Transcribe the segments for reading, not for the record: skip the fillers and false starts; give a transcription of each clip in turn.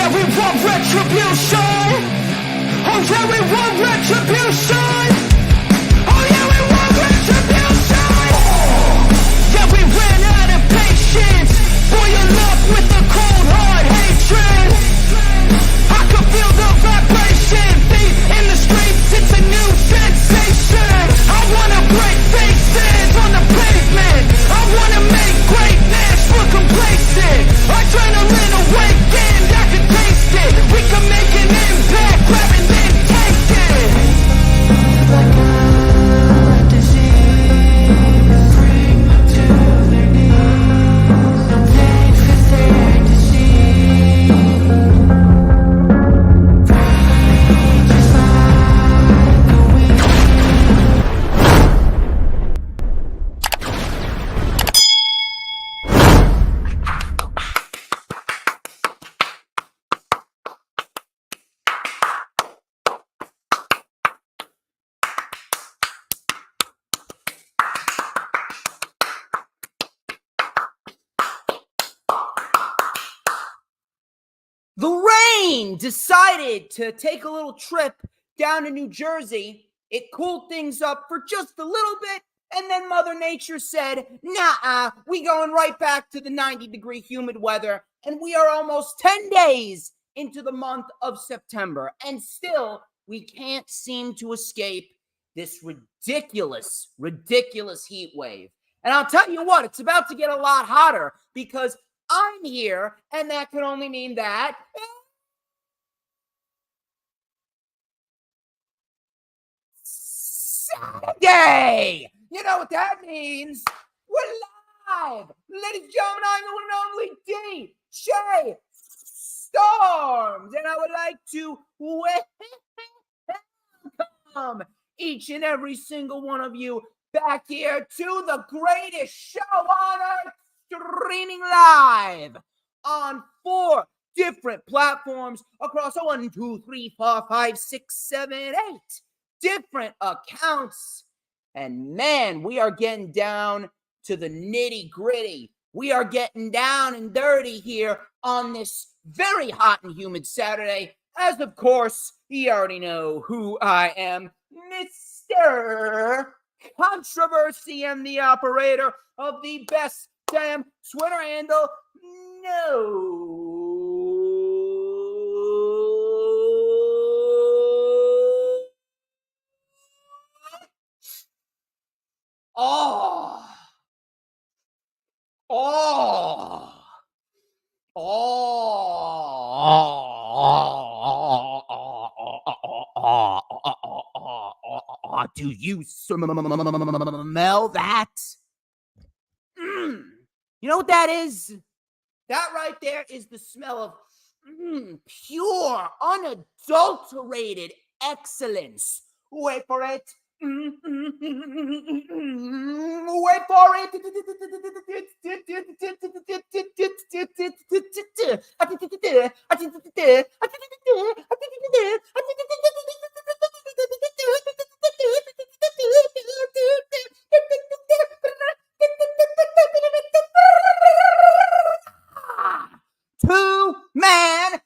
yeah, we want retribution. Oh yeah, we want retribution. Oh yeah, we want retribution. Yeah, we ran out of patience. Boil up with the cold hard hatred. I can feel the vibration. Feet in the streets, it's a new sensation. I wanna break faces on the pavement. I wanna make greatness look complacent. Adrenaline awakened, I can taste it. We can make an impact, grab and then take it. Like a disease, bring them to their knees. Pain for their disease. Rage is like a weed. The rain decided to take a little trip down to New Jersey. It cooled things up for just a little bit, and then Mother Nature said, nah, we going right back to the 90-degree humid weather, and we are almost 10 days into the month of September, and still we can't seem to escape this ridiculous heat wave. And I'll tell you what, it's about to get a lot hotter because I'm here, and that can only mean that Saturday. You know what that means? We're live. Ladies and gentlemen, I'm the one and only D. J. Storms, and I would like to welcome each and every single one of you back here to the greatest show on earth, streaming live on 4 different platforms across 1, 2, 3, 4, 5, 6, 7, 8 different accounts. And man, we are getting down to the nitty gritty. We are getting down and dirty here on this very hot and humid Saturday. As of course, you already know who I am, Mr. Controversy, and the operator of the best damn Twitter handle. No. Do you smell that? You know what that is? That right there is the smell of pure, unadulterated excellence. Wait for it. Wait for it. Two-man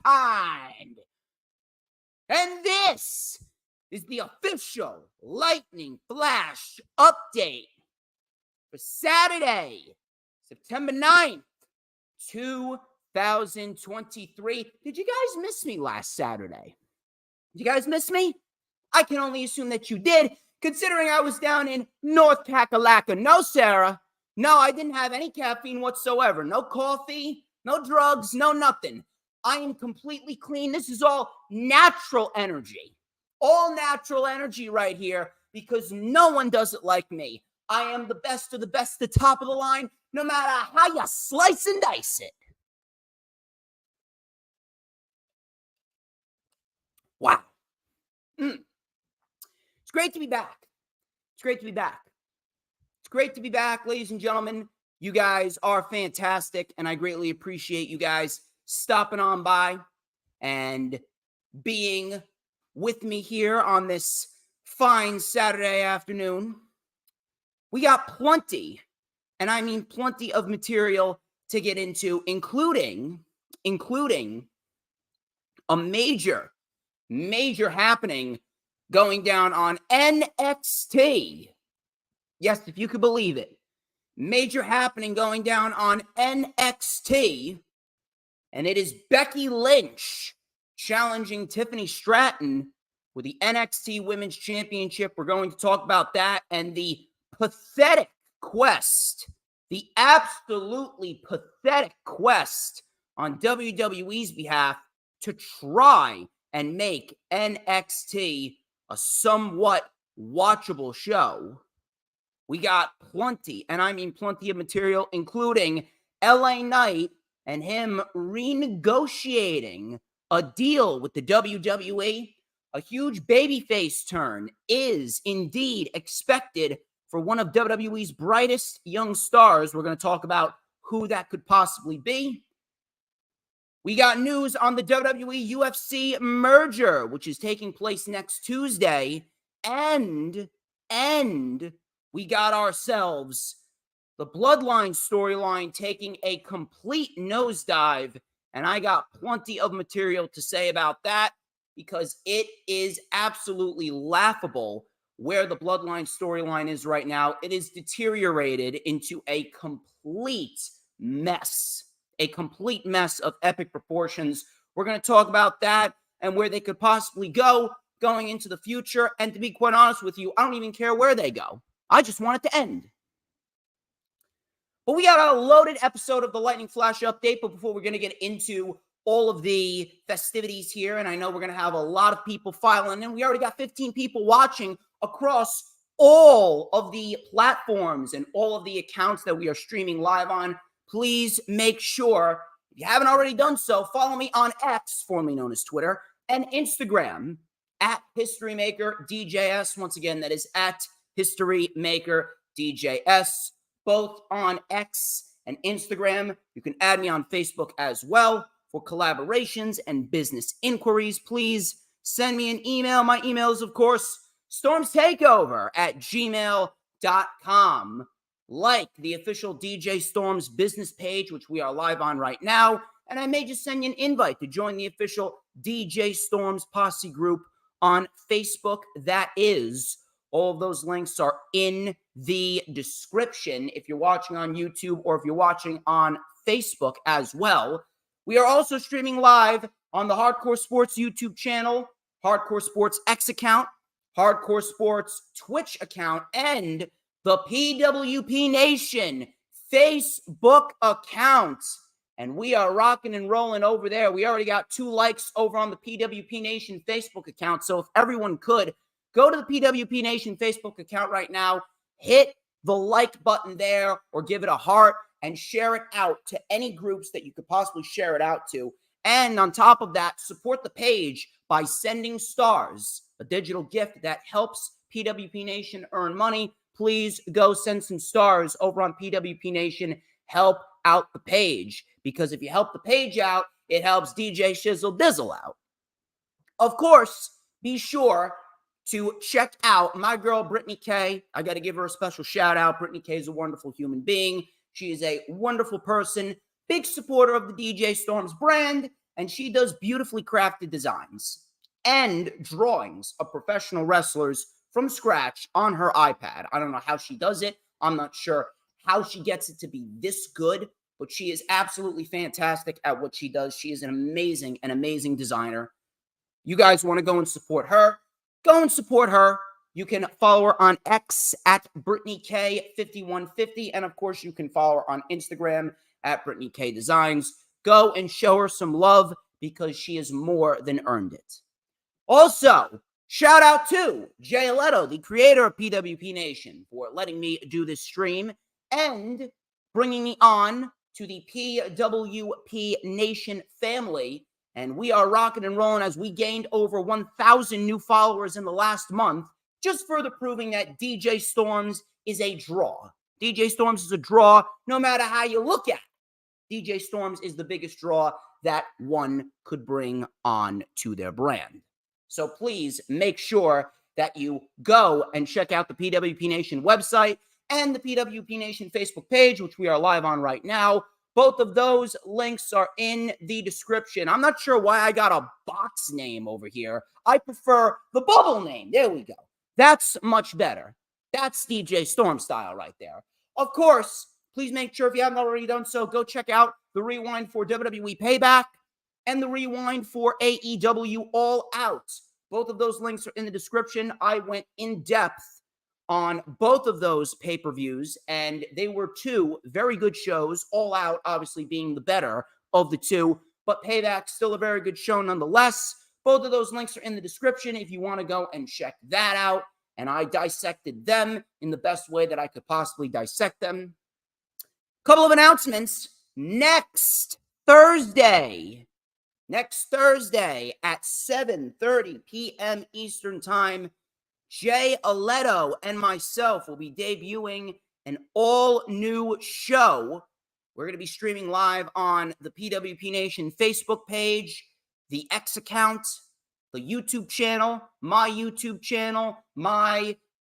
kind. And this is the official Lightning Flash update for Saturday, September 9th, 2023. Did you guys miss me last Saturday? Did you guys miss me? I can only assume that you did, considering I was down in North Kakalaka. No, Sarah. No, I didn't have any caffeine whatsoever. No coffee, no drugs, no nothing. I am completely clean. This is all natural energy. All natural energy right here, because no one does it like me. I am the best of the best, the top of the line, no matter how you slice and dice it. Wow. It's great to be back. It's great to be back. It's great to be back, ladies and gentlemen. You guys are fantastic, and I greatly appreciate you guys stopping on by and being with me here on this fine Saturday afternoon. We got plenty, and I mean plenty of material to get into, including including a major happening going down on NXT. Yes, if you could believe it. Major happening going down on NXT. And it is Becky Lynch challenging Tiffany Stratton for the NXT Women's Championship. We're going to talk about that and the pathetic quest, the absolutely pathetic quest on WWE's behalf to try and make NXT a somewhat watchable show. We got plenty, and I mean plenty of material, including LA Knight and him renegotiating a deal with the WWE. A huge babyface turn is indeed expected for one of WWE's brightest young stars. We're going to talk about who that could possibly be. We got news on the WWE UFC merger, which is taking place next Tuesday. And we got ourselves the Bloodline storyline taking a complete nosedive. And I got plenty of material to say about that because it is absolutely laughable where the Bloodline storyline is right now. It is deteriorated into a complete mess of epic proportions. We're going to talk about that and where they could possibly go going into the future. And to be quite honest with you, I don't even care where they go. I just want it to end. But we got a loaded episode of the Lightning Flash update. But before we're going to get into all of the festivities here, and I know we're going to have a lot of people filing in. We already got 15 people watching across all of the platforms and all of the accounts that we are streaming live on. Please make sure, if you haven't already done so, follow me on X, formerly known as Twitter, and Instagram at HistoryMakerDJS. Once again, that is at HistoryMakerDJS, both on X and Instagram. You can add me on Facebook as well for collaborations and business inquiries. Please send me an email. My email is, of course, StormsTakeOver@gmail.com. Like the official DJ Storms business page, which we are live on right now. And I may just send you an invite to join the official DJ Storms Posse group on Facebook. That is, all of those links are in the description if you're watching on YouTube or if you're watching on Facebook as well. We are also streaming live on the Hardcore Sports YouTube channel, Hardcore Sports X account, Hardcore Sports Twitch account, and the PWP Nation Facebook account. And we are rocking and rolling over there. We already got 2 likes over on the PWP Nation Facebook account. So if everyone could, go to the PWP Nation Facebook account right now, hit the like button there or give it a heart and share it out to any groups that you could possibly share it out to. And on top of that, support the page by sending stars, a digital gift that helps PWP Nation earn money. Please go send some stars over on PWP Nation. Help out the page, because if you help the page out, it helps DJ Shizzle Dizzle out. Of course, be sure to check out my girl, Brittany K. I got to give her a special shout out. Brittany K is a wonderful human being. She is a wonderful person, big supporter of the DJ Storms brand, and she does beautifully crafted designs and drawings of professional wrestlers from scratch on her iPad. I don't know how she does it. I'm not sure how she gets it to be this good, but she is absolutely fantastic at what she does. She is an amazing designer. You guys want to go and support her? Go and support her. You can follow her on X at BrittanyK5150. And of course, you can follow her on Instagram at BrittanyK Go and show her some love because she has more than earned it. Also, shout out to Jay Leto, the creator of PWP Nation, for letting me do this stream and bringing me on to the PWP Nation family. And we are rocking and rolling as we gained over 1,000 new followers in the last month, just further proving that DJ Storms is a draw. DJ Storms is a draw no matter how you look at it. DJ Storms is the biggest draw that one could bring on to their brand. So please make sure that you go and check out the PWP Nation website and the PWP Nation Facebook page, which we are live on right now. Both of those links are in the description. I'm not sure why I got a box name over here. I prefer the bubble name. There we go. That's much better. That's DJ Storm style right there. Of course, please make sure if you haven't already done so, go check out the rewind for WWE Payback and the rewind for AEW All Out. Both of those links are in the description. I went in depth on both of those pay-per-views, and they were two very good shows, All Out obviously being the better of the two, but Payback still a very good show nonetheless. Both of those links are in the description if you want to go and check that out, and I dissected them in the best way that I could possibly dissect them. Couple of announcements. Next Thursday at 7:30 p.m. Eastern Time, Jay Aletto and myself will be debuting an all-new show. We're going to be streaming live on the PWP Nation Facebook page, the X account, the YouTube channel, my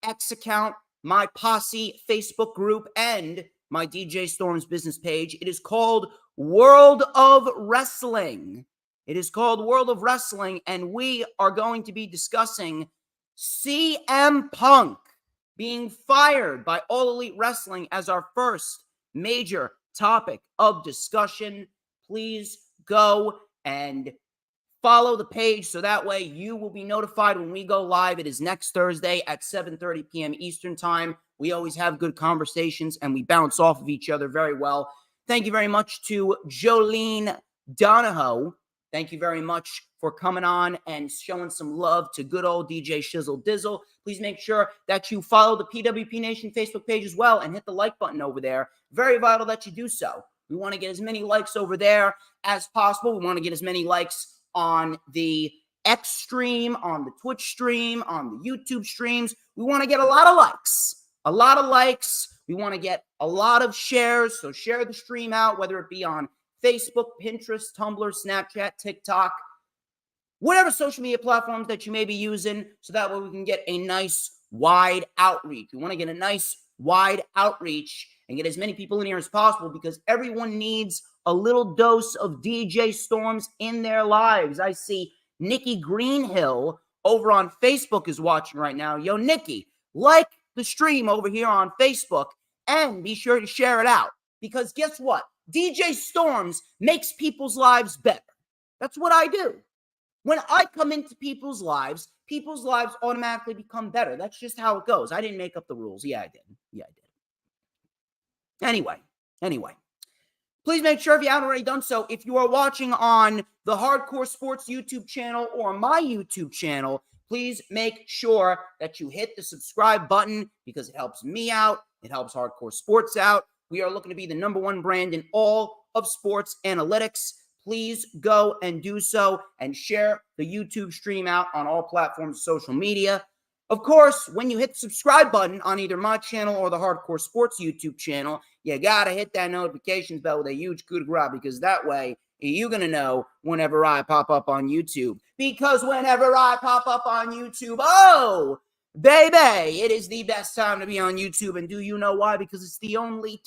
X account, my Posse Facebook group, and my DJ Storms business page. It is called World of Wrestling. And we are going to be discussing CM Punk being fired by All Elite Wrestling as our first major topic of discussion. Please go and follow the page so that way you will be notified when we go live. It is next Thursday at 7:30 p.m. Eastern Time. We always have good conversations and we bounce off of each other very well. Thank you very much to Jolene Donahoe. Thank you very much for coming on and showing some love to good old DJ Shizzle Dizzle. Please make sure that you follow the PWP Nation Facebook page as well and hit the like button over there. Very vital that you do so. We want to get as many likes over there as possible. We want to get as many likes on the X stream, on the Twitch stream, on the YouTube streams. We want to get a lot of likes. We want to get a lot of shares. So share the stream out, whether it be on Facebook, Pinterest, Tumblr, Snapchat, TikTok, whatever social media platforms that you may be using, so that way we can get a nice wide outreach. We want to get a nice wide outreach and get as many people in here as possible because everyone needs a little dose of DJ Storms in their lives. I see Nikki Greenhill over on Facebook is watching right now. Yo, Nikki, like the stream over here on Facebook and be sure to share it out because guess what? DJ Storms makes people's lives better. That's what I do. When I come into people's lives automatically become better. That's just how it goes. I didn't make up the rules. Yeah, I did. Anyway. Please make sure if you haven't already done so, if you are watching on the Hardcore Sports YouTube channel or my YouTube channel, please make sure that you hit the subscribe button because it helps me out. It helps Hardcore Sports out. We are looking to be the #1 brand in all of sports analytics. Please go and do so and share the YouTube stream out on all platforms of social media. Of course, when you hit the subscribe button on either my channel or the Hardcore Sports YouTube channel, you got to hit that notifications bell with a huge coup de grace because that way you're going to know whenever I pop up on YouTube. Because whenever I pop up on YouTube, oh, baby, it is the best time to be on YouTube. And do you know why? Because it's the only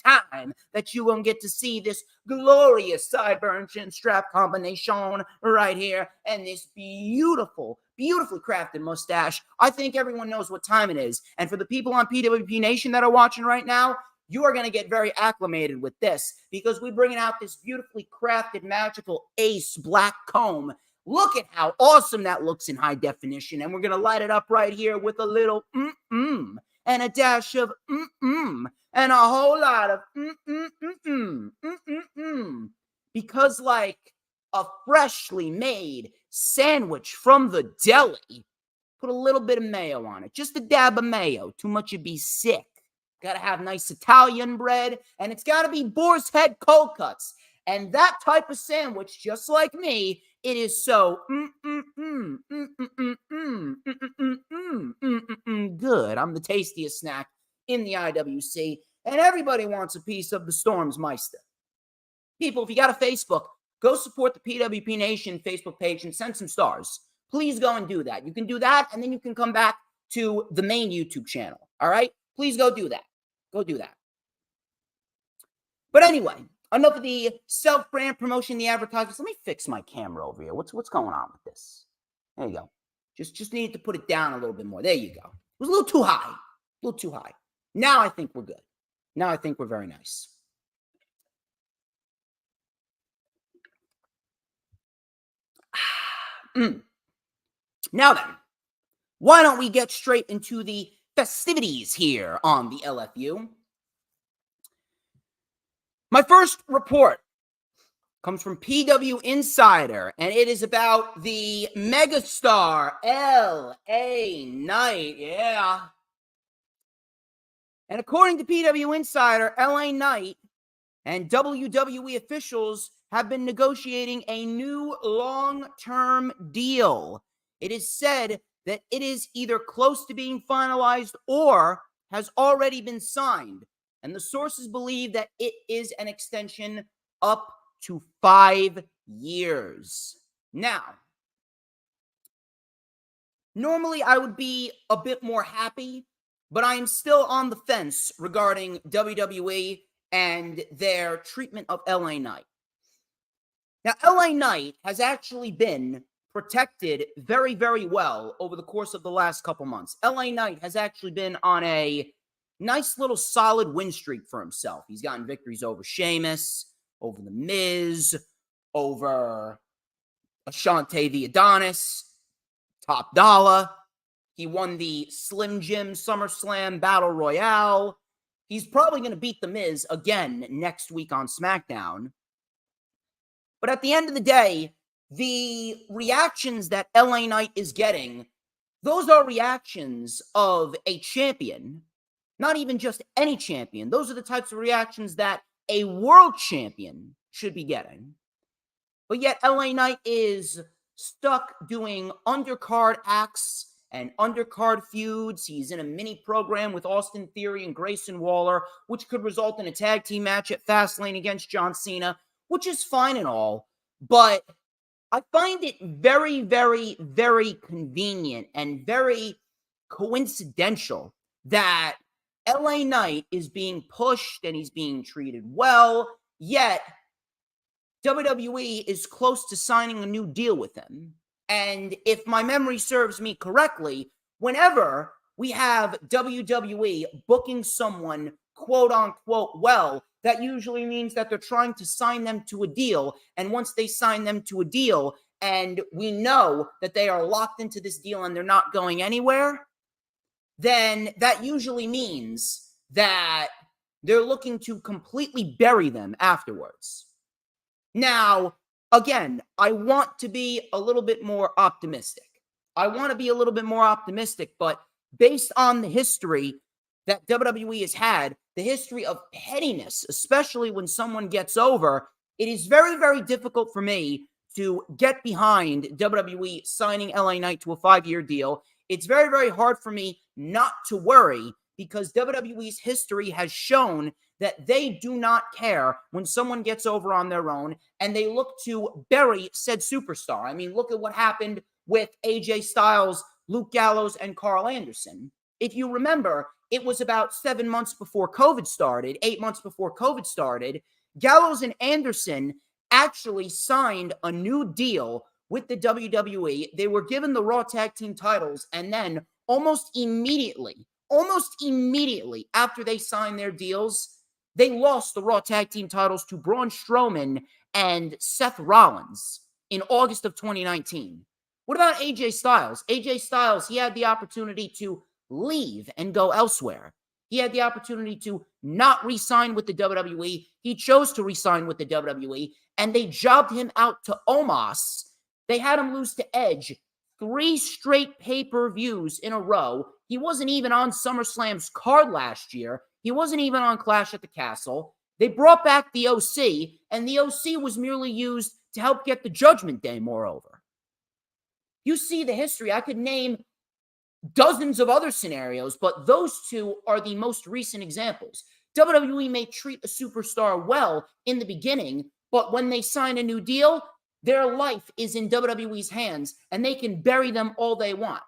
time that you won't get to see this glorious sideburn chin strap combination right here and this beautifully crafted mustache. I think everyone knows what time it is. And for the people on PWP Nation that are watching right now, you are going to get very acclimated with this because we're bringing out this beautifully crafted magical ace black comb. Look at how awesome that looks in high definition. And we're going to light it up right here with a little and a dash of and a whole lot of because like a freshly made sandwich from the deli, put a little bit of mayo on it. Just a dab of mayo. Too much, you'd be sick. Got to have nice Italian bread. And it's got to be boar's head cold cuts. And that type of sandwich, just like me, it is so good. I'm the tastiest snack in the IWC. And everybody wants a piece of the Storms Meister. People, if you got a Facebook, go support the PWP Nation Facebook page and send some stars. Please go and do that. You can do that, and then you can come back to the main YouTube channel. All right? Please go do that. Go do that. But anyway, enough of the self-brand promotion, the advertisements. Let me fix my camera over here. What's going on with this? There you go. Just needed to put it down a little bit more. There you go. It was a little too high. A little too high. Now I think we're good. Now I think we're very nice. Now then, why don't we get straight into the festivities here on the LFU? My first report comes from PW Insider, and it is about the megastar LA Knight. Yeah. And according to PW Insider, LA Knight and WWE officials have been negotiating a new long-term deal. It is said that it is either close to being finalized or has already been signed. And the sources believe that it is an extension up to 5 years. Now, normally I would be a bit more happy, but I am still on the fence regarding WWE and their treatment of LA Knight. Now, LA Knight has actually been protected very, very well over the course of the last couple months. LA Knight has actually been on a nice little solid win streak for himself. He's gotten victories over Sheamus, over The Miz, over Ashante the Adonis, Top Dollar. He won the Slim Jim SummerSlam Battle Royale. He's probably going to beat The Miz again next week on SmackDown. But at the end of the day, the reactions that LA Knight is getting, those are reactions of a champion, not even just any champion. Those are the types of reactions that a world champion should be getting. But yet LA Knight is stuck doing undercard acts and undercard feuds. He's in a mini program with Austin Theory and Grayson Waller, which could result in a tag team match at Fastlane against John Cena, which is fine and all. But I find it very, very, very convenient and very coincidental that LA Knight is being pushed and he's being treated well, yet WWE is close to signing a new deal with him. And if my memory serves me correctly, whenever we have WWE booking someone quote unquote well, that usually means that they're trying to sign them to a deal. And once they sign them to a deal and we know that they are locked into this deal and they're not going anywhere, then that usually means that they're looking to completely bury them afterwards. Now, again, I want to be a little bit more optimistic. But based on the history that WWE has had, the history of pettiness, especially when someone gets over, it is very, very difficult for me to get behind WWE signing LA Knight to a 5-year deal. It's very, very hard for me not to worry because WWE's history has shown that they do not care when someone gets over on their own and they look to bury said superstar. I mean, look at what happened with AJ Styles, Luke Gallows, and Carl Anderson. If you remember, it was about 7 months before COVID started, 8 months before COVID started, Gallows and Anderson actually signed a new deal with the WWE. They were given the Raw Tag Team titles, and then almost immediately after they signed their deals, they lost the Raw Tag Team titles to Braun Strowman and Seth Rollins in August of 2019. What about AJ Styles? AJ Styles, he had the opportunity to leave and go elsewhere. He had the opportunity to not re-sign with the WWE. He chose to re-sign with the WWE, and they jobbed him out to Omos. They had him lose to Edge 3 straight pay-per-views in a row. He wasn't even on SummerSlam's card last year. He wasn't even on Clash at the Castle. They brought back the OC, and the OC was merely used to help get the Judgment Day, moreover. You see the history. I could name dozens of other scenarios, but those two are the most recent examples. WWE may treat a superstar well in the beginning, but when they sign a new deal, their life is in WWE's hands, and they can bury them all they want.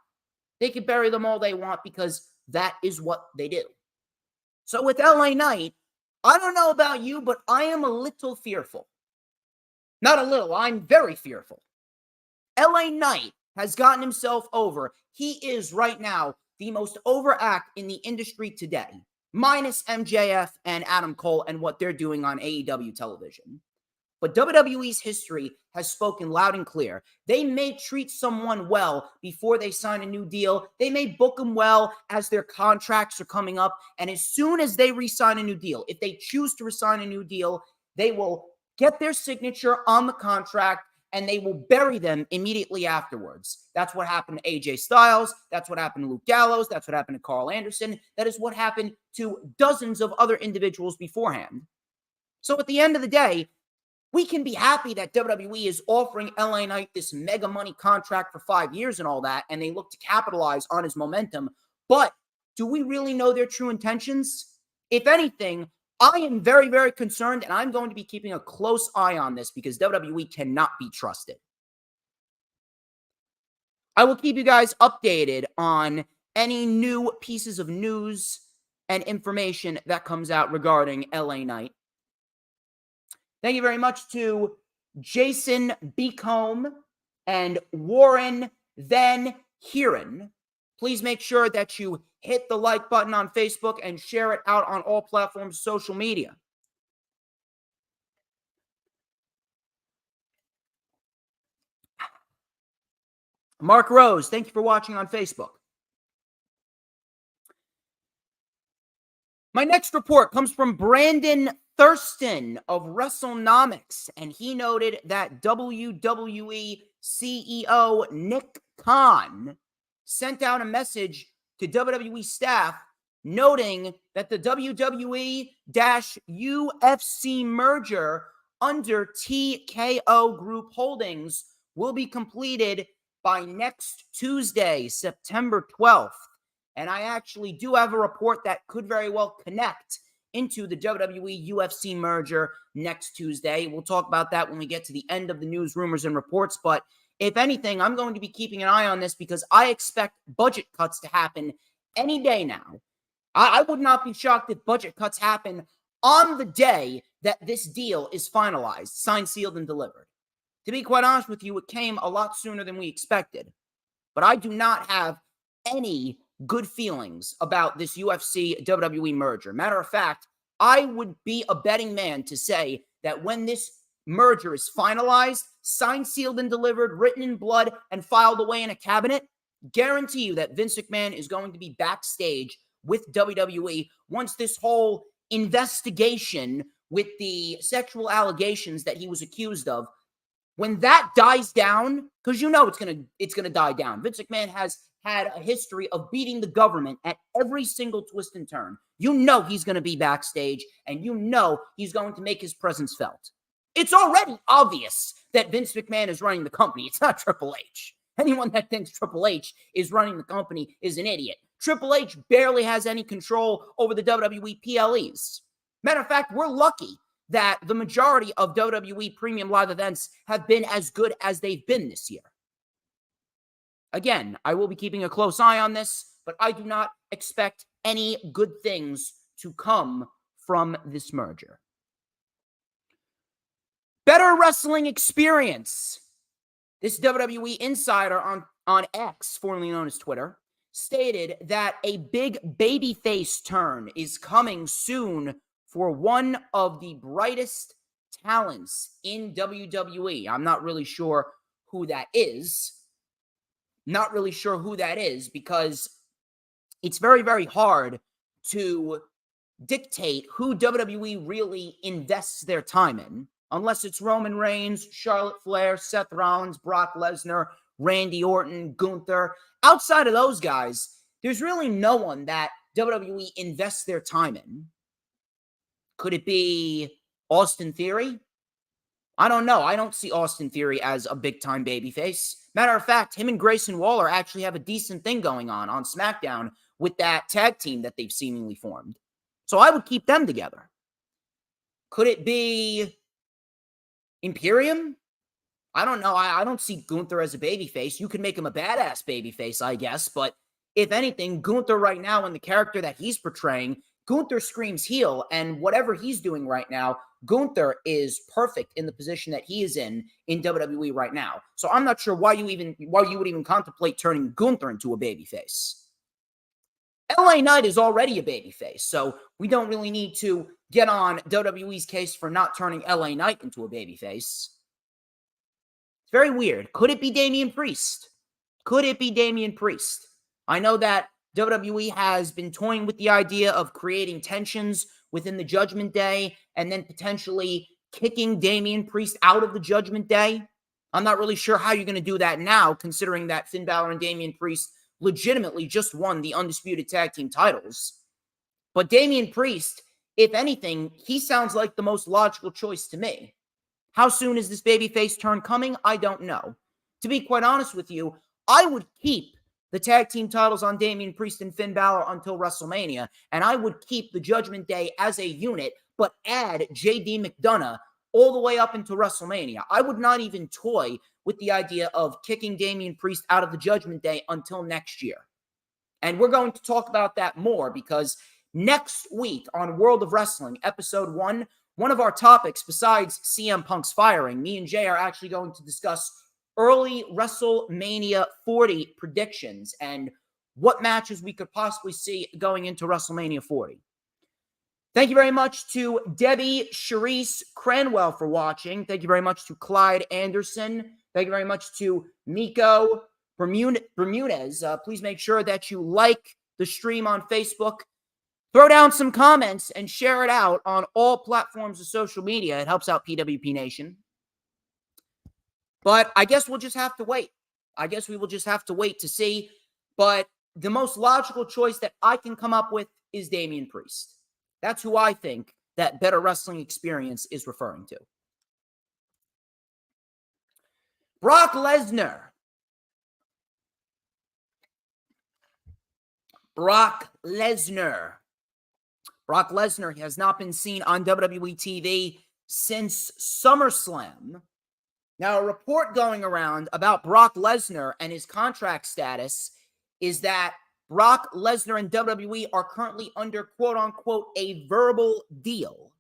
They can bury them all they want because that is what they do. So with LA Knight, I don't know about you, but I am a little fearful. Not a little, I'm very fearful. LA Knight has gotten himself over. He is right now the most over act in the industry today, minus MJF and Adam Cole and what they're doing on AEW television. But WWE's history has spoken loud and clear. They may treat someone well before they sign a new deal. They may book them well as their contracts are coming up. And as soon as they re-sign a new deal, if they choose to re-sign a new deal, they will get their signature on the contract and they will bury them immediately afterwards. That's what happened to AJ Styles. That's what happened to Luke Gallows. That's what happened to Carl Anderson. That is what happened to dozens of other individuals beforehand. So at the end of the day, we can be happy that WWE is offering LA Knight this mega money contract for 5 years and all that, and they look to capitalize on his momentum. But do we really know their true intentions? If anything, I am very, very concerned, and I'm going to be keeping a close eye on this because WWE cannot be trusted. I will keep you guys updated on any new pieces of news and information that comes out regarding LA Knight. Thank you very much to Jason Beacombe and Warren Van Heeren. Please make sure that you hit the like button on Facebook and share it out on all platforms of social media. Mark Rose, thank you for watching on Facebook. My next report comes from Brandon Thurston of WrestleNomics, and he noted that WWE CEO Nick Khan sent out a message to WWE staff noting that the WWE-UFC merger under TKO Group Holdings will be completed by next Tuesday, September 12th. And I actually do have a report that could very well connect into the WWE-UFC merger next Tuesday. We'll talk about that when we get to the end of the news, rumors, and reports. But if anything, I'm going to be keeping an eye on this because I expect budget cuts to happen any day now. I would not be shocked if budget cuts happen on the day that this deal is finalized, signed, sealed, and delivered. To be quite honest with you, it came a lot sooner than we expected. But I do not have any good feelings about this UFC WWE merger. Matter of fact, I would be a betting man to say that when this merger is finalized, signed, sealed, and delivered, written in blood, and filed away in a cabinet, guarantee you that Vince McMahon is going to be backstage with WWE once this whole investigation with the sexual allegations that he was accused of, when that dies down, because you know it's gonna die down. Vince McMahon has had a history of beating the government at every single twist and turn. You know he's going to be backstage, and you know he's going to make his presence felt. It's already obvious that Vince McMahon is running the company. It's not Triple H. Anyone that thinks Triple H is running the company is an idiot. Triple H barely has any control over the WWE PLEs. Matter of fact, we're lucky that the majority of WWE premium live events have been as good as they've been this year. Again, I will be keeping a close eye on this, but I do not expect any good things to come from this merger. Better wrestling experience. This WWE insider on X, formerly known as Twitter, stated that a big babyface turn is coming soon for one of the brightest talents in WWE. I'm not really sure who that is. Not really sure who that is because it's very, very hard to dictate who WWE really invests their time in, unless it's Roman Reigns, Charlotte Flair, Seth Rollins, Brock Lesnar, Randy Orton, Gunther. Outside of those guys, there's really no one that WWE invests their time in. Could it be Austin Theory? I don't know. I don't see Austin Theory as a big-time babyface. Matter of fact, him and Grayson Waller actually have a decent thing going on SmackDown with that tag team that they've seemingly formed. So I would keep them together. Could it be Imperium? I don't know. I don't see Gunther as a babyface. You could make him a badass babyface, I guess. But if anything, Gunther right now in the character that he's portraying Gunther screams heel, and whatever he's doing right now, Gunther is perfect in the position that he is in WWE right now. So I'm not sure why you would even contemplate turning Gunther into a babyface. LA Knight is already a babyface, so we don't really need to get on WWE's case for not turning LA Knight into a babyface. It's very weird. Could it be Damian Priest? Could it be Damian Priest? I know that WWE has been toying with the idea of creating tensions within the Judgment Day and then potentially kicking Damian Priest out of the Judgment Day. I'm not really sure how you're going to do that now, considering that Finn Balor and Damian Priest legitimately just won the undisputed tag team titles. But Damian Priest, if anything, he sounds like the most logical choice to me. How soon is this babyface turn coming? I don't know. To be quite honest with you, I would keep the tag team titles on Damian Priest and Finn Balor until WrestleMania, and I would keep the Judgment Day as a unit, but add JD McDonough all the way up into WrestleMania. I would not even toy with the idea of kicking Damian Priest out of the Judgment Day until next year. And we're going to talk about that more because next week on World of Wrestling, episode 1, one of our topics besides CM Punk's firing, me and Jay are actually going to discuss early WrestleMania 40 predictions and what matches we could possibly see going into WrestleMania 40. Thank you very much to Debbie Charisse Cranwell for watching. Thank you very much to Clyde Anderson. Thank you very much to Miko Bermudez. Please make sure that you like the stream on Facebook. Throw down some comments and share it out on all platforms of social media. It helps out PWP Nation. But I guess we'll just have to wait. I guess we will just have to wait to see. But the most logical choice that I can come up with is Damian Priest. That's who I think that Better Wrestling Experience is referring to. Brock Lesnar. Brock Lesnar has not been seen on WWE TV since SummerSlam. Now, a report going around about Brock Lesnar and his contract status is that Brock Lesnar and WWE are currently under, quote-unquote, a verbal deal.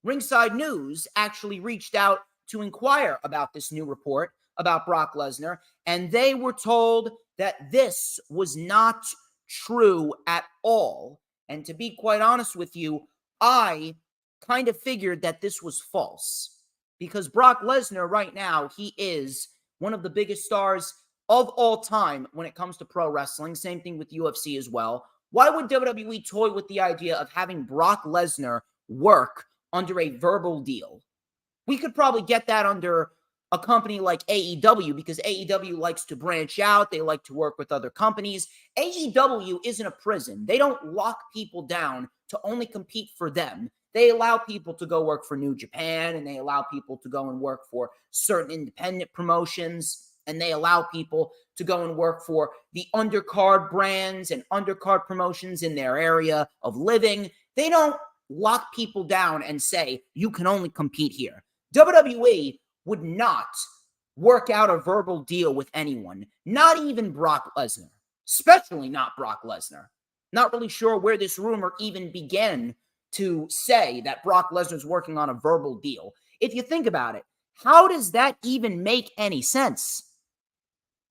Ringside News actually reached out to inquire about this new report about Brock Lesnar, and they were told that this was not true at all. And to be quite honest with you, I kind of figured that this was false. Because Brock Lesnar right now, he is one of the biggest stars of all time when it comes to pro wrestling. Same thing with UFC as well. Why would WWE toy with the idea of having Brock Lesnar work under a verbal deal? We could probably get that under a company like AEW because AEW likes to branch out. They like to work with other companies. AEW isn't a prison. They don't lock people down to only compete for them. They allow people to go work for New Japan, and they allow people to go and work for certain independent promotions, and they allow people to go and work for the undercard brands and undercard promotions in their area of living. They don't lock people down and say, you can only compete here. WWE would not work out a verbal deal with anyone, not even Brock Lesnar, especially not Brock Lesnar. Not really sure where this rumor even began to say that Brock Lesnar's working on a verbal deal. If you think about it, how does that even make any sense?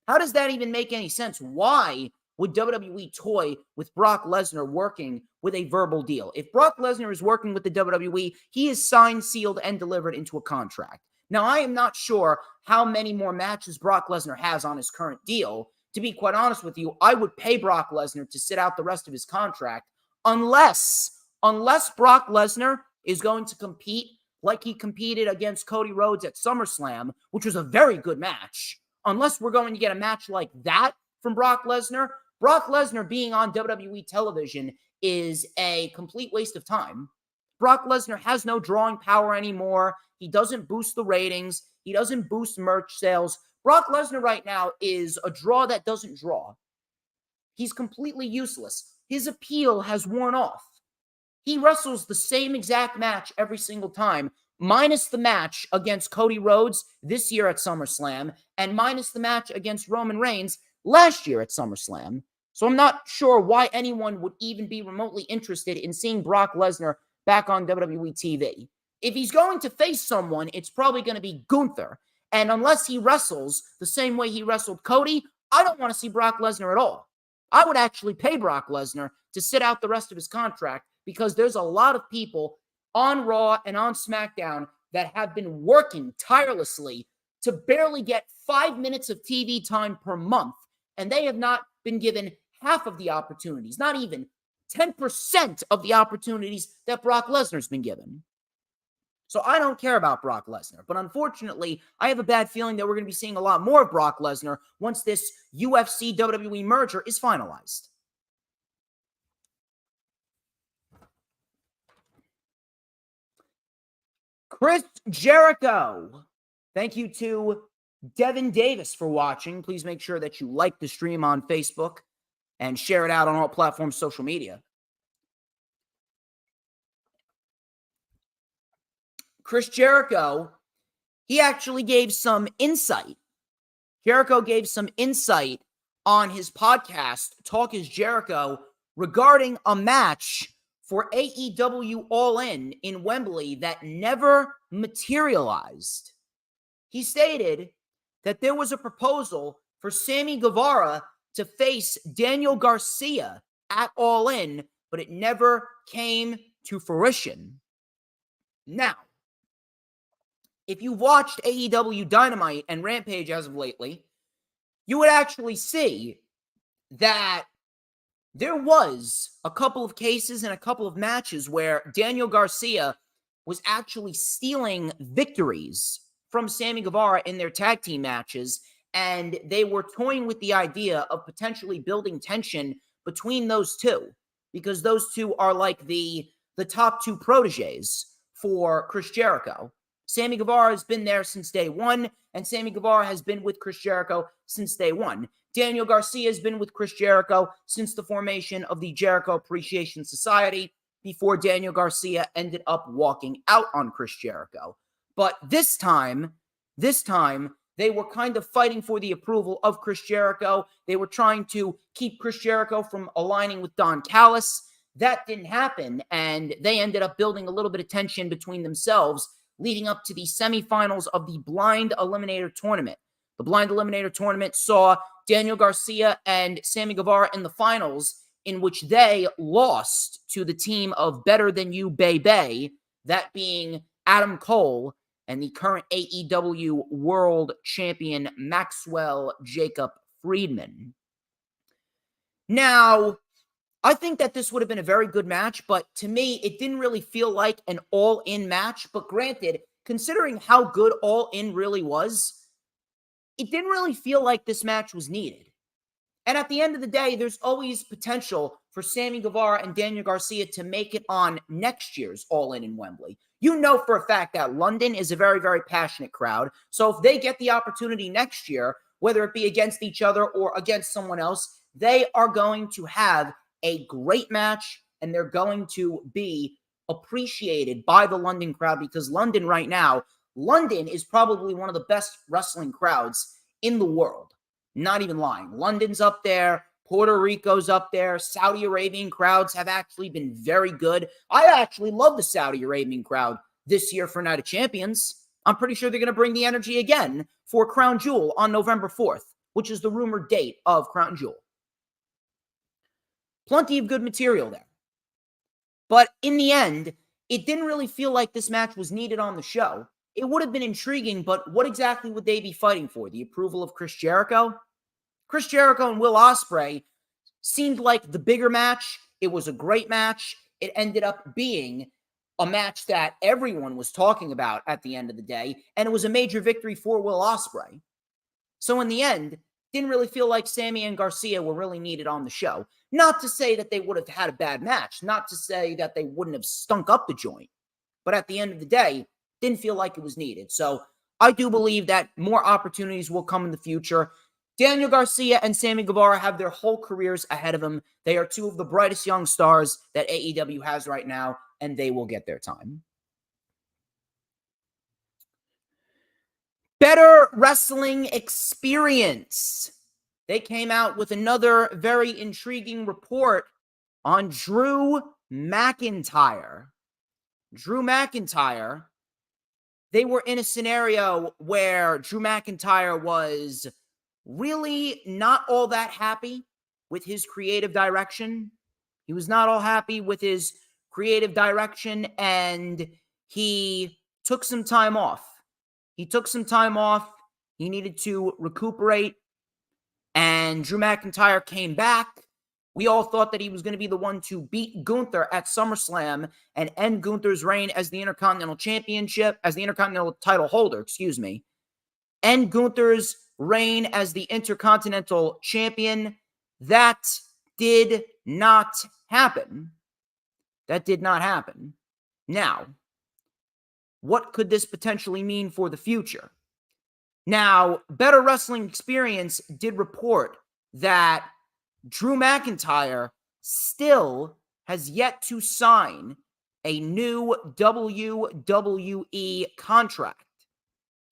How does that even make any sense? Why would WWE toy with Brock Lesnar working with a verbal deal? If Brock Lesnar is working with the WWE, he is signed, sealed, and delivered into a contract. Now, I am not sure how many more matches Brock Lesnar has on his current deal. To be quite honest with you, I would pay Brock Lesnar to sit out the rest of his contract unless Brock Lesnar is going to compete like he competed against Cody Rhodes at SummerSlam, which was a very good match. Unless we're going to get a match like that from Brock Lesnar being on WWE television is a complete waste of time. Brock Lesnar has no drawing power anymore. He doesn't boost the ratings. He doesn't boost merch sales. Brock Lesnar right now is a draw that doesn't draw. He's completely useless. His appeal has worn off. He wrestles the same exact match every single time, minus the match against Cody Rhodes this year at SummerSlam, and minus the match against Roman Reigns last year at SummerSlam. So I'm not sure why anyone would even be remotely interested in seeing Brock Lesnar back on WWE TV. If he's going to face someone, it's probably going to be Gunther. And unless he wrestles the same way he wrestled Cody, I don't want to see Brock Lesnar at all. I would actually pay Brock Lesnar to sit out the rest of his contract because there's a lot of people on Raw and on SmackDown that have been working tirelessly to barely get 5 minutes of TV time per month, and they have not been given half of the opportunities, not even 10% of the opportunities that Brock Lesnar's been given. So I don't care about Brock Lesnar, but unfortunately, I have a bad feeling that we're going to be seeing a lot more of Brock Lesnar once this UFC WWE merger is finalized. Chris Jericho. Thank you to Devin Davis for watching. Please make sure that you like the stream on Facebook and share it out on all platforms, social media. Chris Jericho, he actually gave some insight. Jericho gave some insight on his podcast, Talk is Jericho, regarding a match for AEW All in Wembley that never materialized. He stated that there was a proposal for Sammy Guevara to face Daniel Garcia at All In, but it never came to fruition. Now, if you watched AEW Dynamite and Rampage as of lately, you would actually see that there was a couple of cases and a couple of matches where Daniel Garcia was actually stealing victories from Sammy Guevara in their tag team matches, and they were toying with the idea of potentially building tension between those two, because those two are like the top two proteges for Chris Jericho. Sammy Guevara has been there since day one, and Sammy Guevara has been with Chris Jericho since day one. Daniel Garcia has been with Chris Jericho since the formation of the Jericho Appreciation Society, before Daniel Garcia ended up walking out on Chris Jericho. But this time, they were kind of fighting for the approval of Chris Jericho. They were trying to keep Chris Jericho from aligning with Don Callis. That didn't happen, and they ended up building a little bit of tension between themselves, leading up to the semifinals of the Blind Eliminator Tournament. The Blind Eliminator Tournament saw Daniel Garcia and Sammy Guevara in the finals, in which they lost to the team of Better Than You, Baby, that being Adam Cole and the current AEW World Champion Maxwell Jacob Friedman. Now, I think that this would have been a very good match, but to me, it didn't really feel like an all-in match. But granted, considering how good All In really was, it didn't really feel like this match was needed. And at the end of the day, there's always potential for Sammy Guevara and Daniel Garcia to make it on next year's All In Wembley. You know for a fact that London is a very, very passionate crowd. So if they get the opportunity next year, whether it be against each other or against someone else, they are going to have a great match, and they're going to be appreciated by the London crowd, because London right now, London is probably one of the best wrestling crowds in the world. Not even lying. London's up there. Puerto Rico's up there. Saudi Arabian crowds have actually been very good. I actually love the Saudi Arabian crowd this year for Night of Champions. I'm pretty sure they're going to bring the energy again for Crown Jewel on November 4th, which is the rumored date of Crown Jewel. Plenty of good material there. But in the end, it didn't really feel like this match was needed on the show. It would have been intriguing, but what exactly would they be fighting for? The approval of Chris Jericho? Chris Jericho and Will Ospreay seemed like the bigger match. It was a great match. It ended up being a match that everyone was talking about at the end of the day, and it was a major victory for Will Ospreay. So in the end, didn't really feel like Sammy and Garcia were really needed on the show. Not to say that they would have had a bad match, not to say that they wouldn't have stunk up the joint, but at the end of the day, didn't feel like it was needed. So I do believe that more opportunities will come in the future. Daniel Garcia and Sammy Guevara have their whole careers ahead of them. They are two of the brightest young stars that AEW has right now, and they will get their time. Better wrestling experience. they came out with another very intriguing report on Drew McIntyre. Drew McIntyre, they were in a scenario where Drew McIntyre was really not all that happy with his creative direction. He was not all happy with his creative direction, and he took some time off. He needed to recuperate, and Drew McIntyre came back. We all thought that he was going to be the one to beat Gunther at SummerSlam and end Gunther's reign as the Intercontinental title holder, End Gunther's reign as the Intercontinental Champion. That did not happen. Now, what could this potentially mean for the future? Now, Better Wrestling Experience did report that Drew McIntyre still has yet to sign a new WWE contract.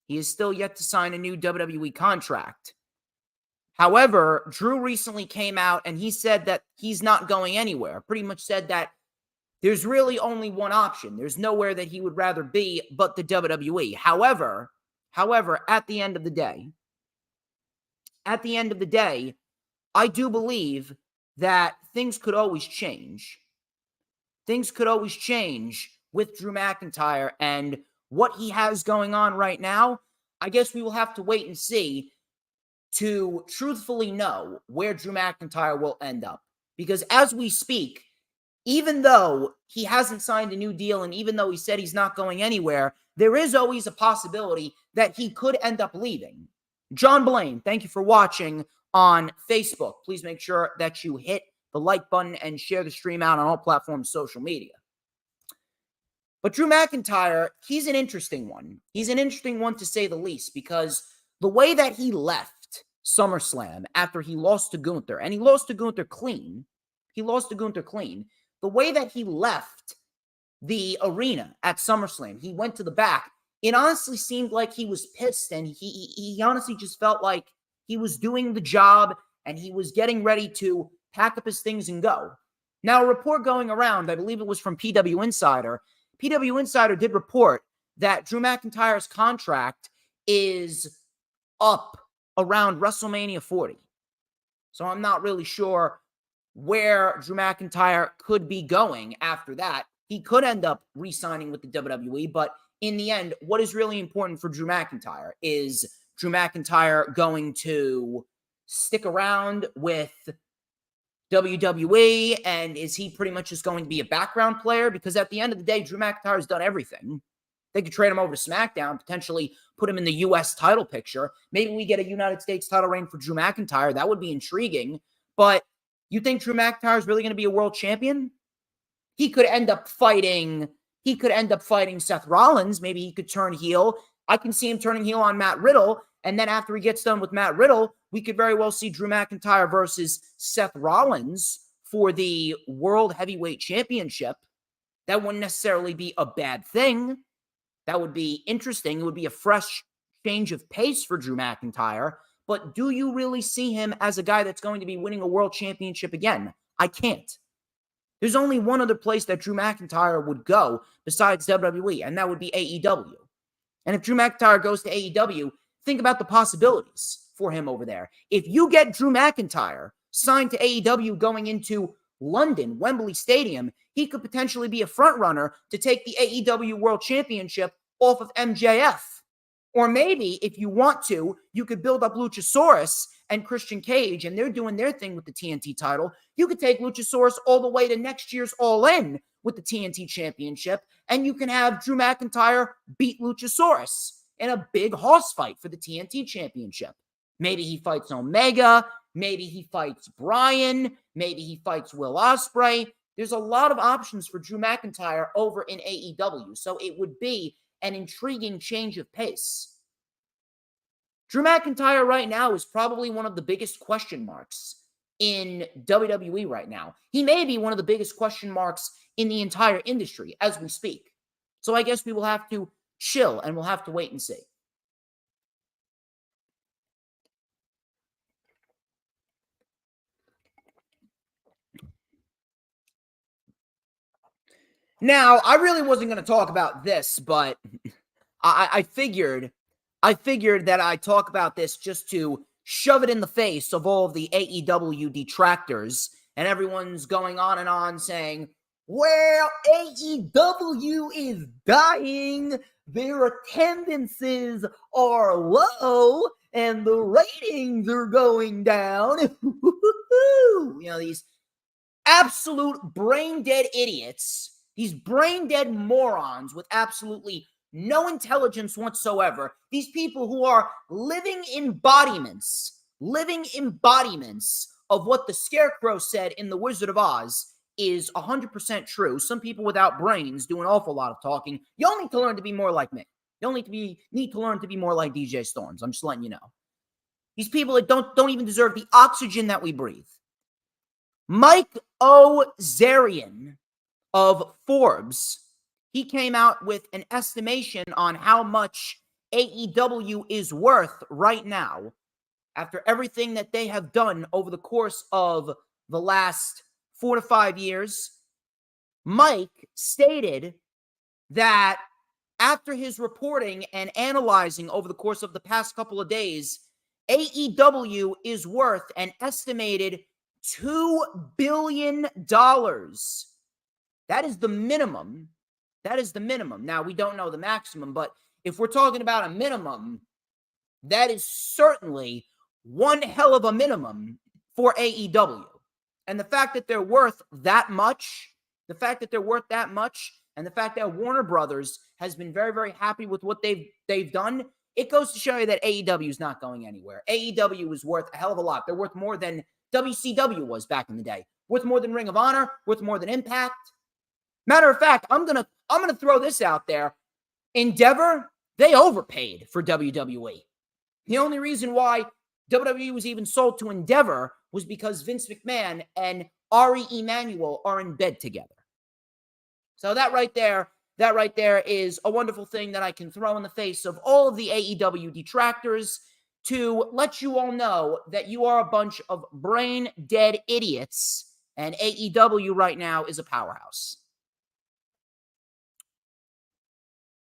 He is still yet to sign a new WWE contract. However, Drew recently came out and he said that he's not going anywhere. Pretty much said that there's really only one option. There's nowhere that he would rather be but the WWE. However, at the end of the day, I do believe that things could always change. Things could always change with Drew McIntyre, and what he has going on right now, I guess we will have to wait and see to truthfully know where Drew McIntyre will end up. Because as we speak, even though he hasn't signed a new deal and even though he said he's not going anywhere, there is always a possibility that he could end up leaving. John Blaine, thank you for watching on Facebook. Please make sure that you hit the like button and share the stream out on all platforms, social media. But Drew McIntyre, he's an interesting one. He's an interesting one to say the least, because the way that he left SummerSlam after he lost to Gunther, and he lost to Gunther clean. The way that he left the arena at SummerSlam, he went to the back. It honestly seemed like he was pissed, and he honestly just felt like he was doing the job and he was getting ready to pack up his things and go. Now, a report going around, I believe it was from PW Insider. PW Insider did report that Drew McIntyre's contract is up around WrestleMania 40. So I'm not really sure where Drew McIntyre could be going after that. He could end up re-signing with the WWE, but in the end, what is really important for Drew McIntyre is Drew McIntyre going to stick around with WWE, and is he pretty much just going to be a background player? Because at the end of the day, Drew McIntyre's done everything. They could trade him over to SmackDown, potentially put him in the U.S. title picture. Maybe we get a United States title reign for Drew McIntyre. That would be intriguing. But you think Drew McIntyre is really going to be a world champion? He could end up fighting Seth Rollins. Maybe he could turn heel. I can see him turning heel on Matt Riddle. And then after he gets done with Matt Riddle, we could very well see Drew McIntyre versus Seth Rollins for the World Heavyweight Championship. That wouldn't necessarily be a bad thing. That would be interesting. It would be a fresh change of pace for Drew McIntyre. But do you really see him as a guy that's going to be winning a world championship again? I can't. There's only one other place that Drew McIntyre would go besides WWE, and that would be AEW. And if Drew McIntyre goes to AEW, think about the possibilities for him over there. If you get Drew McIntyre signed to AEW going into London, Wembley Stadium, he could potentially be a front runner to take the AEW World Championship off of MJF. Or maybe, if you want to, you could build up Luchasaurus and Christian Cage, and they're doing their thing with the TNT title. You could take Luchasaurus all the way to next year's All In with the TNT Championship, and you can have Drew McIntyre beat Luchasaurus in a big hoss fight for the TNT Championship. Maybe he fights Omega. Maybe he fights Bryan. Maybe he fights Will Ospreay. There's a lot of options for Drew McIntyre over in AEW, so it would be an intriguing change of pace. Drew McIntyre right now is probably one of the biggest question marks in WWE right now. He may be one of the biggest question marks in the entire industry as we speak. So I guess we will have to chill and we'll have to wait and see. Now, I really wasn't going to talk about this, but I figured that I'd talk about this just to shove it in the face of all of the AEW detractors, and everyone's going on and on saying, well, AEW is dying, their attendances are low, and the ratings are going down. These absolute brain-dead idiots, these brain-dead morons with absolutely no intelligence whatsoever, these people who are living embodiments of what the Scarecrow said in The Wizard of Oz is 100% true. Some people without brains do an awful lot of talking. You all need to learn to be more like me. You all need to learn to be more like DJ Storms. I'm just letting you know. These people that don't even deserve the oxygen that we breathe. Mike Ozarian of Forbes, he came out with an estimation on how much AEW is worth right now after everything that they have done over the course of the last 4 to 5 years. Mike stated that after his reporting and analyzing over the course of the past couple of days, AEW is worth an estimated $2 billion. That is the minimum. That is the minimum. Now, we don't know the maximum, but if we're talking about a minimum, that is certainly one hell of a minimum for AEW. And the fact that they're worth that much, and the fact that Warner Brothers has been very, very happy with what they've done, it goes to show you that AEW is not going anywhere. AEW is worth a hell of a lot. They're worth more than WCW was back in the day. Worth more than Ring of Honor, worth more than Impact. Matter of fact, I'm gonna throw this out there. Endeavor, they overpaid for WWE. The only reason why WWE was even sold to Endeavor was because Vince McMahon and Ari Emanuel are in bed together. So that right there is a wonderful thing that I can throw in the face of all of the AEW detractors to let you all know that you are a bunch of brain-dead idiots, and AEW right now is a powerhouse.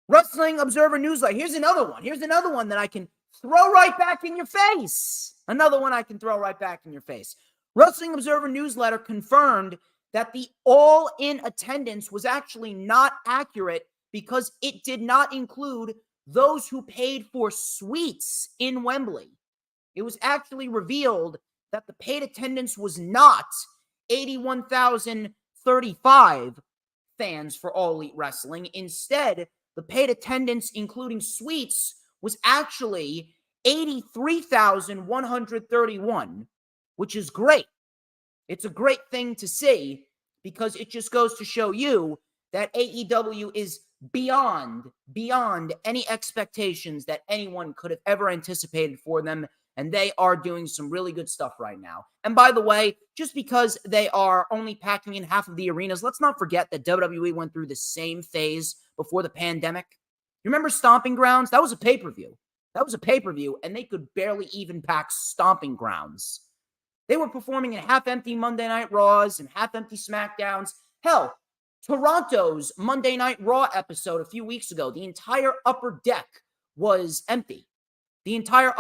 Wrestling Observer Newsletter. Here's another one that I can throw right back in your face. Wrestling Observer Newsletter confirmed that the all-in attendance was actually not accurate because it did not include those who paid for suites in Wembley. It was actually revealed that the paid attendance was not 81,035 fans for All Elite Wrestling. Instead, the paid attendance, including suites, was actually 83,131, which is great. It's a great thing to see because it just goes to show you that AEW is beyond any expectations that anyone could have ever anticipated for them, and they are doing some really good stuff right now. And by the way, just because they are only packing in half of the arenas, let's not forget that WWE went through the same phase before the pandemic. You remember Stomping Grounds? That was a pay-per-view, and they could barely even pack Stomping Grounds. They were performing in half-empty Monday Night Raws and half-empty SmackDowns. Hell, Toronto's Monday Night Raw episode a few weeks ago, the entire upper deck was empty. There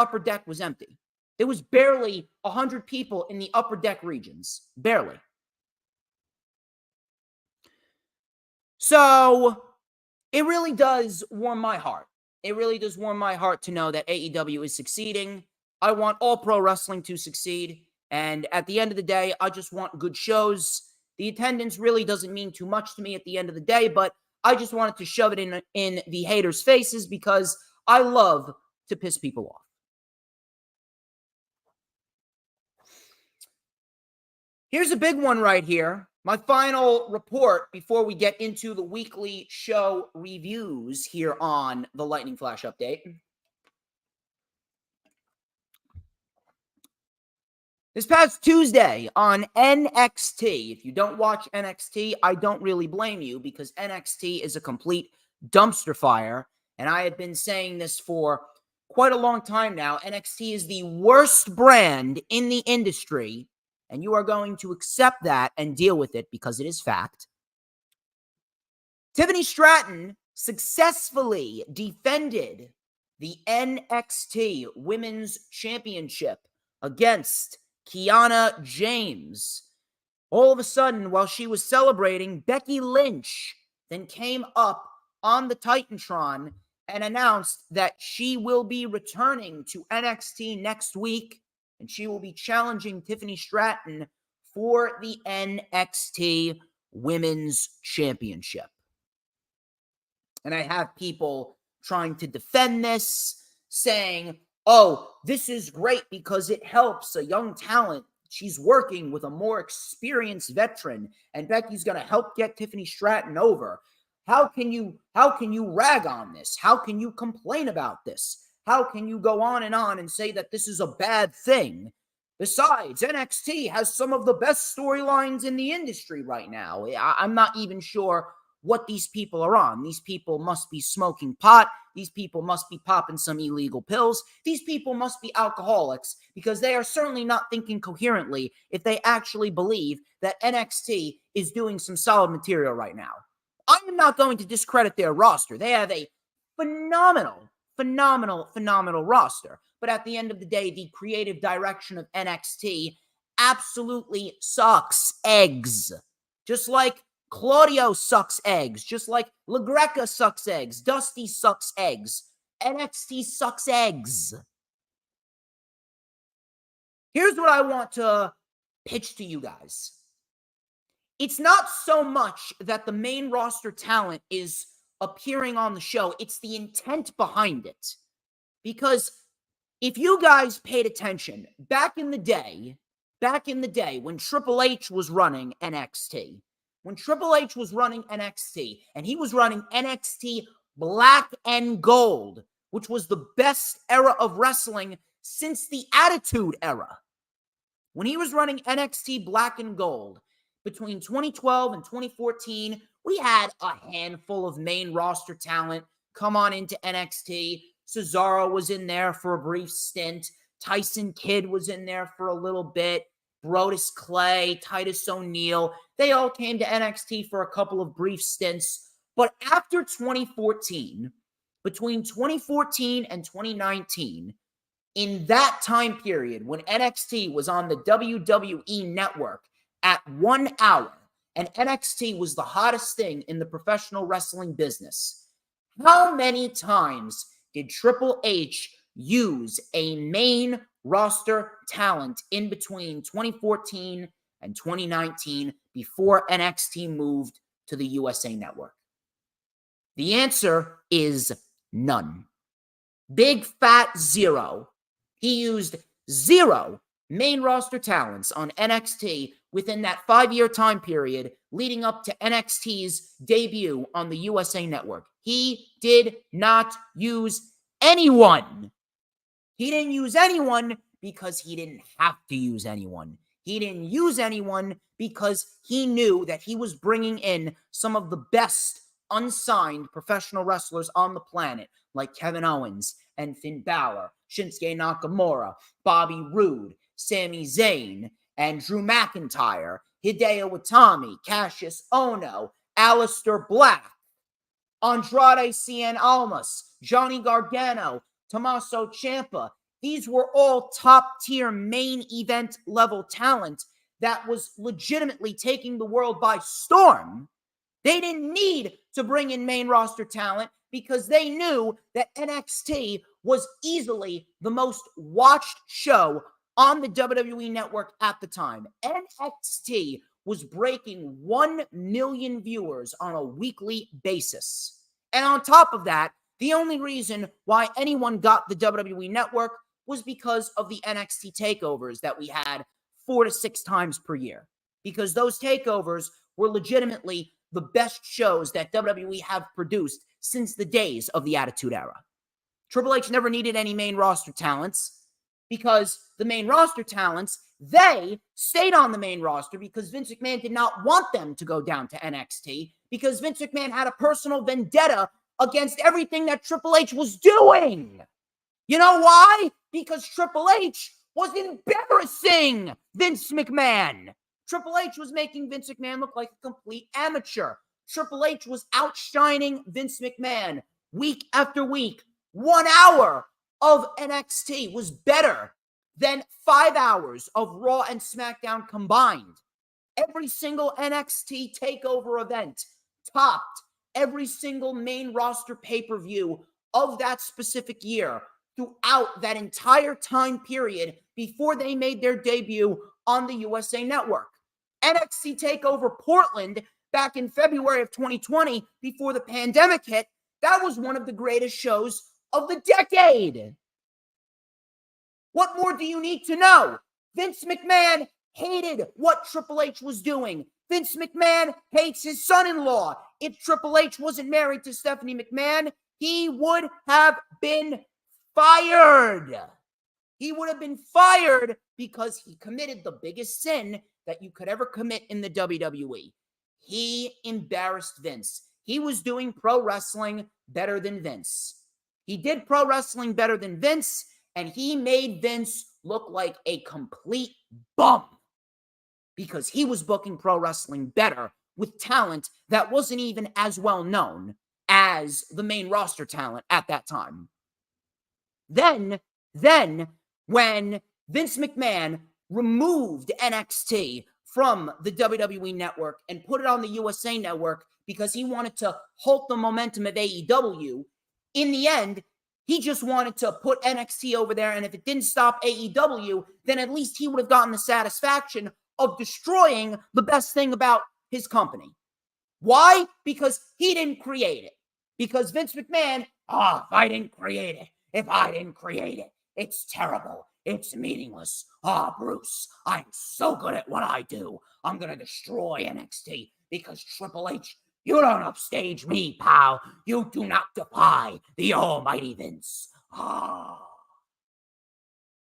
was barely 100 people in the upper deck regions. Barely. So, it really does warm my heart. It really does warm my heart to know that AEW is succeeding. I want all pro wrestling to succeed. And at the end of the day, I just want good shows. The attendance really doesn't mean too much to me at the end of the day, but I just wanted to shove it in the haters' faces because I love to piss people off. Here's a big one right here. My final report before we get into the weekly show reviews here on the Lightning Flash Update. This past Tuesday on NXT, if you don't watch NXT, I don't really blame you because NXT is a complete dumpster fire. And I have been saying this for quite a long time now. NXT is the worst brand in the industry. And you are going to accept that and deal with it because it is fact. Tiffany Stratton successfully defended the NXT Women's Championship against Kiana James. All of a sudden, while she was celebrating, Becky Lynch then came up on the Titantron and announced that she will be returning to NXT next week, and she will be challenging Tiffany Stratton for the NXT Women's Championship. And I have people trying to defend this, saying, oh, this is great because it helps a young talent. She's working with a more experienced veteran, and Becky's going to help get Tiffany Stratton over. How can you rag on this? How can you complain about this? How can you go on and say that this is a bad thing? Besides, NXT has some of the best storylines in the industry right now. I'm not even sure what these people are on. These people must be smoking pot. These people must be popping some illegal pills. These people must be alcoholics, because they are certainly not thinking coherently if they actually believe that NXT is doing some solid material right now. I am not going to discredit their roster. They have a phenomenal roster. But at the end of the day, the creative direction of NXT absolutely sucks eggs. Just like Claudio sucks eggs. Just like LaGreca sucks eggs. Dusty sucks eggs. NXT sucks eggs. Here's what I want to pitch to you guys. It's not so much that the main roster talent is appearing on the show. It's the intent behind it. Because if you guys paid attention, back in the day when Triple H was running NXT, and he was running NXT Black and Gold, which was the best era of wrestling since the Attitude Era. When he was running NXT Black and Gold, between 2012 and 2014, we had a handful of main roster talent come on into NXT. Cesaro was in there for a brief stint. Tyson Kidd was in there for a little bit. Brodus Clay, Titus O'Neil, they all came to NXT for a couple of brief stints. But after 2014, between 2014 and 2019, in that time period when NXT was on the WWE network at 1 hour, and NXT was the hottest thing in the professional wrestling business, how many times did Triple H use a main roster talent in between 2014 and 2019 before NXT moved to the USA Network? The answer is none. Big fat zero. He used zero main roster talents on NXT within that 5-year time period leading up to NXT's debut on the USA Network. He did not use anyone. He didn't use anyone because he didn't have to use anyone. He didn't use anyone because he knew that he was bringing in some of the best unsigned professional wrestlers on the planet, like Kevin Owens and Finn Balor, Shinsuke Nakamura, Bobby Roode, Sami Zayn, and Drew McIntyre, Hideo Itami, Cassius Ohno, Aleister Black, Andrade Cien Almas, Johnny Gargano, Tommaso Ciampa. These were all top-tier main event level talent that was legitimately taking the world by storm. They didn't need to bring in main roster talent because they knew that NXT was easily the most watched show on the WWE Network at the time. NXT was breaking 1 million viewers on a weekly basis. And on top of that, the only reason why anyone got the WWE Network was because of the NXT takeovers that we had 4 to 6 times per year. Because those takeovers were legitimately the best shows that WWE have produced since the days of the Attitude Era. Triple H never needed any main roster talents because the main roster talents, they stayed on the main roster because Vince McMahon did not want them to go down to NXT, because Vince McMahon had a personal vendetta against everything that Triple H was doing. You know why? Because Triple H was embarrassing Vince McMahon. Triple H was making Vince McMahon look like a complete amateur. Triple H was outshining Vince McMahon week after week. 1 hour of NXT was better than 5 hours of Raw and SmackDown combined. Every single NXT TakeOver event topped every single main roster pay-per-view of that specific year throughout that entire time period before they made their debut on the USA Network. NXT TakeOver Portland back in February of 2020, before the pandemic hit, that was one of the greatest shows of the decade. What more do you need to know? Vince McMahon hated what Triple H was doing. Vince McMahon hates his son-in-law. If Triple H wasn't married to Stephanie McMahon, he would have been fired. He would have been fired because he committed the biggest sin that you could ever commit in the WWE. He embarrassed Vince. He was doing pro wrestling better than Vince. He did pro wrestling better than Vince, and he made Vince look like a complete bum because he was booking pro wrestling better with talent that wasn't even as well known as the main roster talent at that time. Then when Vince McMahon removed NXT from the WWE Network and put it on the USA Network because he wanted to halt the momentum of AEW, in the end, he just wanted to put NXT over there, and if it didn't stop AEW, then at least he would have gotten the satisfaction of destroying the best thing about his company. Why? Because he didn't create it. Because Vince McMahon, if I didn't create it, it's terrible. It's meaningless. Bruce, I'm so good at what I do. I'm going to destroy NXT because Triple H, you don't upstage me, pal. You do not defy the almighty Vince.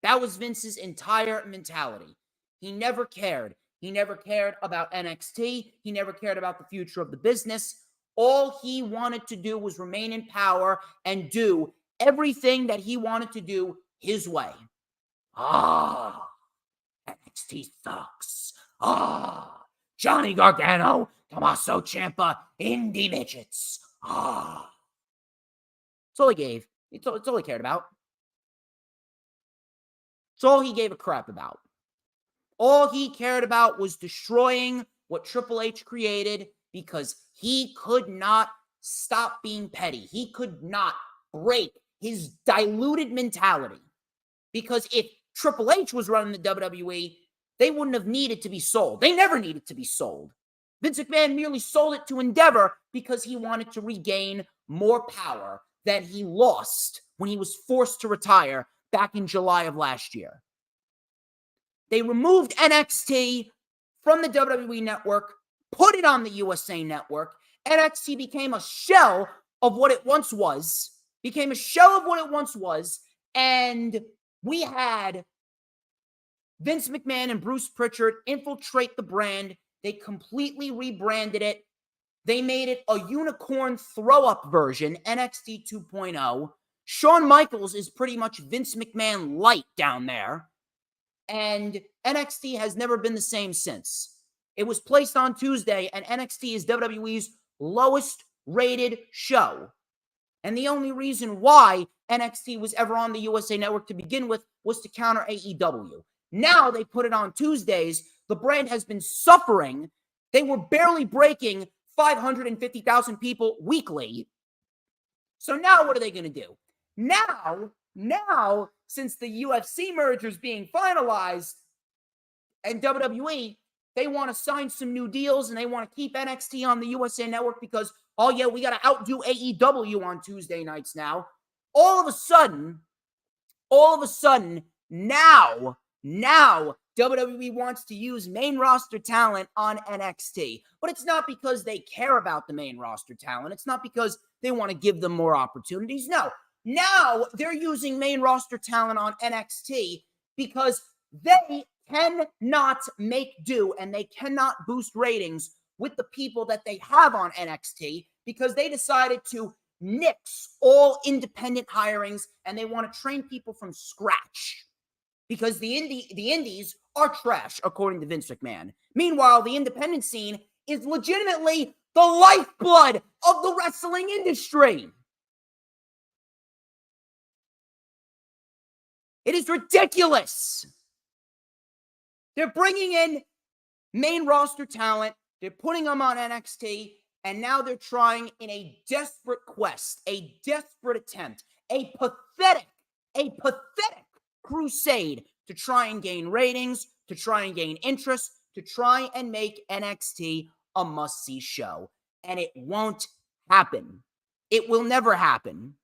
That was Vince's entire mentality. He never cared. He never cared about NXT. He never cared about the future of the business. All he wanted to do was remain in power and do everything that he wanted to do his way. NXT sucks. Johnny Gargano, Tommaso Ciampa, indie midgets. That's all he gave. It's all he cared about. It's all he gave a crap about. All he cared about was destroying what Triple H created because he could not stop being petty. He could not break his diluted mentality. Because if Triple H was running the WWE, they wouldn't have needed to be sold. They never needed to be sold. Vince McMahon merely sold it to Endeavor because he wanted to regain more power than he lost when he was forced to retire back in July of last year. They removed NXT from the WWE Network, put it on the USA Network. NXT became a shell of what it once was. And we had Vince McMahon and Bruce Pritchard infiltrate the brand. They completely rebranded it. They made it a unicorn throw-up version, NXT 2.0. Shawn Michaels is pretty much Vince McMahon light down there. And NXT has never been the same since. It was placed on Tuesday, and NXT is WWE's lowest rated show. And the only reason why NXT was ever on the USA Network to begin with was to counter AEW. Now they put it on Tuesdays. The brand has been suffering. They were barely breaking 550,000 people weekly. So now what are they going to do? Now, since the UFC merger is being finalized and WWE, they want to sign some new deals and they want to keep NXT on the USA Network because, we got to outdo AEW on Tuesday nights now. All of a sudden, now WWE wants to use main roster talent on NXT. But it's not because they care about the main roster talent. It's not because they want to give them more opportunities. No. Now they're using main roster talent on NXT because they cannot make do and they cannot boost ratings with the people that they have on NXT because they decided to nix all independent hirings and they want to train people from scratch because the indies are trash, according to Vince McMahon. Meanwhile, the independent scene is legitimately the lifeblood of the wrestling industry. It is ridiculous. They're bringing in main roster talent. They're putting them on NXT. And now they're trying in a desperate quest, a desperate attempt, a pathetic crusade to try and gain ratings, to try and gain interest, to try and make NXT a must-see show. And it won't happen. It will never happen.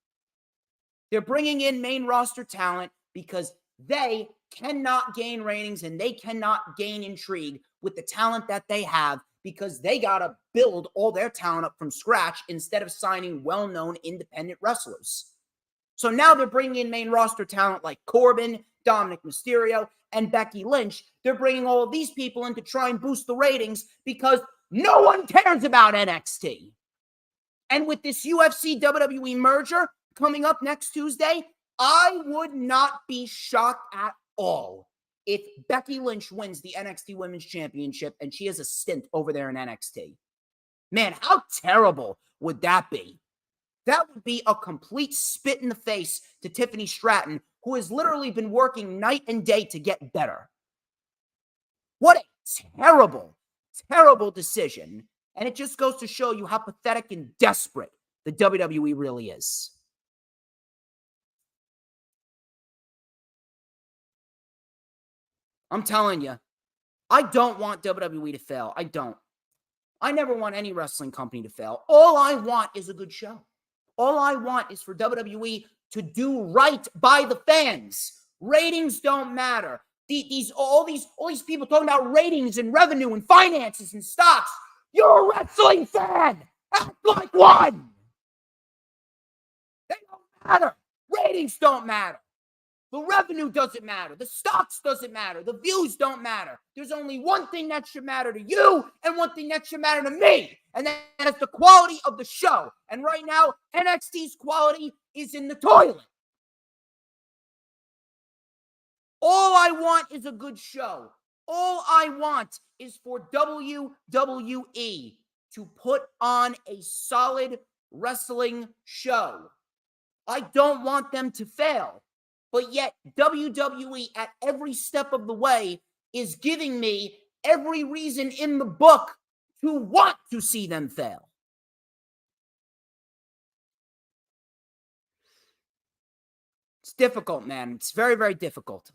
They're bringing in main roster talent because they cannot gain ratings and they cannot gain intrigue with the talent that they have, because they got to build all their talent up from scratch instead of signing well-known independent wrestlers. So now they're bringing in main roster talent like Corbin, Dominic Mysterio, and Becky Lynch. They're bringing all of these people in to try and boost the ratings because no one cares about NXT. And with this UFC WWE merger coming up next Tuesday, I would not be shocked at all if Becky Lynch wins the NXT Women's Championship and she has a stint over there in NXT. Man, how terrible would that be? That would be a complete spit in the face to Tiffany Stratton, who has literally been working night and day to get better. What a terrible, terrible decision. And it just goes to show you how pathetic and desperate the WWE really is. I'm telling you, I don't want WWE to fail. I don't. I never want any wrestling company to fail. All I want is a good show. All I want is for WWE to do right by the fans. Ratings don't matter. All these people talking about ratings and revenue and finances and stocks. You're a wrestling fan. Act like one. They don't matter. Ratings don't matter. The revenue doesn't matter. The stocks doesn't matter. The views don't matter. There's only one thing that should matter to you and one thing that should matter to me. And that's the quality of the show. And right now, NXT's quality is in the toilet. All I want is a good show. All I want is for WWE to put on a solid wrestling show. I don't want them to fail. But yet, WWE at every step of the way is giving me every reason in the book to want to see them fail. It's difficult, man. It's very, very difficult.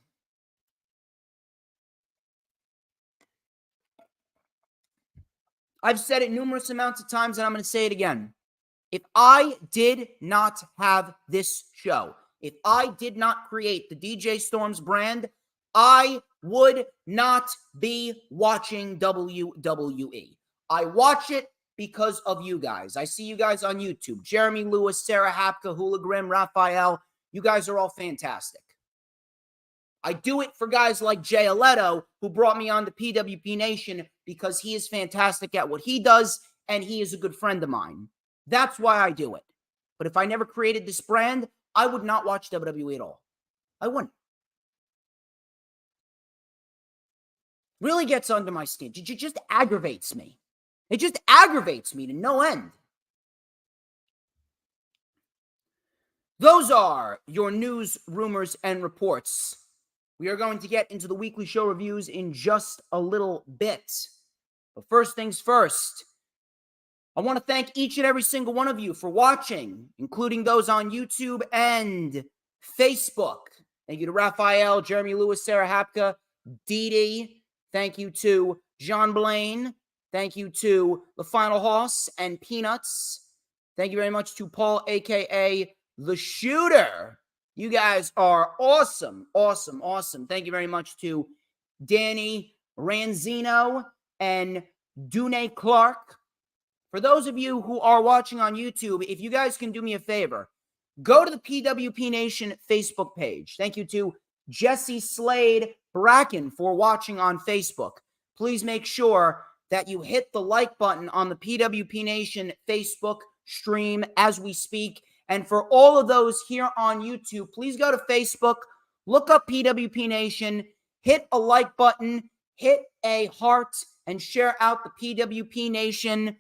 I've said it numerous amounts of times, and I'm going to say it again. If I did not have this show, if I did not create the DJ Storms brand, I would not be watching WWE. I watch it because of you guys. I see you guys on YouTube. Jeremy Lewis, Sarah Hapka, Hula Grim, Raphael. You guys are all fantastic. I do it for guys like Jay Leto, who brought me on to PWP Nation because he is fantastic at what he does, and he is a good friend of mine. That's why I do it. But if I never created this brand, I would not watch WWE at all. I wouldn't. Really gets under my skin. It just aggravates me. It just aggravates me to no end. Those are your news, rumors, and reports. We are going to get into the weekly show reviews in just a little bit. But first things first, I want to thank each and every single one of you for watching, including those on YouTube and Facebook. Thank you to Raphael, Jeremy Lewis, Sarah Hapka, Dee Dee. Thank you to John Blaine. Thank you to The Final Hoss and Peanuts. Thank you very much to Paul, a.k.a. The Shooter. You guys are awesome, awesome, awesome. Thank you very much to Danny Ranzino and Dune Clark. For those of you who are watching on YouTube, if you guys can do me a favor, go to the PWP Nation Facebook page. Thank you to Jesse Slade Bracken for watching on Facebook. Please make sure that you hit the like button on the PWP Nation Facebook stream as we speak. And for all of those here on YouTube, please go to Facebook, look up PWP Nation, hit a like button, hit a heart, and share out the PWP Nation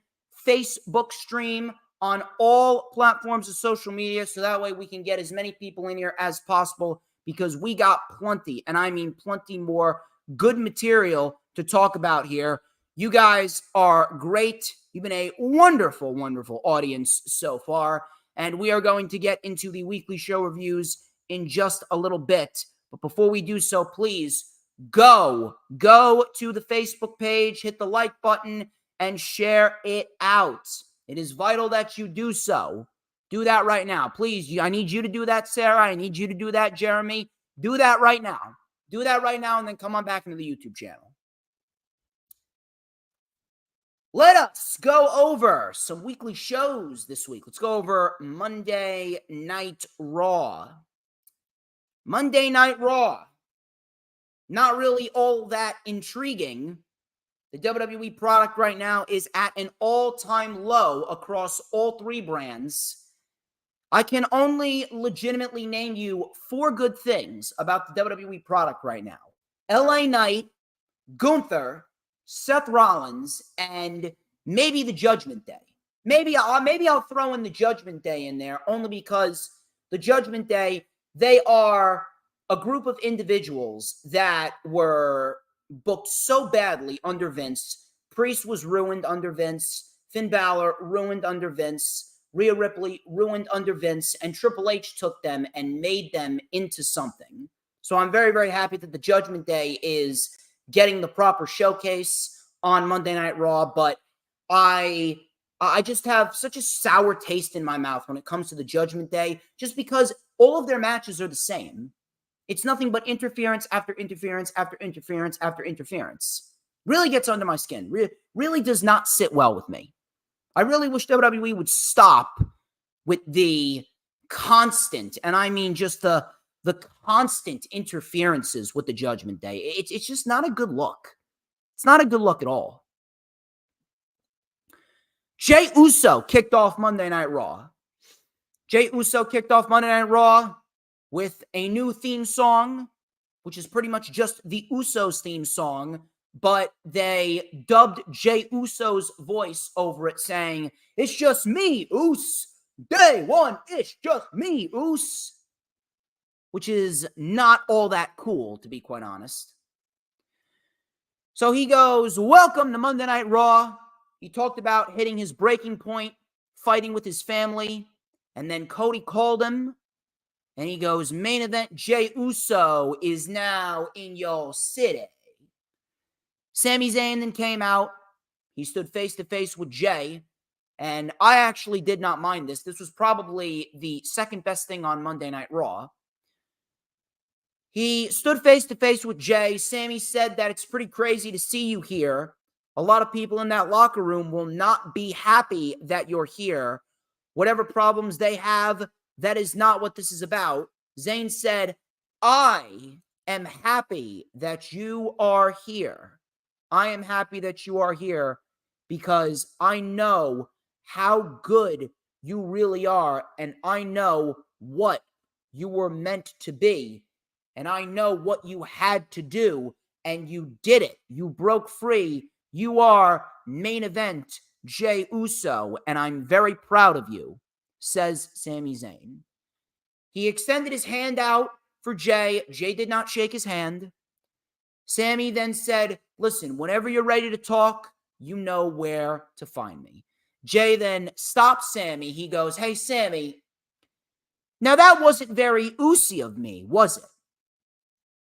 Facebook stream on all platforms of social media, so that way we can get as many people in here as possible, because we got plenty, and I mean plenty more good material to talk about here. You guys are great. You've been a wonderful, wonderful audience so far, and we are going to get into the weekly show reviews in just a little bit. But before we do so, please go to the Facebook page, hit the like button, and share it out. It is vital that you do so. Do that right now. Please, I need you to do that, Sarah. I need you to do that, Jeremy. Do that right now. Do that right now, and then come on back into the YouTube channel. Let us go over some weekly shows this week. Let's go over Monday Night Raw. Monday Night Raw. Not really all that intriguing. The WWE product right now is at an all-time low across all three brands. I can only legitimately name you 4 good things about the WWE product right now. LA Knight, Gunther, Seth Rollins, and maybe the Judgment Day. Maybe I'll throw in the Judgment Day in there, only because the Judgment Day, they are a group of individuals that were booked so badly under Vince. Priest was ruined under Vince. Finn Balor ruined under Vince. Rhea Ripley ruined under Vince. And Triple H took them and made them into something. So I'm very, very happy that the Judgment Day is getting the proper showcase on Monday Night Raw. But I just have such a sour taste in my mouth when it comes to the Judgment Day, just because all of their matches are the same. It's nothing but interference after interference after interference after interference. Really gets under my skin. Really does not sit well with me. I really wish WWE would stop with the constant, and I mean just the constant interferences with the Judgment Day. It's just not a good look. It's not a good look at all. Jey Uso kicked off Monday Night Raw. Jey Uso kicked off Monday Night Raw with a new theme song, which is pretty much just the Usos theme song, but they dubbed Jey Uso's voice over it, saying, "It's just me, Us. Day one, it's just me, Us." Which is not all that cool, to be quite honest. So he goes, "Welcome to Monday Night Raw." He talked about hitting his breaking point, fighting with his family, and then Cody called him. And he goes, "Main event, Jey Uso is now in your city." Sami Zayn then came out. He stood face-to-face with Jey. And I actually did not mind this. This was probably the second best thing on Monday Night Raw. He stood face-to-face with Jey. Sami said that it's pretty crazy to see you here. A lot of people in that locker room will not be happy that you're here. Whatever problems they have, that is not what this is about. Zayn said, "I am happy that you are here. I am happy that you are here because I know how good you really are, and I know what you were meant to be, and I know what you had to do, and you did it. You broke free. You are main event Jey Uso, and I'm very proud of you," says Sami Zayn. He extended his hand out for Jey. Jey did not shake his hand. Sami then said, "Listen, whenever you're ready to talk, you know where to find me." Jey then stopped Sami. He goes, "Hey, Sami, now that wasn't very Usy of me, was it?"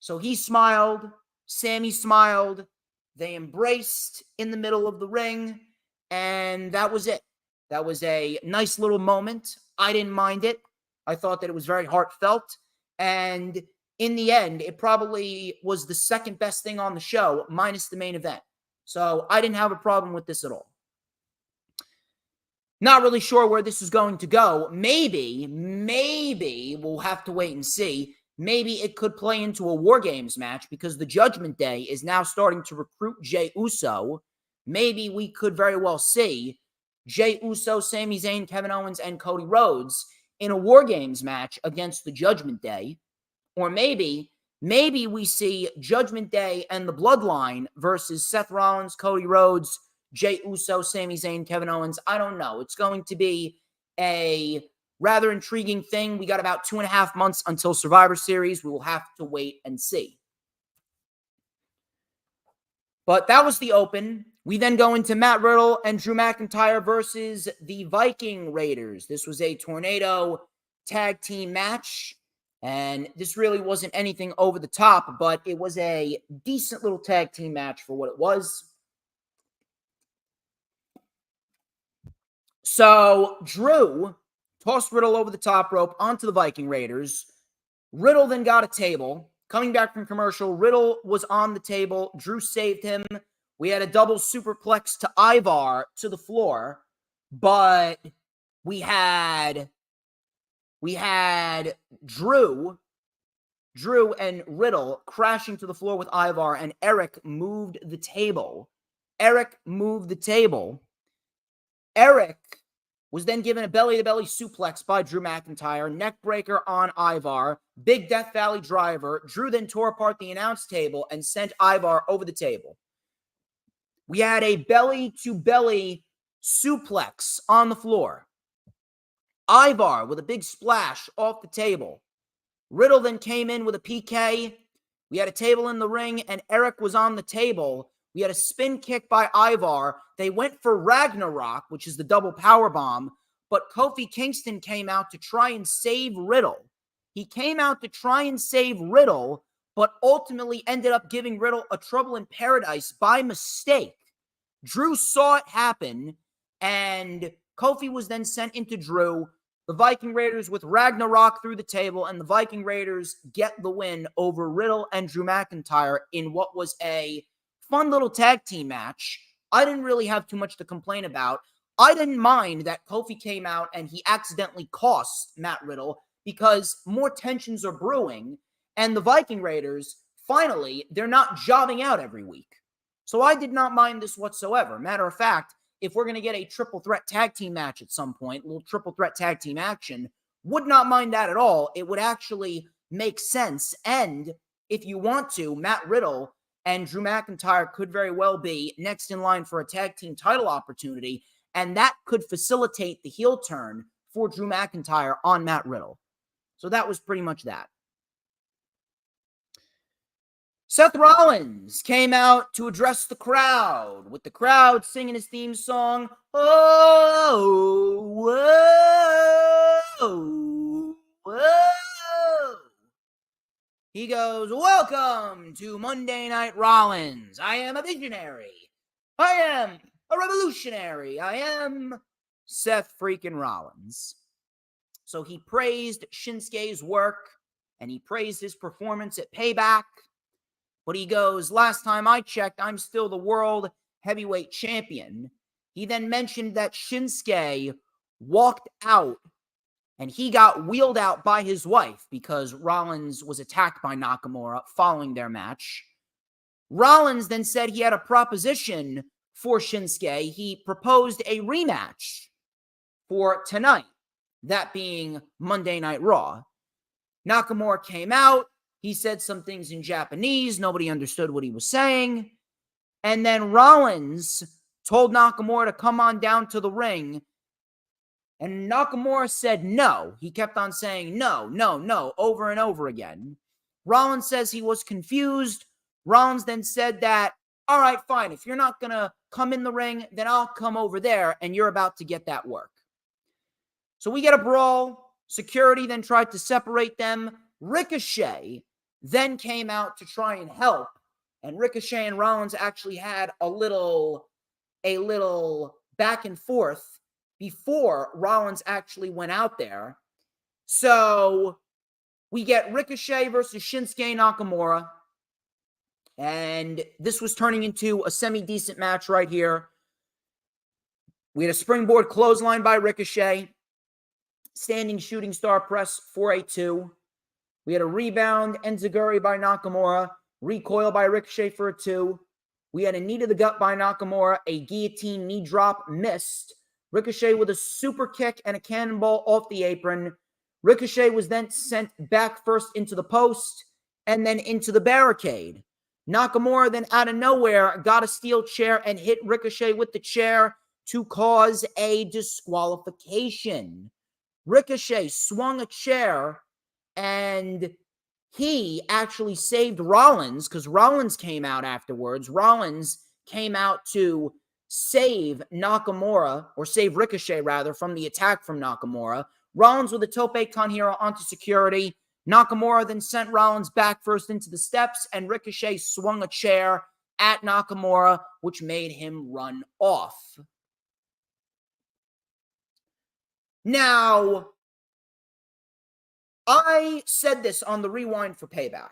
So he smiled. Sami smiled. They embraced in the middle of the ring, and that was it. That was a nice little moment. I didn't mind it. I thought that it was very heartfelt, and in the end, it probably was the second best thing on the show, minus the main event. So I didn't have a problem with this at all. Not really sure where this is going to go. Maybe we'll have to wait and see. Maybe it could play into a War Games match because the Judgment Day is now starting to recruit Jey Uso. Maybe we could very well see Jey Uso, Sami Zayn, Kevin Owens, and Cody Rhodes in a War Games match against the Judgment Day. Or maybe we see Judgment Day and the Bloodline versus Seth Rollins, Cody Rhodes, Jey Uso, Sami Zayn, Kevin Owens. I don't know. It's going to be a rather intriguing thing. We got about 2.5 months until Survivor Series. We will have to wait and see. But that was the open. We then go into Matt Riddle and Drew McIntyre versus the Viking Raiders. This was a tornado tag team match, and this really wasn't anything over the top, but it was a decent little tag team match for what it was. So Drew tossed Riddle over the top rope onto the Viking Raiders. Riddle then got a table. Coming back from commercial, Riddle was on the table. Drew saved him. We had a double superplex to Ivar to the floor, but we had Drew and Riddle crashing to the floor with Ivar, and Eric moved the table. Eric was then given a belly-to-belly suplex by Drew McIntyre, neckbreaker on Ivar, big Death Valley driver. Drew then tore apart the announce table and sent Ivar over the table. We had a belly-to-belly suplex on the floor. Ivar with a big splash off the table. Riddle then came in with a PK. We had a table in the ring, and Eric was on the table. We had a spin kick by Ivar. They went for Ragnarok, which is the double powerbomb, but Kofi Kingston came out to try and save Riddle. He came out to try and save Riddle, but ultimately ended up giving Riddle a trouble in paradise by mistake. Drew saw it happen, and Kofi was then sent into Drew. The Viking Raiders with Ragnarok through the table, and the Viking Raiders get the win over Riddle and Drew McIntyre in what was a fun little tag team match. I didn't really have too much to complain about. I didn't mind that Kofi came out and he accidentally cost Matt Riddle because more tensions are brewing, and the Viking Raiders, finally, they're not jobbing out every week. So I did not mind this whatsoever. Matter of fact, if we're going to get a triple threat tag team match at some point, a little triple threat tag team action, would not mind that at all. It would actually make sense. And if you want to, Matt Riddle and Drew McIntyre could very well be next in line for a tag team title opportunity, and that could facilitate the heel turn for Drew McIntyre on Matt Riddle. So that was pretty much that. Seth Rollins came out to address the crowd, with the crowd singing his theme song, "Oh, whoa, whoa." He goes, "Welcome to Monday Night Rollins. I am a visionary. I am a revolutionary. I am Seth freaking Rollins." So he praised Shinsuke's work, and he praised his performance at Payback. But he goes, "Last time I checked, I'm still the world heavyweight champion." He then mentioned that Shinsuke walked out and he got wheeled out by his wife because Rollins was attacked by Nakamura following their match. Rollins then said he had a proposition for Shinsuke. He proposed a rematch for tonight, that being Monday Night Raw. Nakamura came out. He said some things in Japanese. Nobody understood what he was saying. And then Rollins told Nakamura to come on down to the ring. And Nakamura said no. He kept on saying no, no, no, over and over again. Rollins says he was confused. Rollins then said that, "All right, fine. If you're not going to come in the ring, then I'll come over there and you're about to get that work." So we get a brawl. Security then tried to separate them. Ricochet then came out to try and help, and Ricochet and Rollins actually had a little back and forth before Rollins actually went out there. So we get Ricochet versus Shinsuke Nakamura, and this was turning into a semi-decent match right here. We had a springboard clothesline by Ricochet, standing shooting star press for a 2. We had a rebound enziguri by Nakamura, recoil by Ricochet for a 2. We had a knee to the gut by Nakamura, a guillotine knee drop missed. Ricochet with a super kick and a cannonball off the apron. Ricochet was then sent back first into the post and then into the barricade. Nakamura then out of nowhere got a steel chair and hit Ricochet with the chair to cause a disqualification. Ricochet swung a chair and he actually saved Rollins because Rollins came out afterwards. Rollins came out to save Nakamura, or save Ricochet rather, from the attack from Nakamura. Rollins with a tope con hero onto security. Nakamura then sent Rollins back first into the steps, and Ricochet swung a chair at Nakamura, which made him run off. Now, I said this on the rewind for Payback.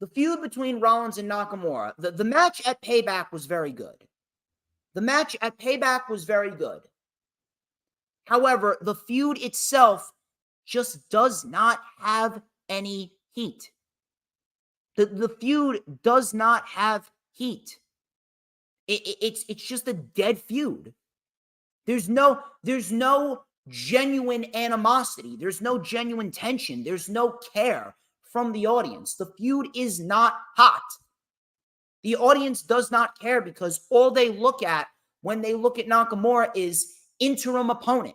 The feud between Rollins and Nakamura, the match at Payback was very good. The match at Payback was very good. However, the feud itself just does not have any heat. The feud does not have heat. It's just a dead feud. There's no genuine animosity. There's no genuine tension. There's no care from the audience. The feud is not hot. The audience does not care because all they look at when they look at Nakamura is interim opponent.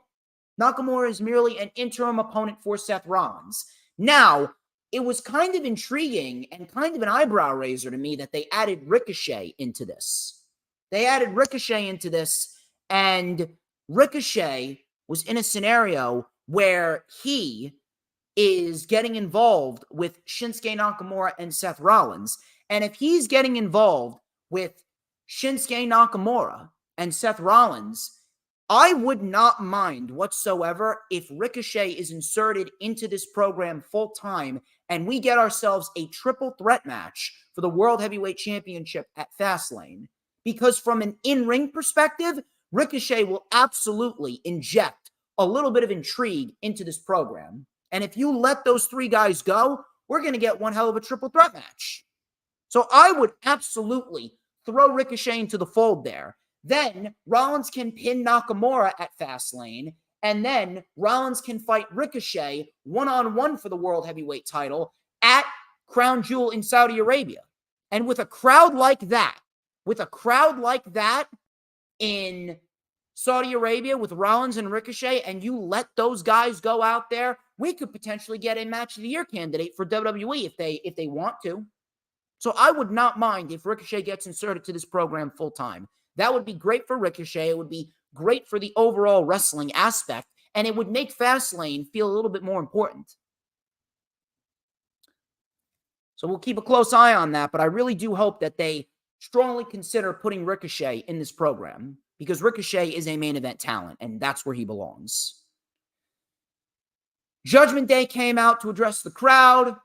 Nakamura is merely an interim opponent for Seth Rollins. Now, it was kind of intriguing and kind of an eyebrow raiser to me that they added Ricochet into this. And Ricochet was in a scenario where he is getting involved with Shinsuke Nakamura and Seth Rollins. And if he's getting involved with Shinsuke Nakamura and Seth Rollins, I would not mind whatsoever if Ricochet is inserted into this program full time and we get ourselves a triple threat match for the World Heavyweight Championship at Fastlane. Because from an in-ring perspective, Ricochet will absolutely inject a little bit of intrigue into this program. And if you let those three guys go, we're going to get one hell of a triple threat match. So I would absolutely throw Ricochet into the fold there. Then Rollins can pin Nakamura at Fastlane, and then Rollins can fight Ricochet one-on-one for the World Heavyweight title at Crown Jewel in Saudi Arabia. And with a crowd like that in Saudi Arabia with Rollins and Ricochet, and you let those guys go out there, we could potentially get a match of the year candidate for WWE if they want to. So I would not mind if Ricochet gets inserted to this program full time. That would be great for Ricochet. It would be great for the overall wrestling aspect, and it would make Fastlane feel a little bit more important. So we'll keep a close eye on that, but I really do hope that they strongly consider putting Ricochet in this program because Ricochet is a main event talent, and that's where he belongs. Judgment Day came out to address the crowd.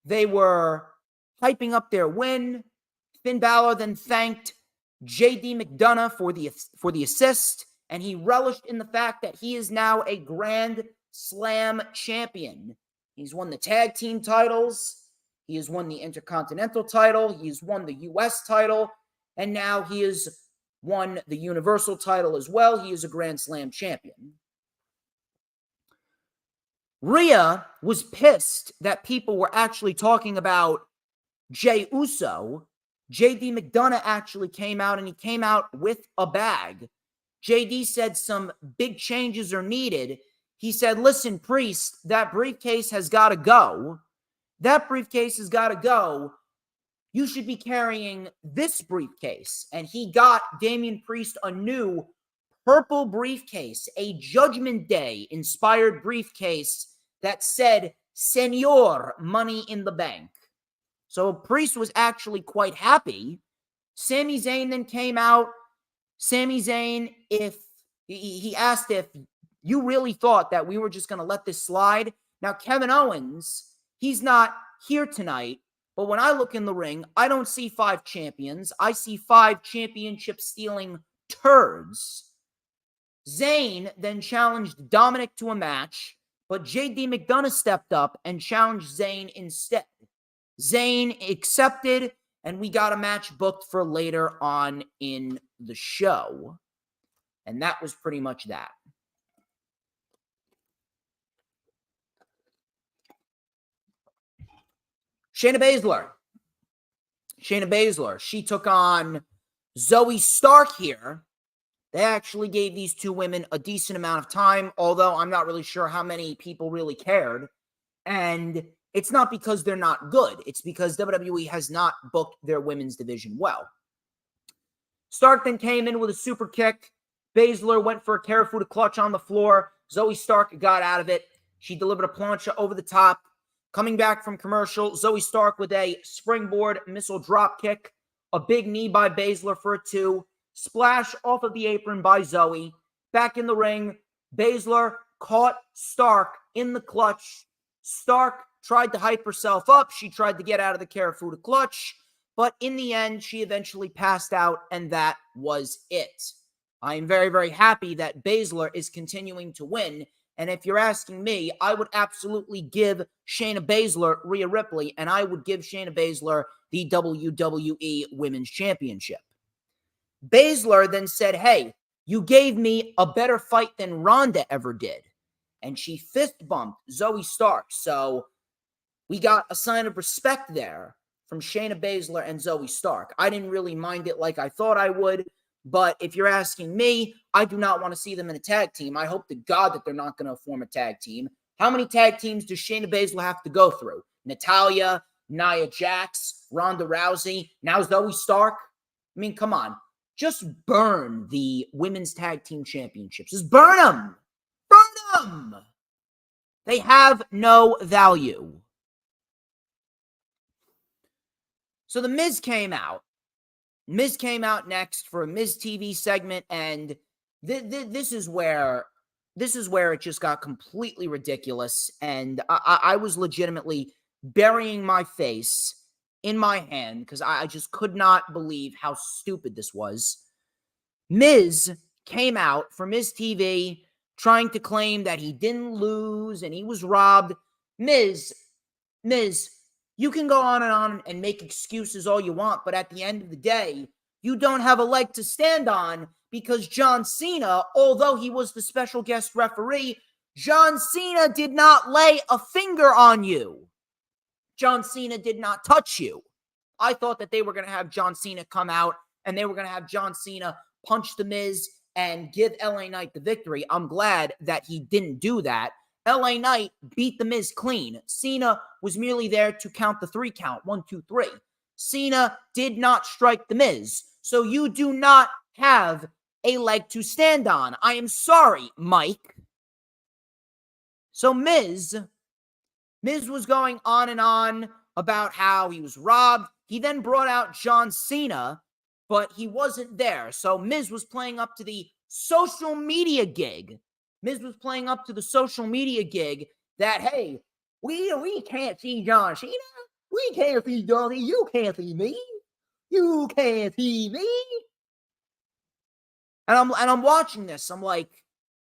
They were hyping up their win. Finn Balor then thanked J.D. McDonough for the assist, and he relished in the fact that he is now a Grand Slam champion. He's won the tag team titles. He has won the Intercontinental title. He's won the U.S. title. And now he has won the Universal title as well. He is a Grand Slam champion. Rhea was pissed that people were actually talking about Jey Uso. J.D. McDonough actually came out, and he came out with a bag. J.D. said some big changes are needed. He said, listen, Priest, that briefcase has got to go. That briefcase has got to go. You should be carrying this briefcase. And he got Damian Priest a new purple briefcase, a Judgment Day inspired briefcase that said, Senor Money in the Bank. So Priest was actually quite happy. Sami Zayn then came out. Sami Zayn, he asked if you really thought that we were just going to let this slide. Now, Kevin Owens, he's not here tonight, but when I look in the ring, I don't see 5 champions. I see 5 championship-stealing turds. Zayn then challenged Dominic to a match, but J.D. McDonough stepped up and challenged Zayn instead. Zayn accepted, and we got a match booked for later on in the show. And that was pretty much that. Shayna Baszler Shayna Baszler, she took on Zoe Stark here. They actually gave these two women a decent amount of time, although I'm not really sure how many people really cared. And it's not because they're not good. It's because WWE has not booked their women's division well. Stark then came in with a super kick. Baszler went for a Karafuda clutch on the floor. Zoe Stark got out of it. She delivered a plancha over the top. Coming back from commercial, Zoe Stark with a springboard missile drop kick. A big knee by Baszler for a 2. Splash off of the apron by Zoe. Back in the ring, Baszler caught Stark in the clutch. Stark tried to hype herself up. She tried to get out of the Karafuda clutch. But in the end, she eventually passed out, and that was it. I am very, very happy that Baszler is continuing to win. And if you're asking me, I would absolutely give Shayna Baszler Rhea Ripley, and I would give Shayna Baszler the WWE Women's Championship. Baszler then said, hey, you gave me a better fight than Ronda ever did. And she fist bumped Zoe Stark. So we got a sign of respect there from Shayna Baszler and Zoe Stark. I didn't really mind it like I thought I would. But if you're asking me, I do not want to see them in a tag team. I hope to God that they're not going to form a tag team. How many tag teams does Shayna Baszler have to go through? Natalya, Nia Jax, Ronda Rousey, now Zoe Stark? I mean, come on. Just burn the women's tag team championships. Just burn them. Burn them. They have no value. So the Miz came out. Miz came out next for a Miz TV segment, and this is where it just got completely ridiculous, and I was legitimately burying my face in my hand because I just could not believe how stupid this was. Miz came out for Miz TV trying to claim that he didn't lose and he was robbed. Miz, you can go on and make excuses all you want, but at the end of the day, you don't have a leg to stand on because John Cena, although he was the special guest referee, John Cena did not lay a finger on you. John Cena did not touch you. I thought that they were going to have John Cena come out and they were going to have John Cena punch The Miz and give LA Knight the victory. I'm glad that he didn't do that. LA Knight beat The Miz clean. Cena was merely there to count the 3 count. 1, 2, 3. Cena did not strike The Miz. So you do not have a leg to stand on. I am sorry, Mike. So Miz was going on and on about how he was robbed. He then brought out John Cena, but he wasn't there. So Miz was playing up to the social media gig. Miz was playing up to the social media gig that, hey, we can't see John Cena. We can't see John Cena. You can't see me. You can't see me. And I'm watching this. I'm like,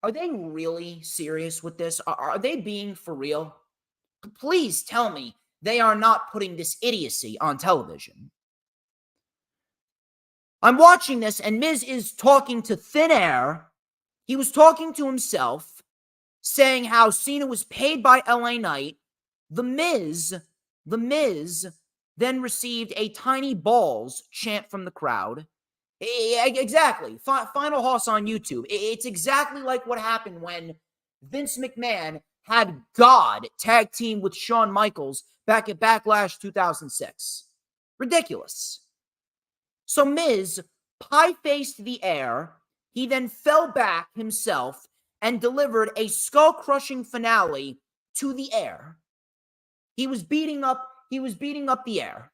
are they really serious with this? Are they being for real? Please tell me they are not putting this idiocy on television. I'm watching this, and Miz is talking to thin air. He was talking to himself, saying how Cena was paid by LA Knight. The Miz then received a tiny balls chant from the crowd. Exactly. Final Hoss on YouTube. It's exactly like what happened when Vince McMahon had God tag team with Shawn Michaels back at Backlash 2006. Ridiculous. So Miz pie-faced the air. He then fell back himself and delivered a skull-crushing finale to the air. He was beating up the air.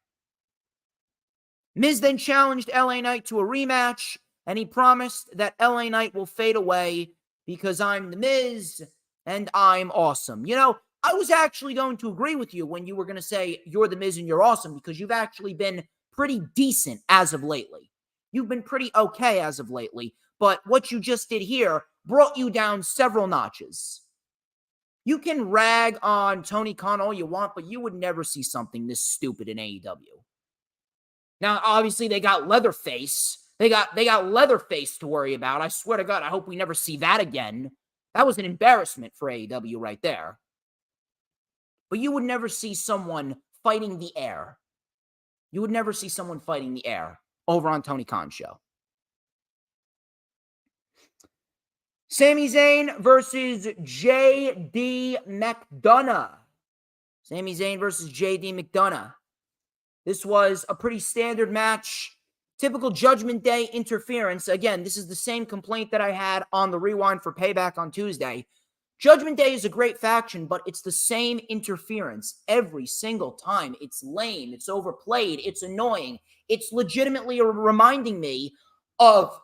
Miz then challenged LA Knight to a rematch, and he promised that LA Knight will fade away because I'm the Miz and I'm awesome. You know, I was actually going to agree with you when you were going to say you're the Miz and you're awesome because you've actually been pretty decent as of lately. You've been pretty okay as of lately, but what you just did here brought you down several notches. You can rag on Tony Khan all you want, but you would never see something this stupid in AEW. Now, obviously, they got Leatherface. They got Leatherface to worry about. I swear to God, I hope we never see that again. That was an embarrassment for AEW right there. But you would never see someone fighting the air. You would never see someone fighting the air over on Tony Khan's show. Sami Zayn versus J.D. McDonough. Sami Zayn versus J.D. McDonough. This was a pretty standard match. Typical Judgment Day interference. Again, this is the same complaint that I had on the Rewind for Payback on Tuesday. Judgment Day is a great faction, but it's the same interference every single time. It's lame. It's overplayed. It's annoying. It's legitimately reminding me of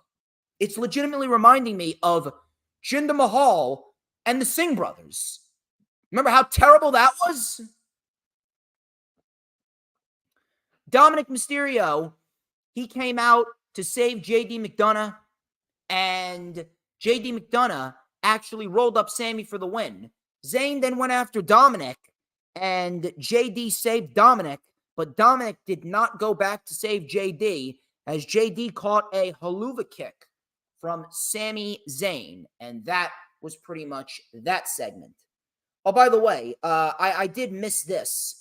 Jinder Mahal and the Singh brothers. Remember how terrible that was? Dominic Mysterio, he came out to save JD McDonough, and JD McDonough actually rolled up Sammy for the win. Zayn then went after Dominic, and JD saved Dominic, but Dominic did not go back to save JD, as JD caught a haluva kick from Sami Zayn, and that was pretty much that segment. Oh, by the way, I did miss this.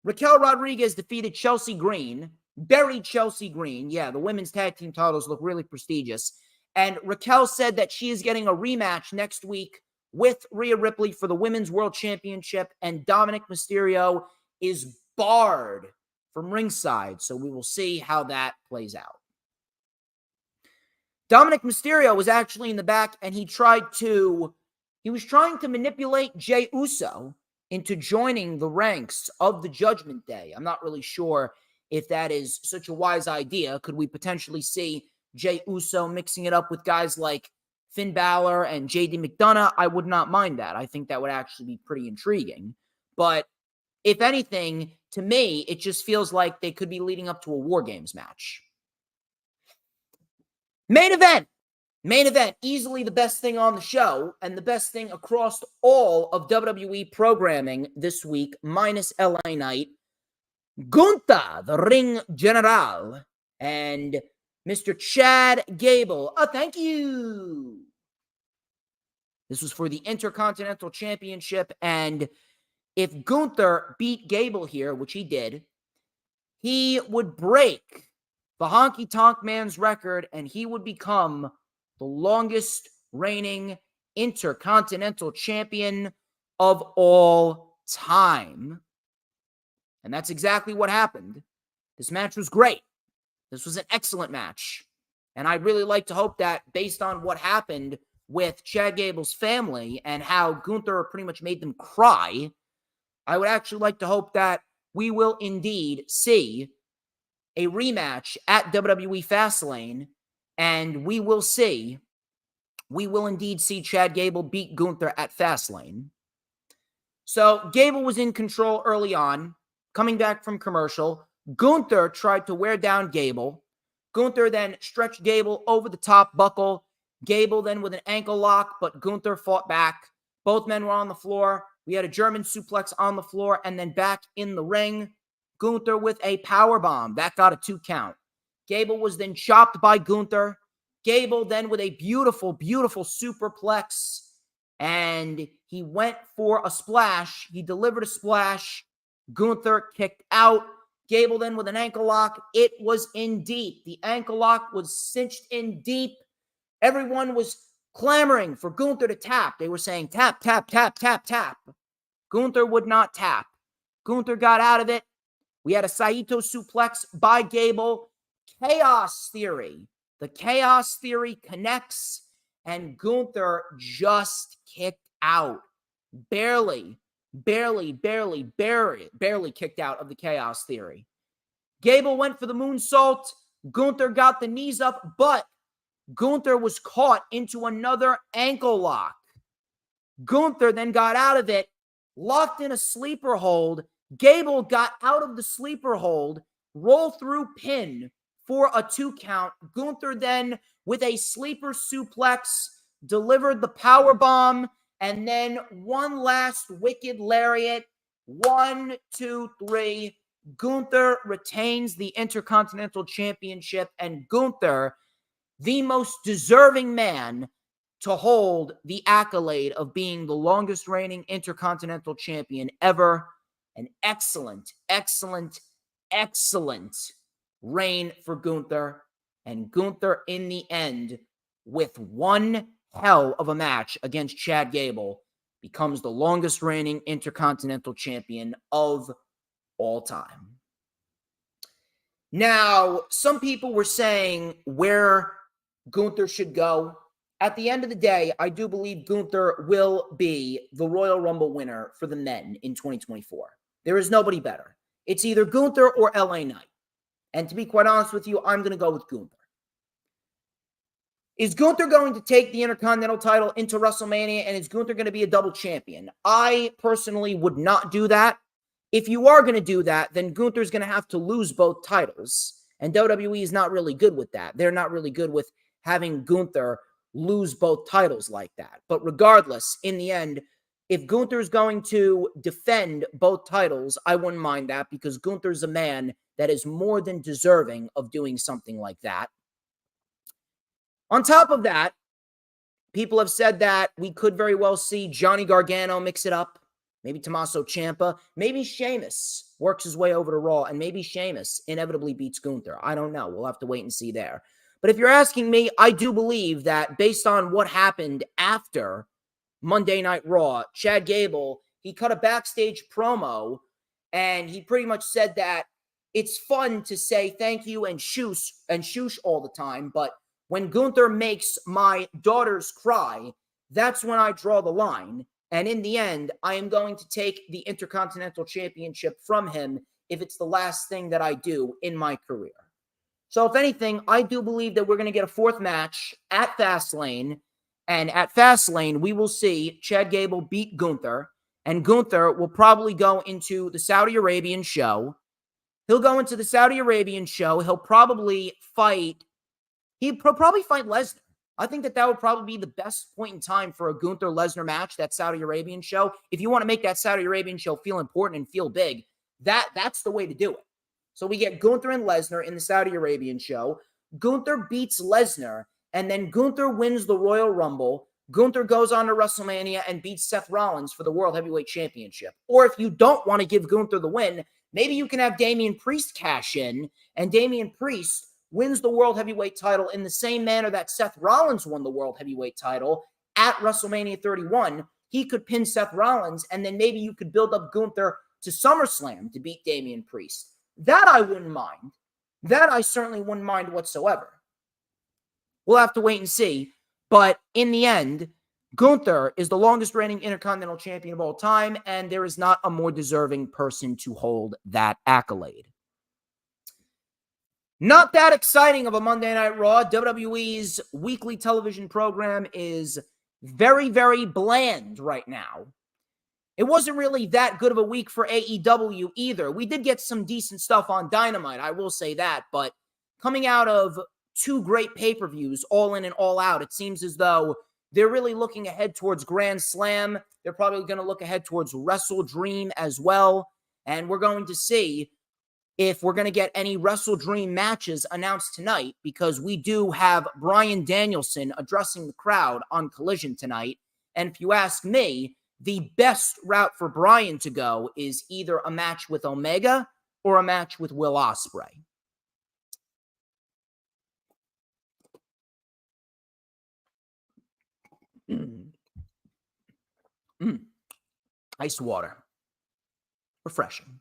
Raquel Rodriguez defeated Chelsea Green, buried Chelsea Green. Yeah, the women's tag team titles look really prestigious. And Raquel said that she is getting a rematch next week with Rhea Ripley for the Women's World Championship, and Dominic Mysterio is barred from ringside. So we will see how that plays out. Dominic Mysterio was actually in the back, and he was trying to manipulate Jey Uso into joining the ranks of the Judgment Day. I'm not really sure if that is such a wise idea. Could we potentially see Jey Uso mixing it up with guys like Finn Balor and JD McDonough? I would not mind that. I think that would actually be pretty intriguing. But if anything, to me, it just feels like they could be leading up to a War Games match. Main event, easily the best thing on the show and the best thing across all of WWE programming this week, minus LA Knight. Gunther, the Ring General, and Mr. Chad Gable. Oh, thank you. This was for the Intercontinental Championship, and if Gunther beat Gable here, which he did, he would break the Honky Tonk Man's record, and he would become the longest reigning Intercontinental Champion of all time. And that's exactly what happened. This match was great. This was an excellent match. And I'd really like to hope that, based on what happened with Chad Gable's family and how Gunther pretty much made them cry, I would actually like to hope that we will indeed see a rematch at WWE Fastlane, and we will indeed see Chad Gable beat Gunther at Fastlane. So Gable was in control early on, coming back from commercial. Gunther tried to wear down Gable. Gunther then stretched Gable over the top buckle. Gable then with an ankle lock, but Gunther fought back. Both men were on the floor. We had a German suplex on the floor, and then back in the ring, Gunther with a powerbomb. That got a 2 count. Gable was then chopped by Gunther. Gable then with a beautiful, beautiful superplex, and he went for a splash. He delivered a splash. Gunther kicked out. Gable then with an ankle lock. It was in deep. The ankle lock was cinched in deep. Everyone was clamoring for Gunther to tap. They were saying, tap, tap, tap, tap, tap. Gunther would not tap. Gunther got out of it. We had a Saito suplex by Gable. Chaos Theory. The Chaos Theory connects, and Gunther just kicked out. Barely kicked out of the Chaos Theory. Gable went for the moonsault. Gunther got the knees up, but Gunther was caught into another ankle lock. Gunther then got out of it, locked in a sleeper hold. Gable got out of the sleeper hold, roll through pin for a 2 count. Gunther then, with a sleeper suplex, delivered the power bomb, and then one last wicked lariat. 1, 2, 3. Gunther retains the Intercontinental Championship, and Gunther, the most deserving man to hold the accolade of being the longest reigning Intercontinental Champion ever. An excellent excellent reign for Gunther. And Gunther, in the end, with one hell of a match against Chad Gable, becomes the longest reigning Intercontinental Champion of all time. Now, some people were saying where Gunther should go. At the end of the day, I do believe Gunther will be the Royal Rumble winner for the men in 2024. There is nobody better. It's either Gunther or LA Knight. And to be quite honest with you, I'm going to go with Gunther. Is Gunther going to take the Intercontinental title into WrestleMania, and is Gunther going to be a double champion? I personally would not do that. If you are going to do that, then Gunther's going to have to lose both titles. And WWE is not really good with that. They're not really good with having Gunther lose both titles like that. But regardless, in the end, if Gunther's going to defend both titles, I wouldn't mind that, because Gunther's a man that is more than deserving of doing something like that. On top of that, people have said that we could very well see Johnny Gargano mix it up. Maybe Tommaso Ciampa. Maybe Sheamus works his way over to Raw, and maybe Sheamus inevitably beats Gunther. I don't know. We'll have to wait and see there. But if you're asking me, I do believe that based on what happened after Monday Night Raw, Chad Gable, he cut a backstage promo, and he pretty much said that it's fun to say thank you and shoosh all the time, but when Gunther makes my daughters cry, that's when I draw the line. And in the end, I am going to take the Intercontinental Championship from him if it's the last thing that I do in my career. So if anything, I do believe that we're going to get a fourth match at Fastlane. And at Fastlane, we will see Chad Gable beat Gunther. And Gunther will probably go into the Saudi Arabian show. He'll go into the Saudi Arabian show. He'll probably fight Lesnar. I think that would probably be the best point in time for a Gunther-Lesnar match, that Saudi Arabian show. If you want to make that Saudi Arabian show feel important and feel big, that's the way to do it. So we get Gunther and Lesnar in the Saudi Arabian show. Gunther beats Lesnar, and then Gunther wins the Royal Rumble. Gunther goes on to WrestleMania and beats Seth Rollins for the World Heavyweight Championship. Or if you don't want to give Gunther the win, maybe you can have Damian Priest cash in, and Damian Priest wins the World Heavyweight title in the same manner that Seth Rollins won the World Heavyweight title at WrestleMania 31. He could pin Seth Rollins, and then maybe you could build up Gunther to SummerSlam to beat Damian Priest. That I wouldn't mind. That I certainly wouldn't mind whatsoever. We'll have to wait and see. But in the end, Gunther is the longest reigning Intercontinental Champion of all time, and there is not a more deserving person to hold that accolade. Not that exciting of a Monday Night Raw. WWE's weekly television program is very, very bland right now. It wasn't really that good of a week for AEW either. We did get some decent stuff on Dynamite, I will say that, but coming out of two great pay-per-views, All In and All Out, it seems as though they're really looking ahead towards Grand Slam. They're probably going to look ahead towards Wrestle Dream as well, and we're going to see if we're going to get any Wrestle Dream matches announced tonight, because we do have Bryan Danielson addressing the crowd on Collision tonight. And if you ask me, the best route for Bryan to go is either a match with Omega or a match with Will Ospreay. Ice water. Refreshing.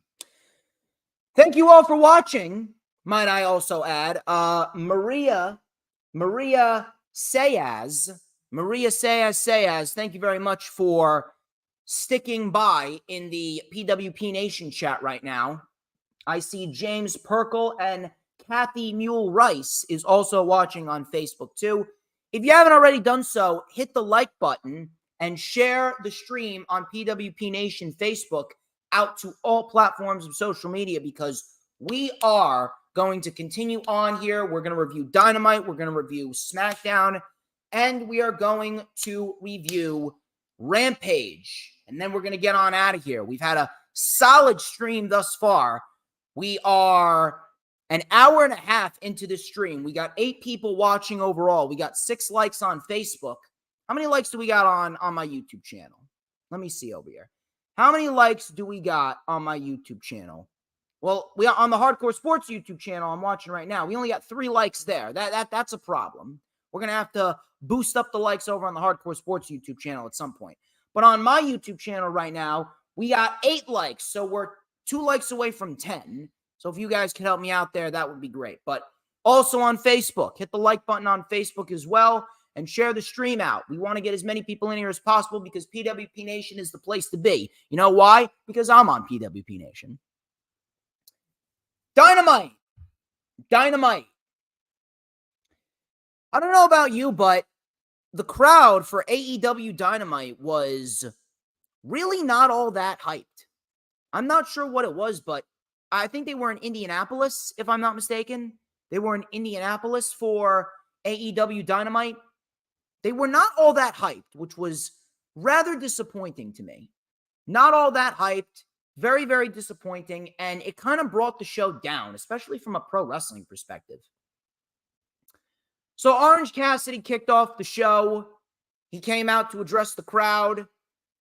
Thank you all for watching, might I also add. Maria Sayas, thank you very much for sticking by in the PWP Nation chat right now. I see James Perkle and Kathy Mule Rice is also watching on Facebook too. If you haven't already done so, hit the like button and share the stream on PWP Nation Facebook out to all platforms of social media, because we are going to continue on here. We're going to review Dynamite. We're going to review SmackDown. And we are going to review Rampage. And then we're going to get on out of here. We've had a solid stream thus far. We are an hour and a half into this stream. We got 8 people watching overall. We got 6 likes on Facebook. How many likes do we got on my YouTube channel? Let me see over here. How many likes do we got on my YouTube channel? Well, we are on the Hardcore Sports YouTube channel I'm watching right now. We only got 3 likes there. That's a problem. We're going to have to boost up the likes over on the Hardcore Sports YouTube channel at some point. But on my YouTube channel right now, we got 8 likes. So we're 2 likes away from 10. So if you guys could help me out there, that would be great. But also on Facebook, hit the like button on Facebook as well and share the stream out. We want to get as many people in here as possible because PWP Nation is the place to be. You know why? Because I'm on PWP Nation. Dynamite. I don't know about you, but the crowd for AEW Dynamite was really not all that hyped. I'm not sure what it was, but I think they were in Indianapolis, if I'm not mistaken. They were in Indianapolis for AEW Dynamite. They were not all that hyped, which was rather disappointing to me. Not all that hyped. Very, very disappointing, and it kind of brought the show down, especially from a pro wrestling perspective. So Orange Cassidy kicked off the show. He came out to address the crowd.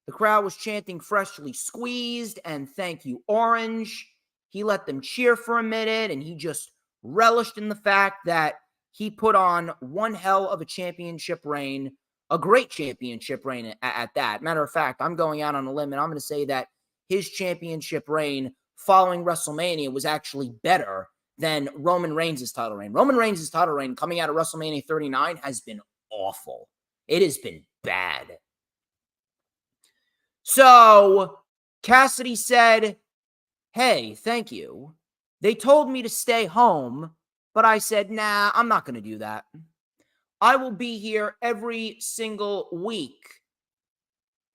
The crowd was chanting freshly squeezed and thank you, Orange. He let them cheer for a minute, and he just relished in the fact that he put on one hell of a championship reign, a great championship reign at that. Matter of fact, I'm going out on a limb, and I'm going to say that his championship reign following WrestleMania was actually better than Roman Reigns' title reign. Roman Reigns' title reign coming out of WrestleMania 39 has been awful. It has been bad. So Cassidy said, hey, thank you. They told me to stay home, but I said, nah, I'm not going to do that. I will be here every single week.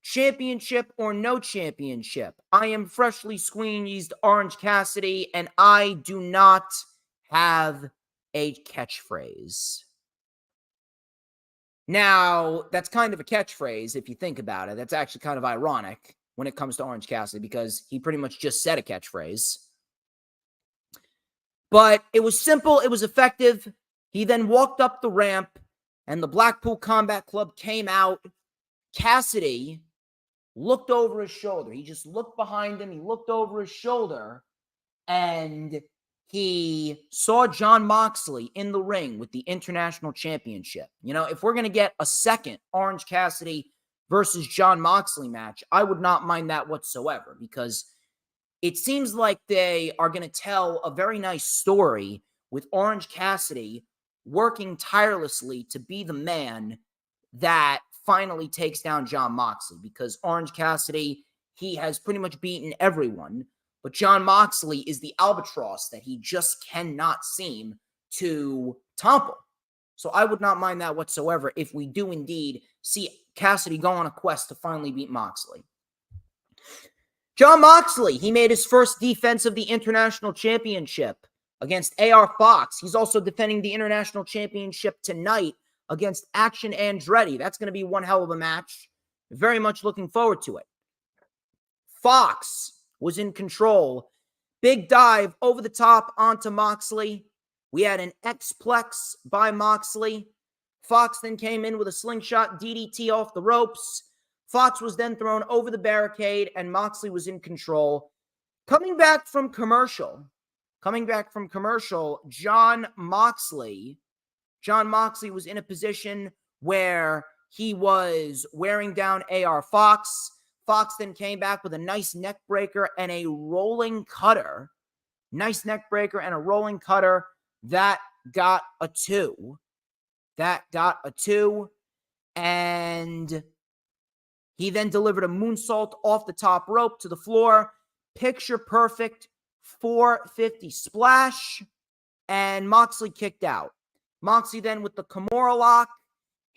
Championship or no championship, I am freshly squeezed Orange Cassidy, and I do not have a catchphrase. Now, that's kind of a catchphrase if you think about it. That's actually kind of ironic when it comes to Orange Cassidy because he pretty much just said a catchphrase. But it was simple. It was effective. He then walked up the ramp, and the Blackpool Combat Club came out. Cassidy looked over his shoulder. He just looked behind him. He looked over his shoulder, and he saw Jon Moxley in the ring with the International Championship. You know, if we're going to get a second Orange Cassidy versus Jon Moxley match, I would not mind that whatsoever because it seems like they are going to tell a very nice story with Orange Cassidy working tirelessly to be the man that finally takes down Jon Moxley because Orange Cassidy, he has pretty much beaten everyone, but Jon Moxley is the albatross that he just cannot seem to topple. So I would not mind that whatsoever if we do indeed see Cassidy go on a quest to finally beat Moxley. Jon Moxley, he made his first defense of the International Championship against AR Fox. He's also defending the International Championship tonight against Action Andretti. That's going to be one hell of a match. Very much looking forward to it. Fox was in control. Big dive over the top onto Moxley. We had an X-Plex by Moxley. Fox then came in with a slingshot DDT off the ropes. Fox was then thrown over the barricade, and Moxley was in control. Coming back from commercial, Jon Moxley was in a position where he was wearing down AR Fox. Fox then came back with a nice neck breaker and a rolling cutter. That got a 2. And he then delivered a moonsault off the top rope to the floor. Picture perfect 450 splash. And Moxley kicked out. Moxley then with the Kimura lock,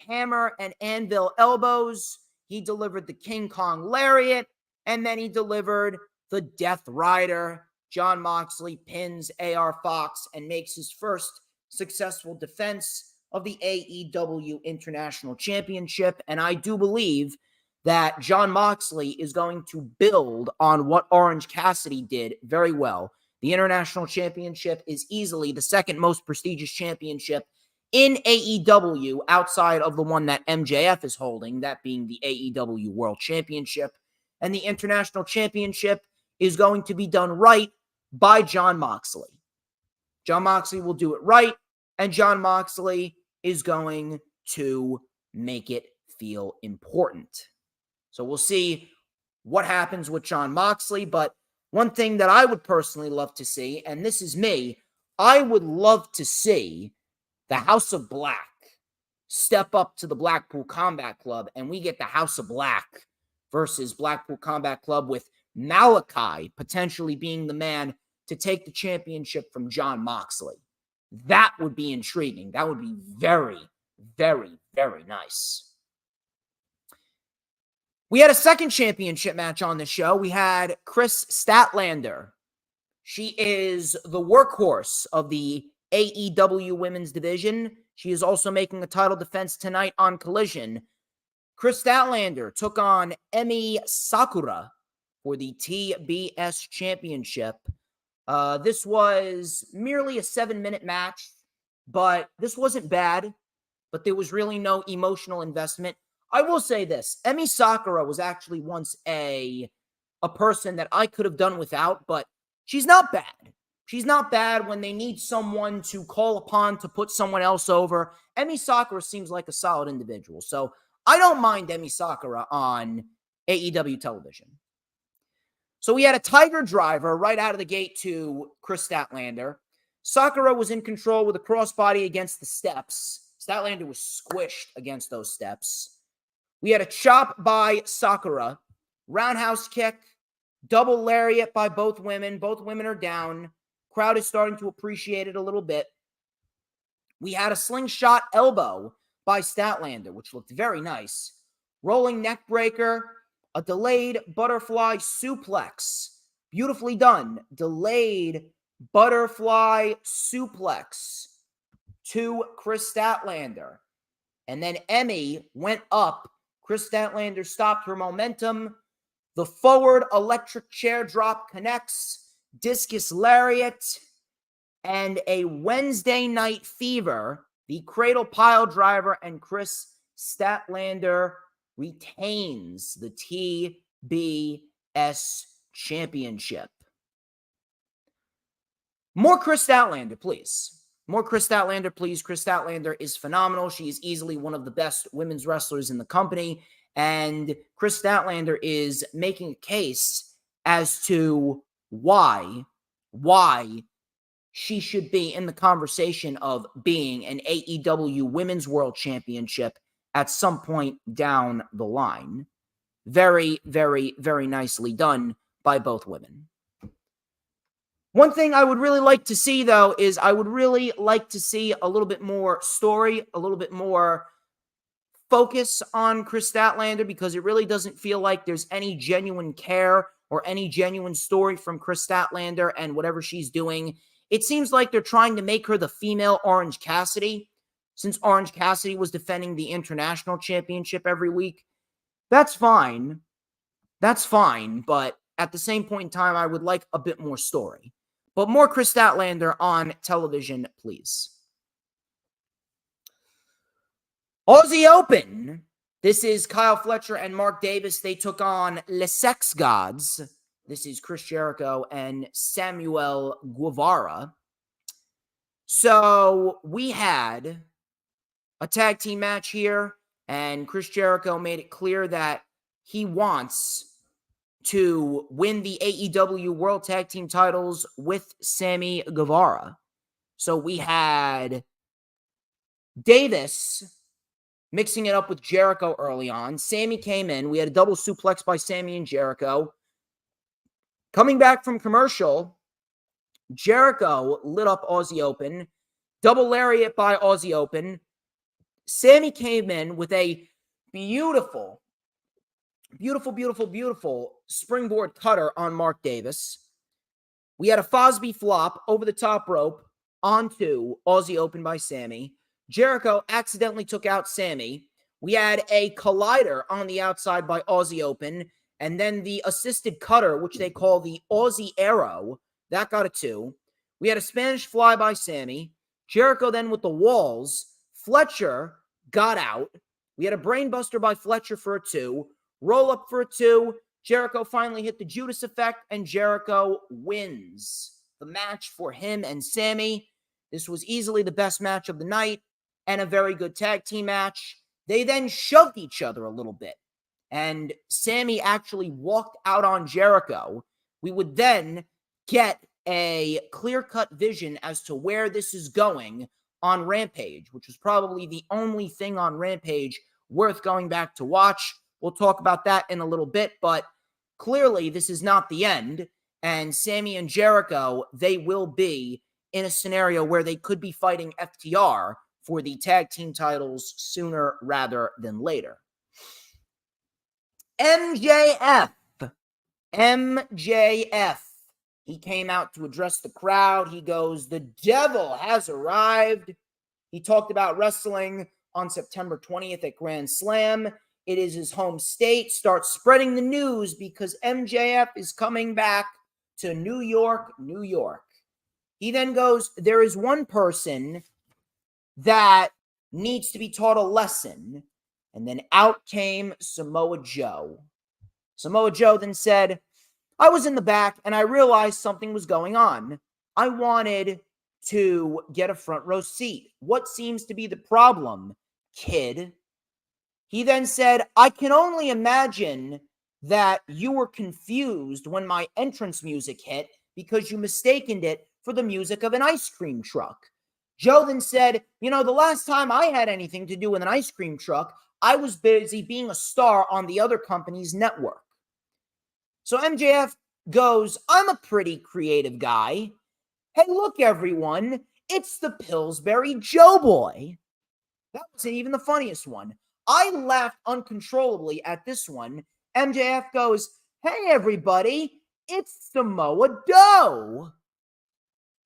hammer, and anvil elbows. He delivered the King Kong lariat. And then he delivered the Death Rider. Jon Moxley pins AR Fox and makes his first successful defense of the AEW International Championship. And I do believe that Jon Moxley is going to build on what Orange Cassidy did very well. The International Championship is easily the second most prestigious championship in AEW outside of the one that MJF is holding, that being the AEW World Championship. And the International Championship is going to be done right by Jon Moxley. Jon Moxley will do it right, and Jon Moxley is going to make it feel important. So we'll see what happens with Jon Moxley, but one thing that I would personally love to see, and this is me, I would love to see the House of Black step up to the Blackpool Combat Club, and we get the House of Black versus Blackpool Combat Club with Malachi potentially being the man to take the championship from Jon Moxley. That would be intriguing. That would be very, very, very nice. We had a second championship match on the show. We had Kris Statlander. She is the workhorse of the AEW women's division. She is also making a title defense tonight on Collision. Kris Statlander took on Emi Sakura for the TBS championship. This was merely a 7-minute match, but this wasn't bad, but there was really no emotional investment. I will say this, Emi Sakura was actually once a person that I could have done without, but she's not bad. She's not bad when they need someone to call upon to put someone else over. Emi Sakura seems like a solid individual, so I don't mind Emi Sakura on AEW television. So we had a Tiger Driver right out of the gate to Kris Statlander. Sakura was in control with a crossbody against the steps. Statlander was squished against those steps. We had a chop by Sakura, roundhouse kick, double lariat by both women. Both women are down. Crowd is starting to appreciate it a little bit. We had a slingshot elbow by Statlander, which looked very nice. Rolling neck breaker, a delayed butterfly suplex. Beautifully done. Delayed butterfly suplex to Kris Statlander. And then Emi went up. Kris Statlander stopped her momentum. The forward electric chair drop connects. Discus lariat. And a Wednesday Night Fever. The cradle pile driver, and Kris Statlander retains the TBS championship. More Kris Statlander, please. More Kris Statlander, please. Kris Statlander is phenomenal. She is easily one of the best women's wrestlers in the company. And Kris Statlander is making a case as to why she should be in the conversation of being an AEW Women's World Championship at some point down the line. Very, very, very nicely done by both women. One thing I would really like to see, though, is I would really like to see a little bit more story, a little bit more focus on Kris Statlander, because it really doesn't feel like there's any genuine care or any genuine story from Kris Statlander and whatever she's doing. It seems like they're trying to make her the female Orange Cassidy, since Orange Cassidy was defending the International Championship every week. That's fine. That's fine, but at the same point in time, I would like a bit more story. But more Kris Statlander on television, please. Aussie Open. This is Kyle Fletcher and Mark Davis. They took on Les Sex Gods. This is Chris Jericho and Samuel Guevara. So we had a tag team match here, and Chris Jericho made it clear that he wants to win the AEW World Tag Team titles with Sammy Guevara. So we had Davis mixing it up with Jericho early on. Sammy came in. We had a double suplex by Sammy and Jericho. Coming back from commercial, Jericho lit up Aussie Open. Double lariat by Aussie Open. Sammy came in with a beautiful springboard cutter on Mark Davis. We had a Fosby flop over the top rope onto Aussie Open by Sammy. Jericho accidentally took out Sammy. We had a collider on the outside by Aussie Open, and then the assisted cutter, which they call the Aussie Arrow, that got a 2. We had a Spanish fly by Sammy. Jericho then with the walls. Fletcher got out. We had a brainbuster by Fletcher for a 2. Roll up for a 2. Jericho finally hit the Judas effect, and Jericho wins the match for him and Sammy. This was easily the best match of the night and a very good tag team match. They then shoved each other a little bit, and Sammy actually walked out on Jericho. We would then get a clear-cut vision as to where this is going on Rampage, which was probably the only thing on Rampage worth going back to watch. We'll talk about that in a little bit, but clearly this is not the end, and Sammy and Jericho, they will be in a scenario where they could be fighting FTR for the tag team titles sooner rather than later. MJF. He came out to address the crowd. He goes, "The devil has arrived." He talked about wrestling on September 20th at Grand Slam. It is his home state. Start spreading the news because MJF is coming back to New York, New York. He then goes, "There is one person that needs to be taught a lesson." And then out came Samoa Joe. Samoa Joe then said, "I was in the back and I realized something was going on. I wanted to get a front row seat. What seems to be the problem, kid?" He then said, "I can only imagine that you were confused when my entrance music hit because you mistaken it for the music of an ice cream truck." Joe then said, "The last time I had anything to do with an ice cream truck, I was busy being a star on the other company's network." So MJF goes, "I'm a pretty creative guy. Hey, look, everyone, it's the Pillsbury Joe Boy." That wasn't even the funniest one. I laughed uncontrollably at this one. MJF goes, "Hey, everybody, it's Samoa Joe."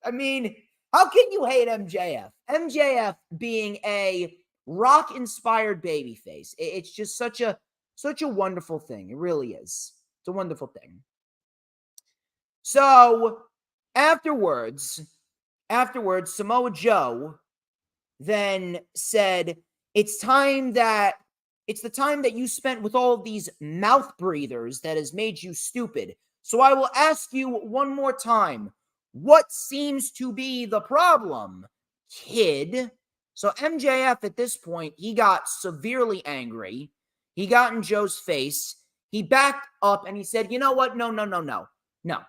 I mean, how can you hate MJF? MJF being a rock-inspired babyface. It's just such a wonderful thing. It really is. It's a wonderful thing. So afterwards, Samoa Joe then said, it's the time that you spent with all of these mouth breathers that has made you stupid. So I will ask you one more time, what seems to be the problem, kid?" So MJF at this point, he got severely angry. He got in Joe's face. He backed up and he said, "You know what? No.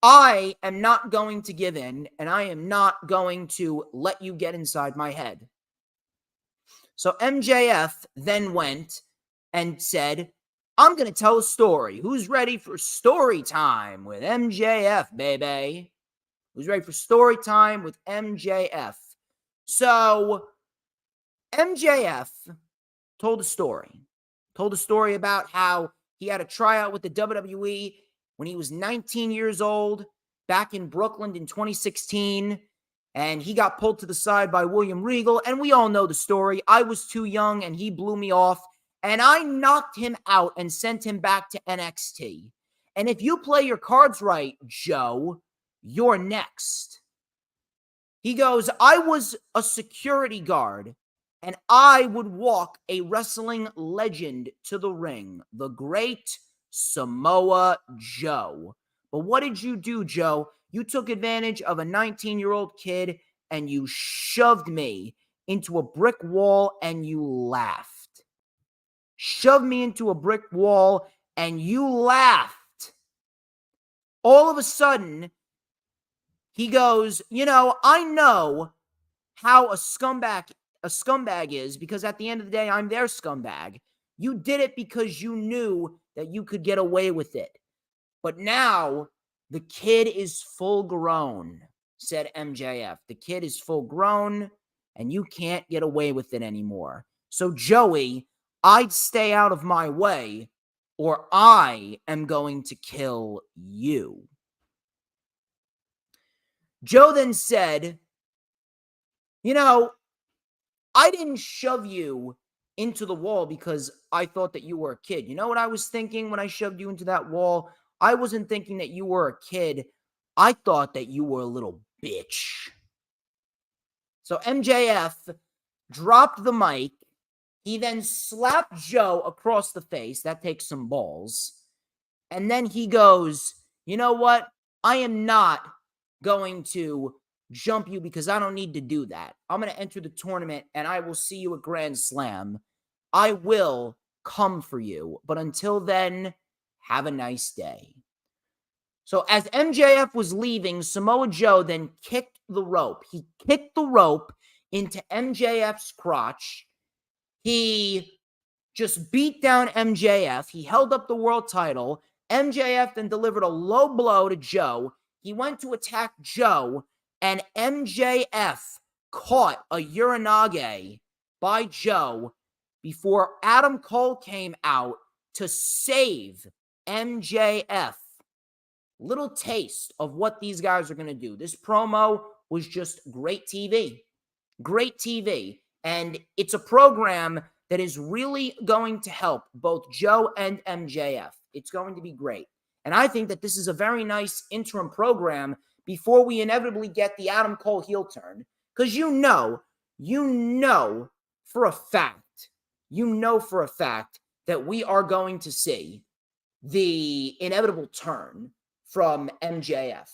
I am not going to give in, and I am not going to let you get inside my head." So MJF then went and said, "I'm going to tell a story. Who's ready for story time with MJF, baby? Who's ready for story time with MJF?" So MJF told a story about how he had a tryout with the WWE when he was 19 years old back in Brooklyn in 2016. And he got pulled to the side by William Regal. And we all know the story. I was too young and he blew me off. And I knocked him out and sent him back to NXT. And if you play your cards right, Joe, you're next. He goes, "I was a security guard and I would walk a wrestling legend to the ring, the great Samoa Joe. But what did you do, Joe? You took advantage of a 19-year-old kid and you shoved me into a brick wall and you laughed. Shoved me into a brick wall and you laughed." All of a sudden, he goes, "I know how a scumbag is because at the end of the day, I'm their scumbag. You did it because you knew that you could get away with it. But now the kid is full grown," said MJF. "The kid is full grown and you can't get away with it anymore. So Joey, I'd stay out of my way or I am going to kill you." Joe then said, "I didn't shove you into the wall because I thought that you were a kid. You know what I was thinking when I shoved you into that wall? I wasn't thinking that you were a kid. I thought that you were a little bitch." So MJF dropped the mic. He then slapped Joe across the face. That takes some balls. And then he goes, "You know what? I am not going to jump you because I don't need to do that. I'm going to enter the tournament and I will see you at Grand Slam. I will come for you. But until then, have a nice day. So as MJF was leaving, Samoa Joe then kicked the rope. He kicked the rope into MJF's crotch. He just beat down MJF. He held up the world title. MJF then delivered a low blow to Joe. He went to attack Joe, and MJF caught a Uranage by Joe before Adam Cole came out to save MJF. Little taste of what these guys are going to do. This promo was just great TV. Great TV. And it's a program that is really going to help both Joe and MJF. It's going to be great. And I think that this is a very nice interim program before we inevitably get the Adam Cole heel turn. Because you know for a fact that we are going to see the inevitable turn from MJF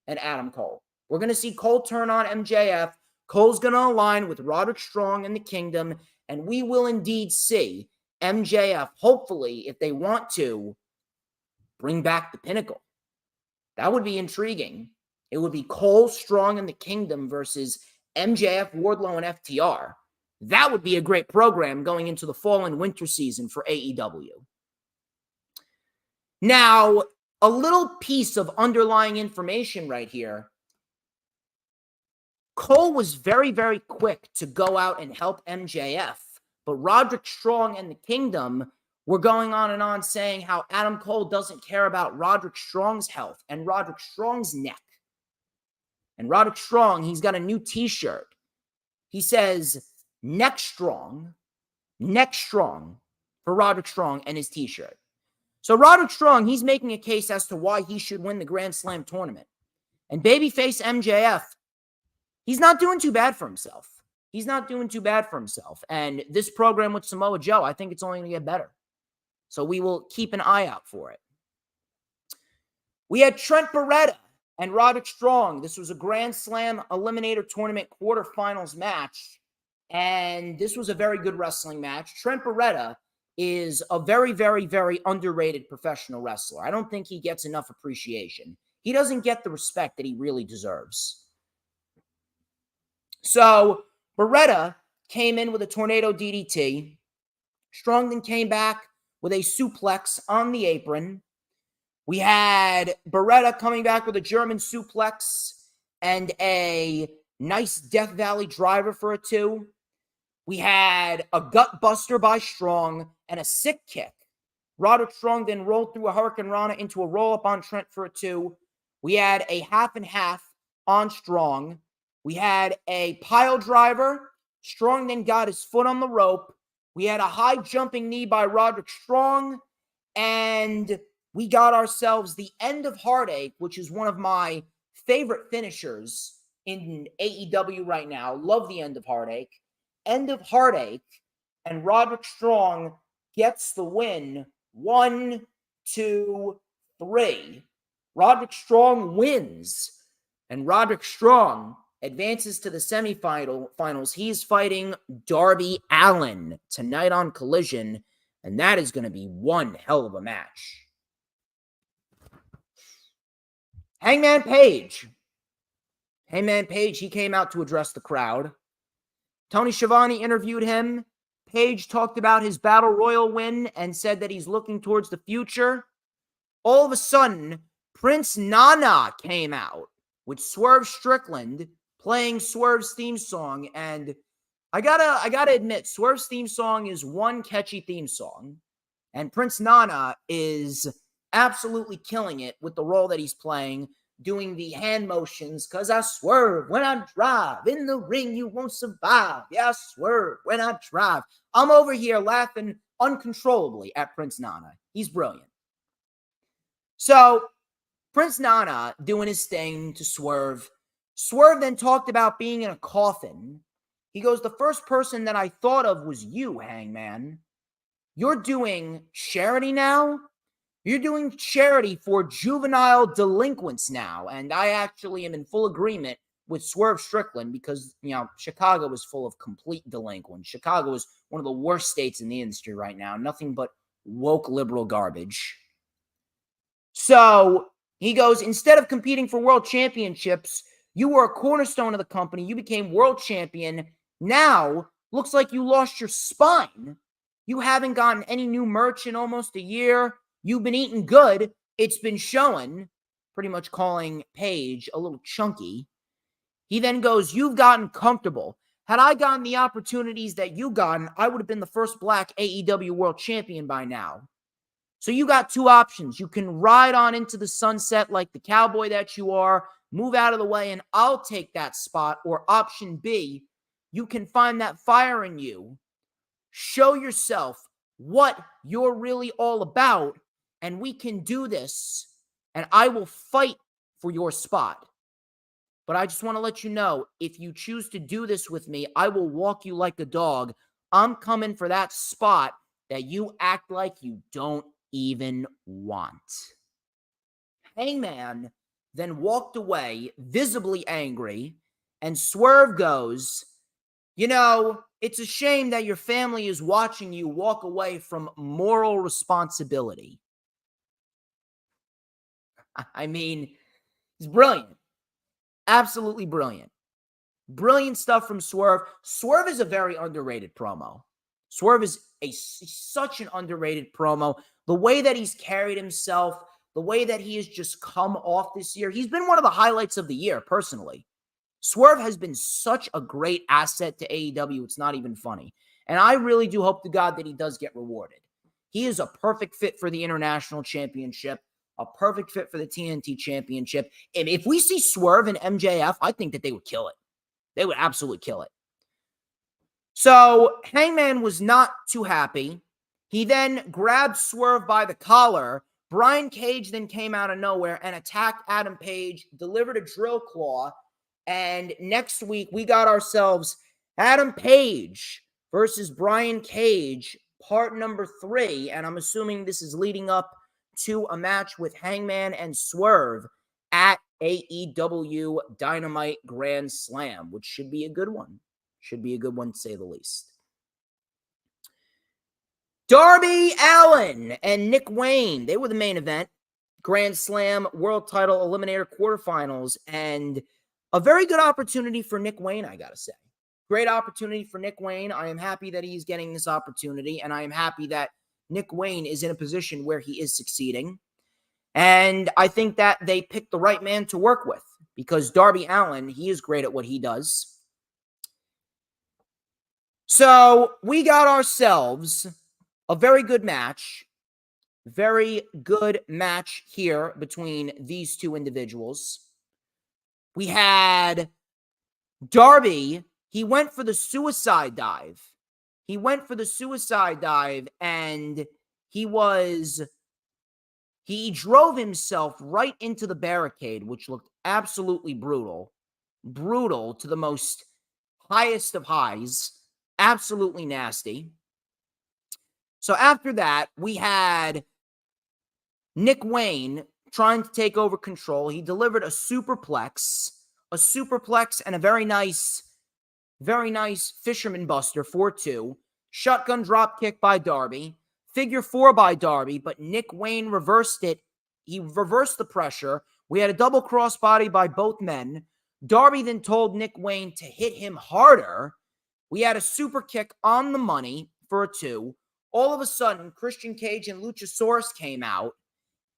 and Adam Cole. We're going to see Cole turn on MJF. Cole's going to align with Roderick Strong and the Kingdom, and we will indeed see MJF, hopefully, if they want to, bring back the Pinnacle. That would be intriguing. It would be Cole, Strong, and the Kingdom versus MJF, Wardlow, and FTR. That would be a great program going into the fall and winter season for AEW. Now, a little piece of underlying information right here. Cole was very, very quick to go out and help MJF, but Roderick Strong and the Kingdom were going on and on saying how Adam Cole doesn't care about Roderick Strong's health and Roderick Strong's neck. And Roderick Strong, he's got a new t-shirt. He says, neck strong for Roderick Strong and his t-shirt. So Roderick Strong, he's making a case as to why he should win the Grand Slam tournament. And babyface MJF, he's not doing too bad for himself. And this program with Samoa Joe, I think it's only going to get better. So we will keep an eye out for it. We had Trent Beretta and Roderick Strong. This was a Grand Slam Eliminator Tournament quarterfinals match. And this was a very good wrestling match. Trent Beretta is a very, very, very underrated professional wrestler. I don't think he gets enough appreciation. He doesn't get the respect that he really deserves. So Beretta came in with a tornado DDT. Strong then came back with a suplex on the apron. We had Beretta coming back with a German suplex and a nice Death Valley driver for a 2. We had a gut buster by Strong and a sick kick. Roderick Strong then rolled through a Hurricane Rana into a roll-up on Trent for a 2. We had a half and half on Strong. We had a pile driver. Strong then got his foot on the rope. We had a high jumping knee by Roderick Strong. And we got ourselves the End of Heartache, which is one of my favorite finishers in AEW right now. Love the End of Heartache. End of Heartache. And Roderick Strong gets the win. 1, 2, 3. Roderick Strong wins. And Roderick Strong advances to the semifinals. He's fighting Darby Allin tonight on Collision, and that is going to be one hell of a match. Hangman Page, he came out to address the crowd. Tony Schiavone interviewed him. Page talked about his Battle Royal win and said that he's looking towards the future. All of a sudden, Prince Nana came out with Swerve Strickland playing Swerve's theme song, and I gotta admit, Swerve's theme song is one catchy theme song, and Prince Nana is absolutely killing it with the role that he's playing, doing the hand motions, cause I swerve when I drive, in the ring you won't survive, yeah, I swerve when I drive. I'm over here laughing uncontrollably at Prince Nana. He's brilliant. So, Prince Nana doing his thing to Swerve. Swerve then talked about being in a coffin. He goes, the first person that I thought of was you, Hangman. You're doing charity now? You're doing charity for juvenile delinquents now. And I actually am in full agreement with Swerve Strickland because, Chicago is full of complete delinquents. Chicago is one of the worst states in the industry right now. Nothing but woke liberal garbage. So he goes, instead of competing for world championships, you were a cornerstone of the company. You became world champion. Now, looks like you lost your spine. You haven't gotten any new merch in almost a year. You've been eating good. It's been showing, pretty much calling Paige a little chunky. He then goes, you've gotten comfortable. Had I gotten the opportunities that you gotten, I would have been the first black AEW world champion by now. So you got two options. You can ride on into the sunset like the cowboy that you are, move out of the way, and I'll take that spot. Or option B, you can find that fire in you, show yourself what you're really all about, and we can do this, and I will fight for your spot. But I just want to let you know, if you choose to do this with me, I will walk you like a dog. I'm coming for that spot that you act like you don't even want. Hangman then walked away, visibly angry, and Swerve goes, it's a shame that your family is watching you walk away from moral responsibility. I mean, it's brilliant. Absolutely brilliant. Brilliant stuff from Swerve. Swerve is a very underrated promo. Swerve is such an underrated promo. The way that he's carried himself, the way that he has just come off this year, he's been one of the highlights of the year, personally. Swerve has been such a great asset to AEW, it's not even funny. And I really do hope to God that he does get rewarded. He is a perfect fit for the International Championship, a perfect fit for the TNT Championship. And if we see Swerve and MJF, I think that they would kill it. They would absolutely kill it. So Hangman was not too happy. He then grabbed Swerve by the collar. Brian Cage then came out of nowhere and attacked Adam Page, delivered a drill claw. And next week, we got ourselves Adam Page versus Brian Cage, part number 3. And I'm assuming this is leading up to a match with Hangman and Swerve at AEW Dynamite Grand Slam, which should be a good one. Should be a good one, to say the least. Darby Allin and Nick Wayne, they were the main event. Grand Slam World Title Eliminator Quarterfinals. And a very good opportunity for Nick Wayne, I gotta say. Great opportunity for Nick Wayne. I am happy that he's getting this opportunity, and I am happy that Nick Wayne is in a position where he is succeeding. And I think that they picked the right man to work with, because Darby Allin, he is great at what he does. So we got ourselves a very good match. Very good match here between these two individuals. We had Darby. He went for the suicide dive. And he drove himself right into the barricade, which looked absolutely brutal. Brutal to the most highest of highs. Absolutely nasty. So after that, we had Nick Wayne trying to take over control. He delivered a superplex and a very nice fisherman buster, 4-2. Shotgun drop kick by Darby. Figure 4 by Darby, but Nick Wayne reversed it. He reversed the pressure. We had a double crossbody by both men. Darby then told Nick Wayne to hit him harder. We had a super kick on the money for a 2. All of a sudden, Christian Cage and Luchasaurus came out,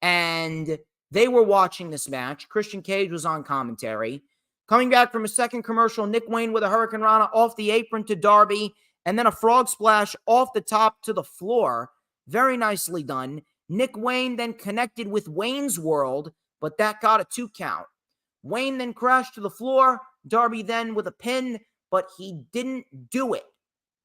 and they were watching this match. Christian Cage was on commentary. Coming back from a second commercial, Nick Wayne with a Hurricane Rana off the apron to Darby, and then a frog splash off the top to the floor. Very nicely done. Nick Wayne then connected with Wayne's World, but that got a 2 count. Wayne then crashed to the floor. Darby then with a pin, but he didn't do it.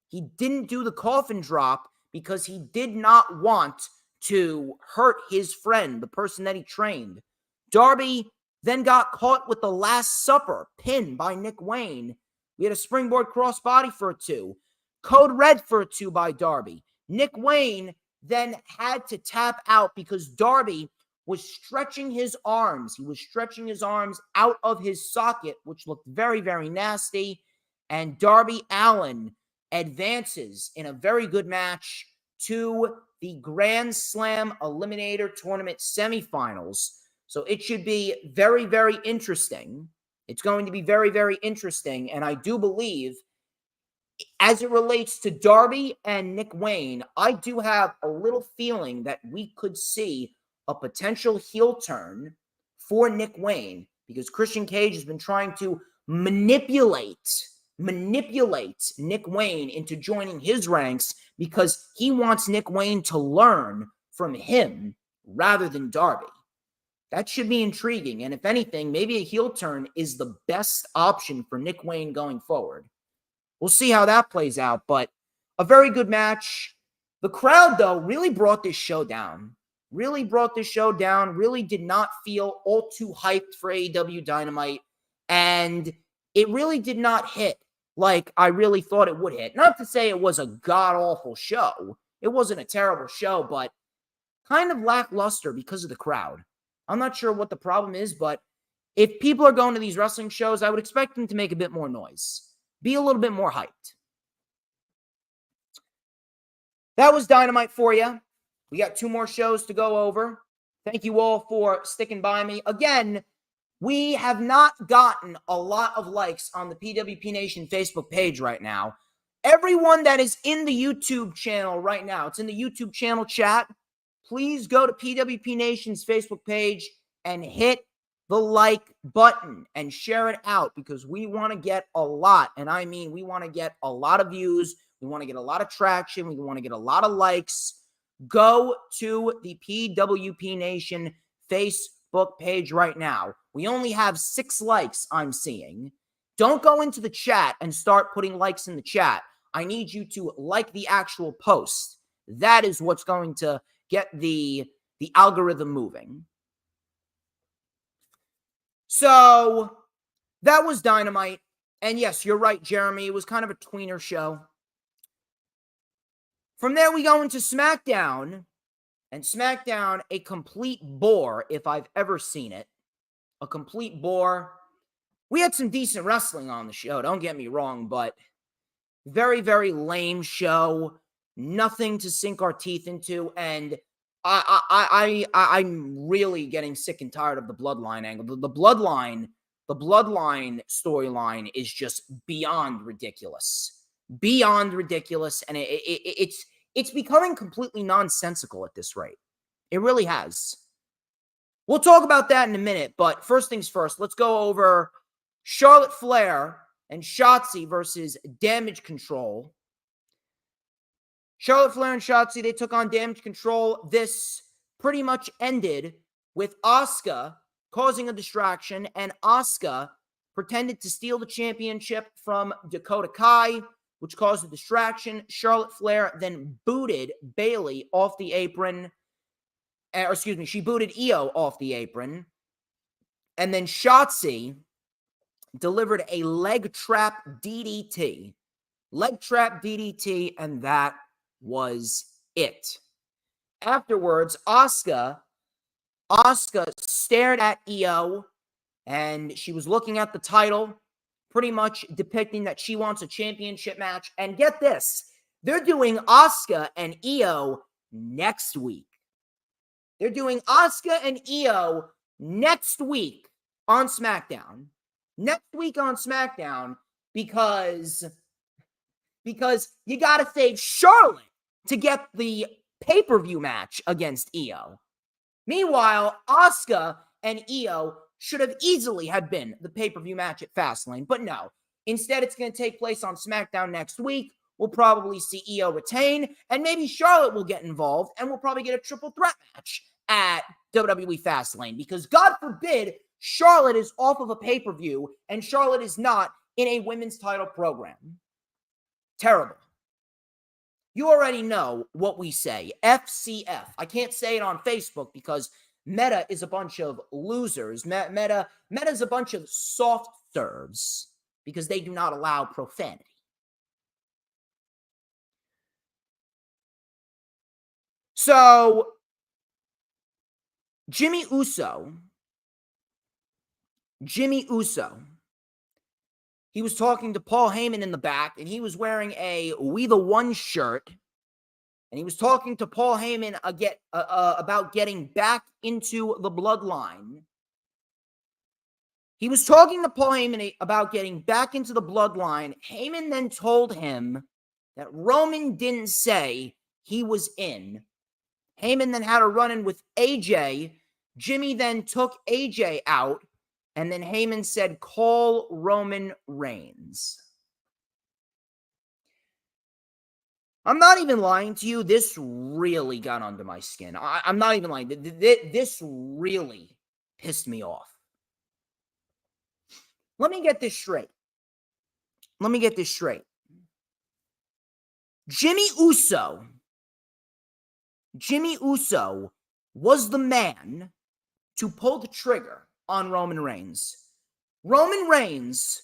He didn't do the coffin drop because he did not want to hurt his friend, the person that he trained. Darby then got caught with the Last Supper pin by Nick Wayne. We had a springboard crossbody for a 2. Code Red for a 2 by Darby. Nick Wayne then had to tap out because Darby was stretching his arms. He was stretching his arms out of his socket, which looked very, very nasty. And Darby Allin advances in a very good match to the Grand Slam Eliminator Tournament semifinals. So it should be very, very interesting. It's going to be very, very interesting. And I do believe, as it relates to Darby and Nick Wayne, I do have a little feeling that we could see a potential heel turn for Nick Wayne because Christian Cage has been trying to manipulate Nick Wayne into joining his ranks because he wants Nick Wayne to learn from him rather than Darby. That should be intriguing. And if anything, maybe a heel turn is the best option for Nick Wayne going forward. We'll see how that plays out, but a very good match. The crowd, though, really brought this show down. Really did not feel all too hyped for AEW Dynamite, and it really did not hit like I really thought it would hit. Not to say it was a god-awful show. It wasn't a terrible show, but kind of lackluster because of the crowd. I'm not sure what the problem is, but if people are going to these wrestling shows, I would expect them to make a bit more noise. Be a little bit more hyped. That was Dynamite for you. We got 2 more shows to go over. Thank you all for sticking by me. Again, we have not gotten a lot of likes on the PWP Nation Facebook page right now. Everyone that is in the YouTube channel right now, it's in the YouTube channel chat, please go to PWP Nation's Facebook page and hit the like button and share it out because we want to get a lot, and I mean we want to get a lot of views, we want to get a lot of traction, we want to get a lot of likes. Go to the PWP Nation Facebook page right now. We only have 6 likes I'm seeing. Don't go into the chat and start putting likes in the chat. I need you to like the actual post. That is what's going to get the algorithm moving. So that was Dynamite. And yes, you're right, Jeremy. It was kind of a tweener show. From there, we go into SmackDown. And SmackDown, a complete bore if I've ever seen it. A complete bore. We had some decent wrestling on the show, don't get me wrong, but very, very lame show. Nothing to sink our teeth into. And I'm really getting sick and tired of the Bloodline angle. The Bloodline storyline is just beyond ridiculous. Beyond ridiculous, and it's becoming completely nonsensical at this rate. It really has. We'll talk about that in a minute, but first things first, let's go over Charlotte Flair and Shotzi versus Damage Control. Charlotte Flair and Shotzi, they took on Damage Control. This pretty much ended with Asuka causing a distraction, and Asuka pretended to steal the championship from Dakota Kai, which caused a distraction. Charlotte Flair then booted Bayley off the apron. She booted Io off the apron. And then Shotzi delivered a leg trap DDT. Leg trap DDT, and that was it. Afterwards, Asuka stared at Io, and she was looking at the title, pretty much depicting that she wants a championship match. And get this, they're doing Asuka and Io next week. They're doing Asuka and Io next week on SmackDown. Next week on SmackDown because you got to save Charlotte to get the pay-per-view match against Io. Meanwhile, Asuka and Io should have easily had been the pay-per-view match at Fastlane, but no. Instead, it's going to take place on SmackDown next week. We'll probably see Io retain, and maybe Charlotte will get involved, and we'll probably get a triple threat match at WWE Fastlane, because God forbid Charlotte is off of a pay-per-view, and Charlotte is not in a women's title program. Terrible. You already know what we say, FCF. I can't say it on Facebook because Meta is a bunch of losers. Meta's a bunch of soft serves because they do not allow profanity. So, Jimmy Uso, he was talking to Paul Heyman in the back, and he was wearing a We the One shirt, and he was talking to Paul Heyman about getting back into the bloodline. He was talking to Paul Heyman about getting back into the bloodline. Heyman then told him that Roman didn't say he was in. Heyman then had a run-in with AJ. Jimmy then took AJ out, and then Heyman said, call Roman Reigns. I'm not even lying to you. This really got under my skin. I'm not even lying. This really pissed me off. Let me get this straight. Jimmy Uso was the man to pull the trigger on Roman Reigns. Roman Reigns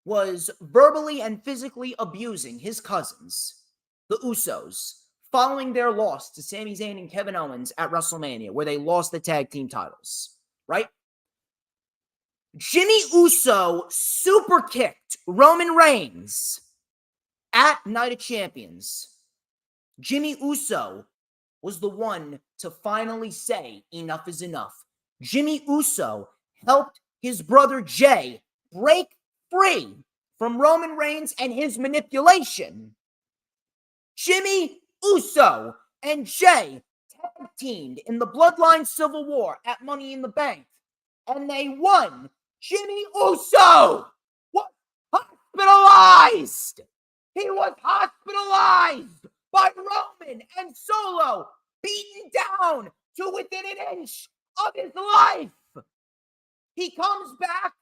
was verbally and physically abusing his cousins, the Usos, following their loss to Sami Zayn and Kevin Owens at WrestleMania, where they lost the tag team titles, right? Jimmy Uso super kicked Roman Reigns at Night of Champions. Jimmy Uso was the one to finally say enough is enough. Jimmy Uso helped his brother Jay break free from Roman Reigns and his manipulation. Jimmy Uso and Jay tag teamed in the Bloodline Civil War at Money in the Bank, and they won. Jimmy Uso was hospitalized. He was hospitalized by Roman and Solo, beaten down to within an inch of his life. He comes back.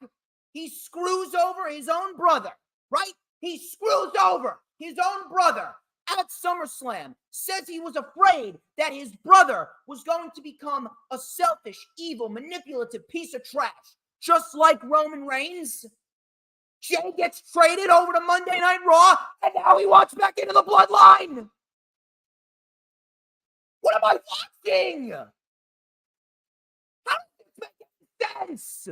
He screws over his own brother, right? He screws over his own brother at SummerSlam, says he was afraid that his brother was going to become a selfish, evil, manipulative piece of trash, just like Roman Reigns. Jay gets traded over to Monday Night Raw, and now he walks back into the bloodline. What am I watching? How does this make sense?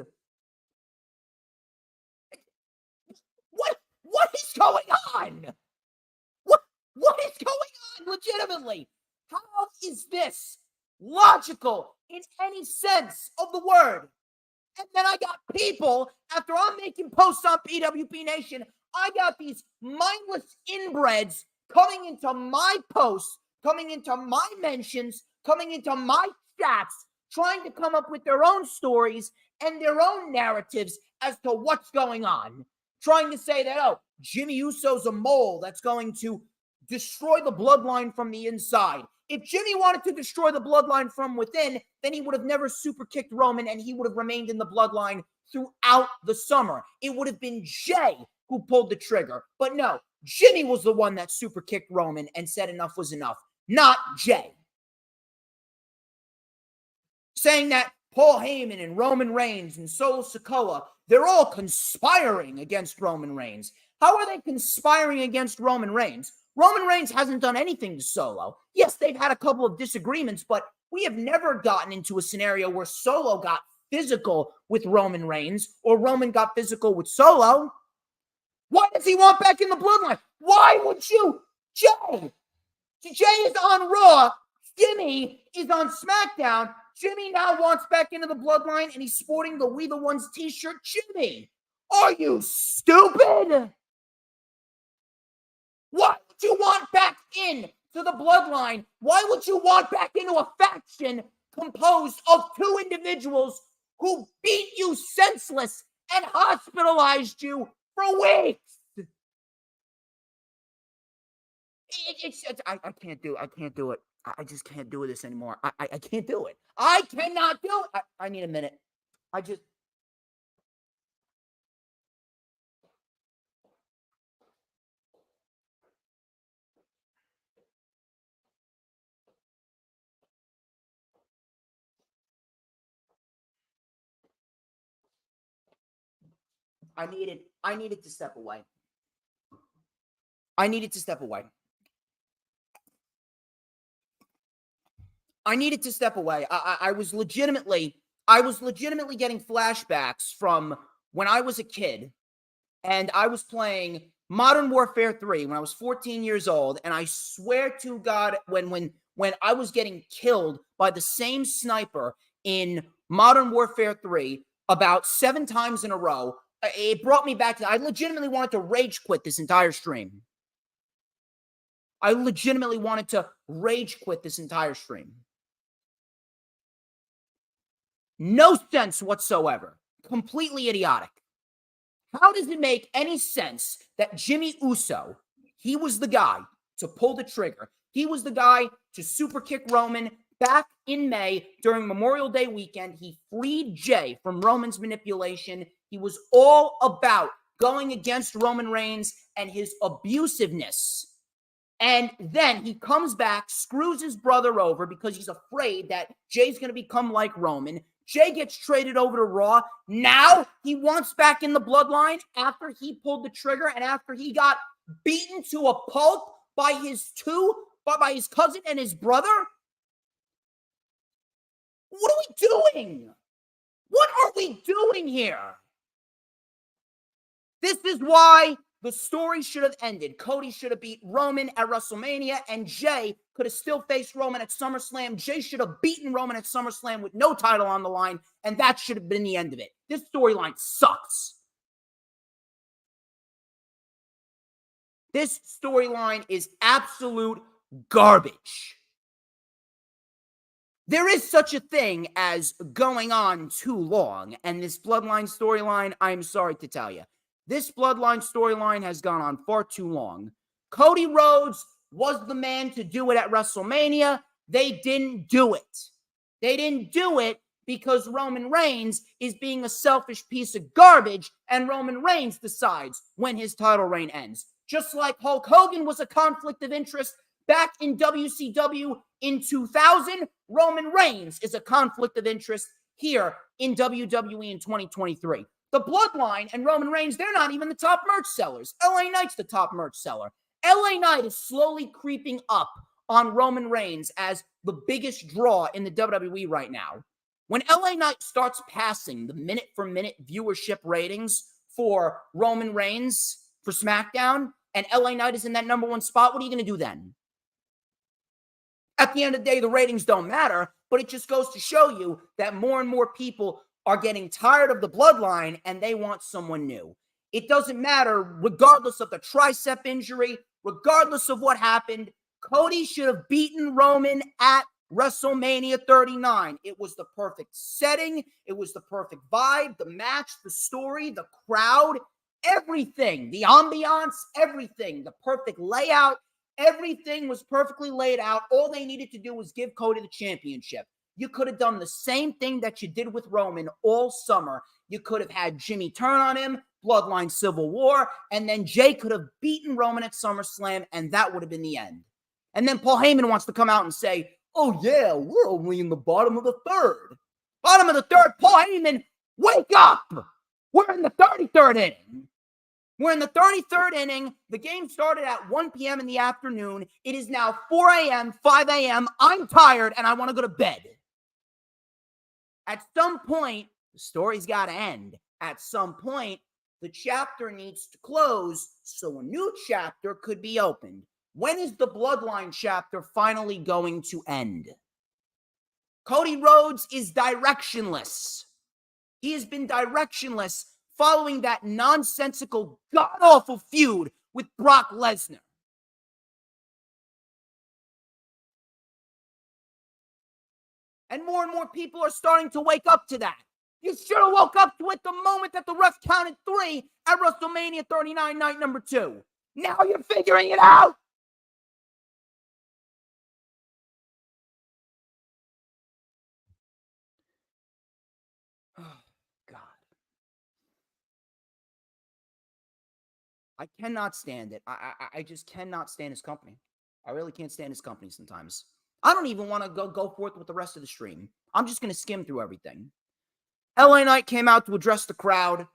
What is going on? What is going on, legitimately? How is this logical in any sense of the word? And then I got people, after I'm making posts on PWP Nation, I got these mindless inbreds coming into my posts, coming into my mentions, coming into my chats, trying to come up with their own stories and their own narratives as to what's going on. Trying to say that, oh, Jimmy Uso's a mole that's going to destroy the bloodline from the inside. If Jimmy wanted to destroy the bloodline from within, then he would have never super kicked Roman and he would have remained in the bloodline throughout the summer. It would have been Jay who pulled the trigger. But no, Jimmy was the one that super kicked Roman and said enough was enough, not Jay. Saying that Paul Heyman and Roman Reigns and Solo Sikoa, they're all conspiring against Roman Reigns. How are they conspiring against Roman Reigns? Roman Reigns hasn't done anything to Solo. Yes, they've had a couple of disagreements, but we have never gotten into a scenario where Solo got physical with Roman Reigns or Roman got physical with Solo. Why does he want back in the bloodline? Why would you? Jay is on Raw. Jimmy is on SmackDown. Jimmy now wants back into the bloodline and he's sporting the We the Ones t-shirt. Jimmy, are you stupid? Why would you want back in to the bloodline? Why would you want back into a faction composed of two individuals who beat you senseless and hospitalized you for weeks? I can't do it. I can't do it. I just can't do this anymore. I can't do it. I cannot do it. I need a minute. I needed to step away. I needed to step away. I needed to step away. I was legitimately getting flashbacks from when I was a kid and I was playing Modern Warfare 3 when I was 14 years old. And I swear to God, when I was getting killed by the same sniper in Modern Warfare 3 about 7 times in a row, it brought me back to, I legitimately wanted to rage quit this entire stream. I legitimately wanted to rage quit this entire stream. No sense whatsoever. Completely idiotic. How does it make any sense that Jimmy Uso, he was the guy to pull the trigger. He was the guy to super kick Roman back in May during Memorial Day weekend. He freed Jay from Roman's manipulation. He was all about going against Roman Reigns and his abusiveness. And then he comes back, screws his brother over because he's afraid that Jay's going to become like Roman. Jay gets traded over to Raw. Now he wants back in the bloodline after he pulled the trigger and after he got beaten to a pulp by his cousin and his brother. What are we doing? What are we doing here? This is why the story should have ended. Cody should have beat Roman at WrestleMania, and Jay could have still faced Roman at SummerSlam. Jay should have beaten Roman at SummerSlam with no title on the line, and that should have been the end of it. This storyline sucks. This storyline is absolute garbage. There is such a thing as going on too long, and this Bloodline storyline, I'm sorry to tell you, this Bloodline storyline has gone on far too long. Cody Rhodes was the man to do it at WrestleMania. They didn't do it. They didn't do it because Roman Reigns is being a selfish piece of garbage, and Roman Reigns decides when his title reign ends. Just like Hulk Hogan was a conflict of interest back in WCW in 2000, Roman Reigns is a conflict of interest here in WWE in 2023. The Bloodline and Roman Reigns, they're not even the top merch sellers. LA Knight's the top merch seller. LA Knight is slowly creeping up on Roman Reigns as the biggest draw in the WWE right now. When LA Knight starts passing the minute-for-minute viewership ratings for Roman Reigns for SmackDown, and LA Knight is in that number one spot, what are you going to do then? At the end of the day, the ratings don't matter, but it just goes to show you that more and more people are getting tired of the Bloodline and they want someone new. It doesn't matter, regardless of the tricep injury, regardless of what happened, Cody should have beaten Roman at WrestleMania 39. It was the perfect setting. It was the perfect vibe, the match, the story, the crowd, everything, the ambiance, everything, the perfect layout. Everything was perfectly laid out. All they needed to do was give Cody the championship. You could have done the same thing that you did with Roman all summer. You could have had Jimmy turn on him, Bloodline Civil War, and then Jay could have beaten Roman at SummerSlam, and that would have been the end. And then Paul Heyman wants to come out and say, oh yeah, we're only in the bottom of the third. Bottom of the third, Paul Heyman, wake up! We're in the 33rd inning. We're in the 33rd inning. The game started at 1 p.m. in the afternoon. It is now 4 a.m., 5 a.m. I'm tired, and I want to go to bed. At some point, the story's got to end. At some point, the chapter needs to close so a new chapter could be opened. When is the Bloodline chapter finally going to end? Cody Rhodes is directionless. He has been directionless following that nonsensical, god-awful feud with Brock Lesnar. And more people are starting to wake up to that. You should have woke up to it the moment that the ref counted 3 at WrestleMania 39, night number 2. Now you're figuring it out. Oh, God. I cannot stand it. I just cannot stand his company. I really can't stand his company sometimes. I don't even want to go forth with the rest of the stream. I'm just going to skim through everything. LA Knight came out to address the crowd.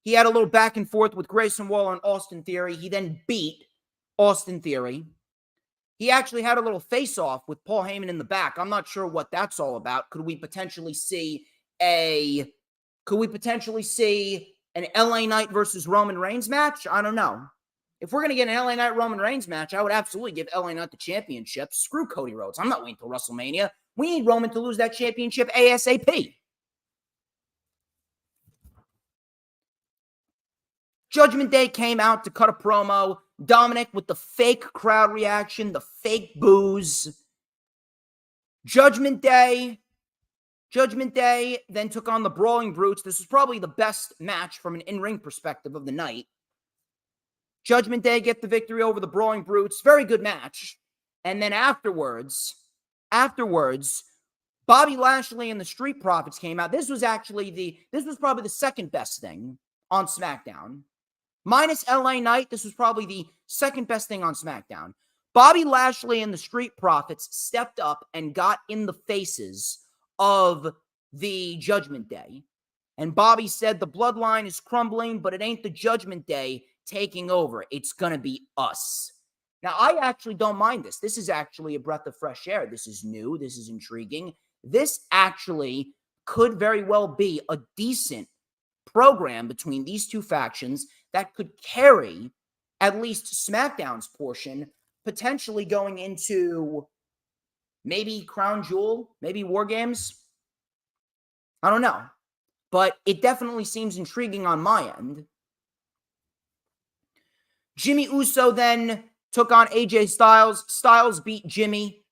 He had a little back and forth with Grayson Waller and Austin Theory. He then beat Austin Theory. He actually had a little face-off with Paul Heyman in the back. I'm not sure what that's all about. Could we potentially see an LA Knight versus Roman Reigns match? I don't know. If we're going to get an LA Knight Roman Reigns match, I would absolutely give LA Knight the championship. Screw Cody Rhodes. I'm not waiting till WrestleMania. We need Roman to lose that championship ASAP. Judgment Day came out to cut a promo. Dominic with the fake crowd reaction, the fake boos. Judgment Day then took on the Brawling Brutes. This was probably the best match from an in-ring perspective of the night. Judgment Day get the victory over the Brawling Brutes. Very good match. And then afterwards, Bobby Lashley and the Street Profits came out. This was probably the second best thing on SmackDown. Minus LA Knight, this was probably the second best thing on SmackDown. Bobby Lashley and the Street Profits stepped up and got in the faces of the Judgment Day. And Bobby said the bloodline is crumbling, but it ain't the Judgment Day taking over. It's going to be us. Now, I actually don't mind this. This is actually a breath of fresh air. This is new. This is intriguing. This actually could very well be a decent program between these two factions that could carry at least SmackDown's portion, potentially going into maybe Crown Jewel, maybe War Games. I don't know. But it definitely seems intriguing on my end. Jimmy Uso then took on AJ Styles. Styles beat Jimmy.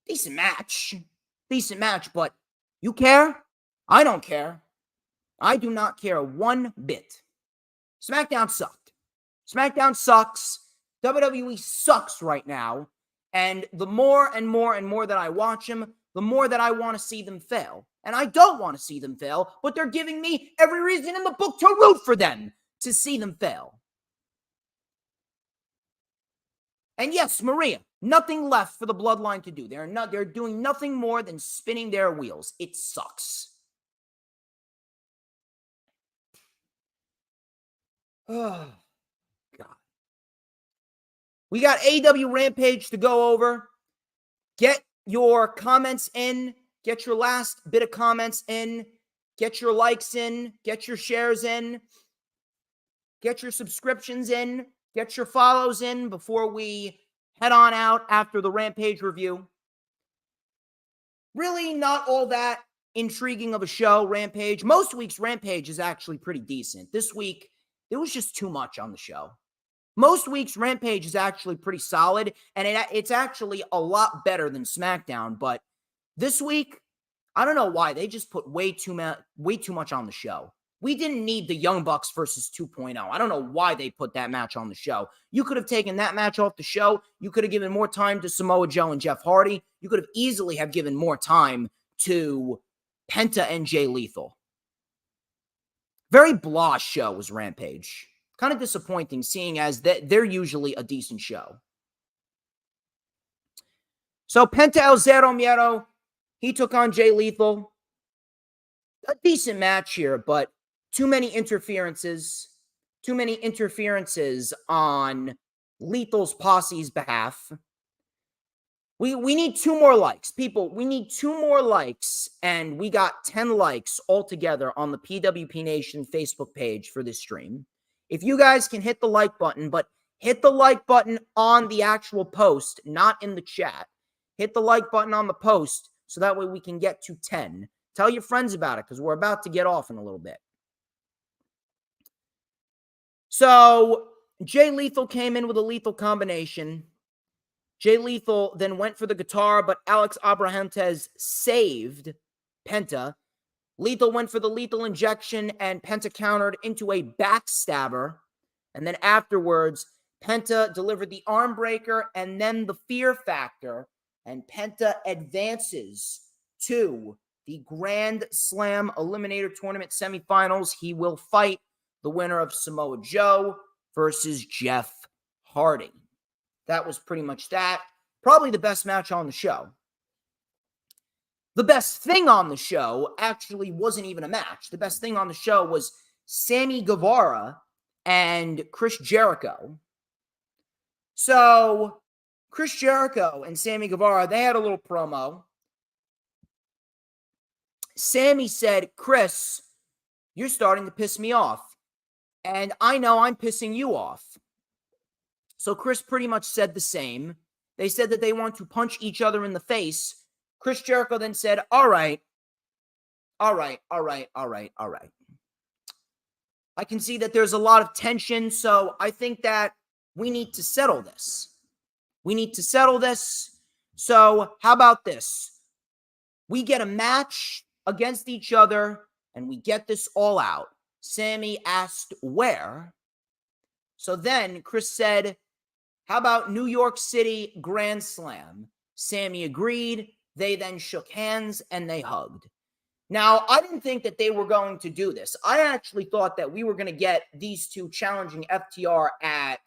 Decent match, but you care? I don't care. I do not care one bit. SmackDown sucked. SmackDown sucks. WWE sucks right now. And the more and more and more that I watch them, the more that I want to see them fail. And I don't want to see them fail, but they're giving me every reason in the book to root for them to see them fail. And yes, Maria, nothing left for the bloodline to do. They're doing nothing more than spinning their wheels. It sucks. Oh, God. We got AEW Rampage to go over. Get your comments in. Get your last bit of comments in. Get your likes in. Get your shares in. Get your subscriptions in. Get your follows in before we head on out after the Rampage review. Really not all that intriguing of a show, Rampage. Most weeks' Rampage is actually pretty decent. This week, it was just too much on the show. Most weeks' Rampage is actually pretty solid, and it's actually a lot better than SmackDown. But this week, I don't know why. They just put way too much on the show. We didn't need the Young Bucks versus 2.0. I don't know why they put that match on the show. You could have taken that match off the show. You could have given more time to Samoa Joe and Jeff Hardy. You could have easily have given more time to Penta and Jay Lethal. Very blah show was Rampage. Kind of disappointing, seeing as they're usually a decent show. So Penta El Zero Miedo, he took on Jay Lethal. A decent match here, but too many interferences on Lethal's posse's behalf. We need 2 more likes. People, we need 2 more likes, and we got 10 likes altogether on the PWP Nation Facebook page for this stream. If you guys can hit the like button, but hit the like button on the actual post, not in the chat. Hit the like button on the post so that way we can get to 10. Tell your friends about it because we're about to get off in a little bit. So Jay Lethal came in with a lethal combination. Jay Lethal then went for the guitar, but Alex Abrahantes saved Penta. Lethal went for the lethal injection, and Penta countered into a backstabber. And then afterwards, Penta delivered the arm breaker and then the fear factor. And Penta advances to the Grand Slam Eliminator Tournament semifinals. He will fight the winner of Samoa Joe versus Jeff Hardy. That was pretty much that. Probably the best match on the show. The best thing on the show actually wasn't even a match. The best thing on the show was Sammy Guevara and Chris Jericho. So, Chris Jericho and Sammy Guevara, they had a little promo. Sammy said, Chris, you're starting to piss me off. And I know I'm pissing you off. So Chris pretty much said the same. They said that they want to punch each other in the face. Chris Jericho then said, all right. I can see that there's a lot of tension, so I think that we need to settle this. So how about this? We get a match against each other, and we get this all out. Sammy asked where. So then Chris said, how about New York City Grand Slam? Sammy agreed. They then shook hands and they hugged. Now, I didn't think that they were going to do this. I actually thought that we were going to get these two challenging FTR at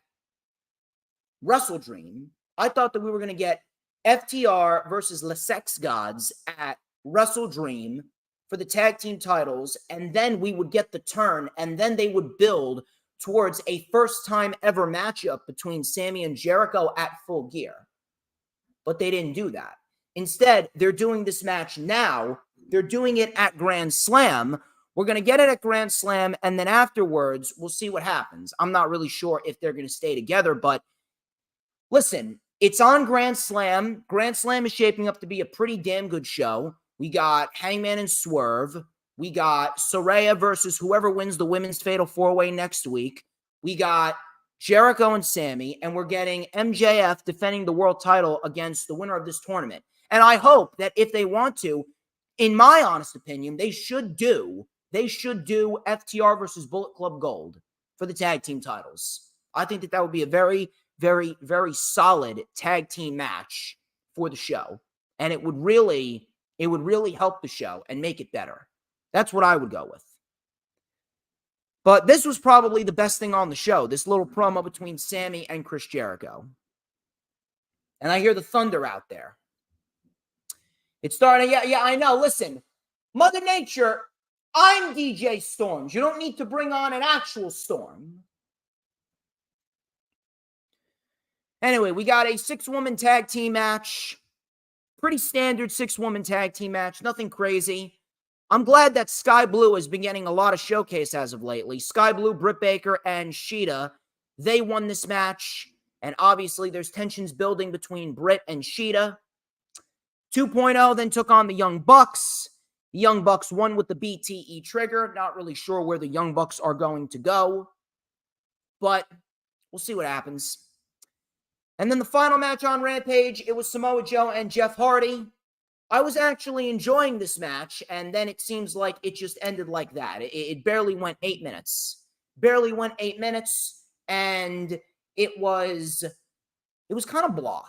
Wrestle Dream. I thought that we were going to get FTR versus Le Sex Gods at Wrestle Dream for the tag team titles, and then we would get the turn, and then they would build towards a first-time ever matchup between Sammy and Jericho at Full Gear. But they didn't do that. Instead, they're doing this match now. They're doing it at Grand Slam. We're going to get it at Grand Slam, and then afterwards, we'll see what happens. I'm not really sure if they're going to stay together, but listen, it's on Grand Slam. Grand Slam is shaping up to be a pretty damn good show. We got Hangman and Swerve. We got Saraya versus whoever wins the Women's Fatal 4-Way next week. We got Jericho and Sammy, and we're getting MJF defending the world title against the winner of this tournament. And I hope that if they want to, in my honest opinion, they should do FTR versus Bullet Club Gold for the tag team titles. I think that would be a very, very, very solid tag team match for the show. And it would really help the show and make it better. That's what I would go with. But this was probably the best thing on the show, this little promo between Sammy and Chris Jericho. And I hear the thunder out there. It's starting, yeah, I know. Listen, Mother Nature, I'm DJ Storms. You don't need to bring on an actual storm. Anyway, we got a 6-woman tag team match. Pretty standard 6-woman tag team match. Nothing crazy. I'm glad that Sky Blue has been getting a lot of showcase as of lately. Sky Blue, Britt Baker, and Sheeta, they won this match. And obviously, there's tensions building between Britt and Sheeta. 2.0 then took on the Young Bucks. The Young Bucks won with the BTE trigger. Not really sure where the Young Bucks are going to go. But we'll see what happens. And then the final match on Rampage, it was Samoa Joe and Jeff Hardy. I was actually enjoying this match, and then it seems like it just ended like that. It barely went 8 minutes. And it was kind of blah.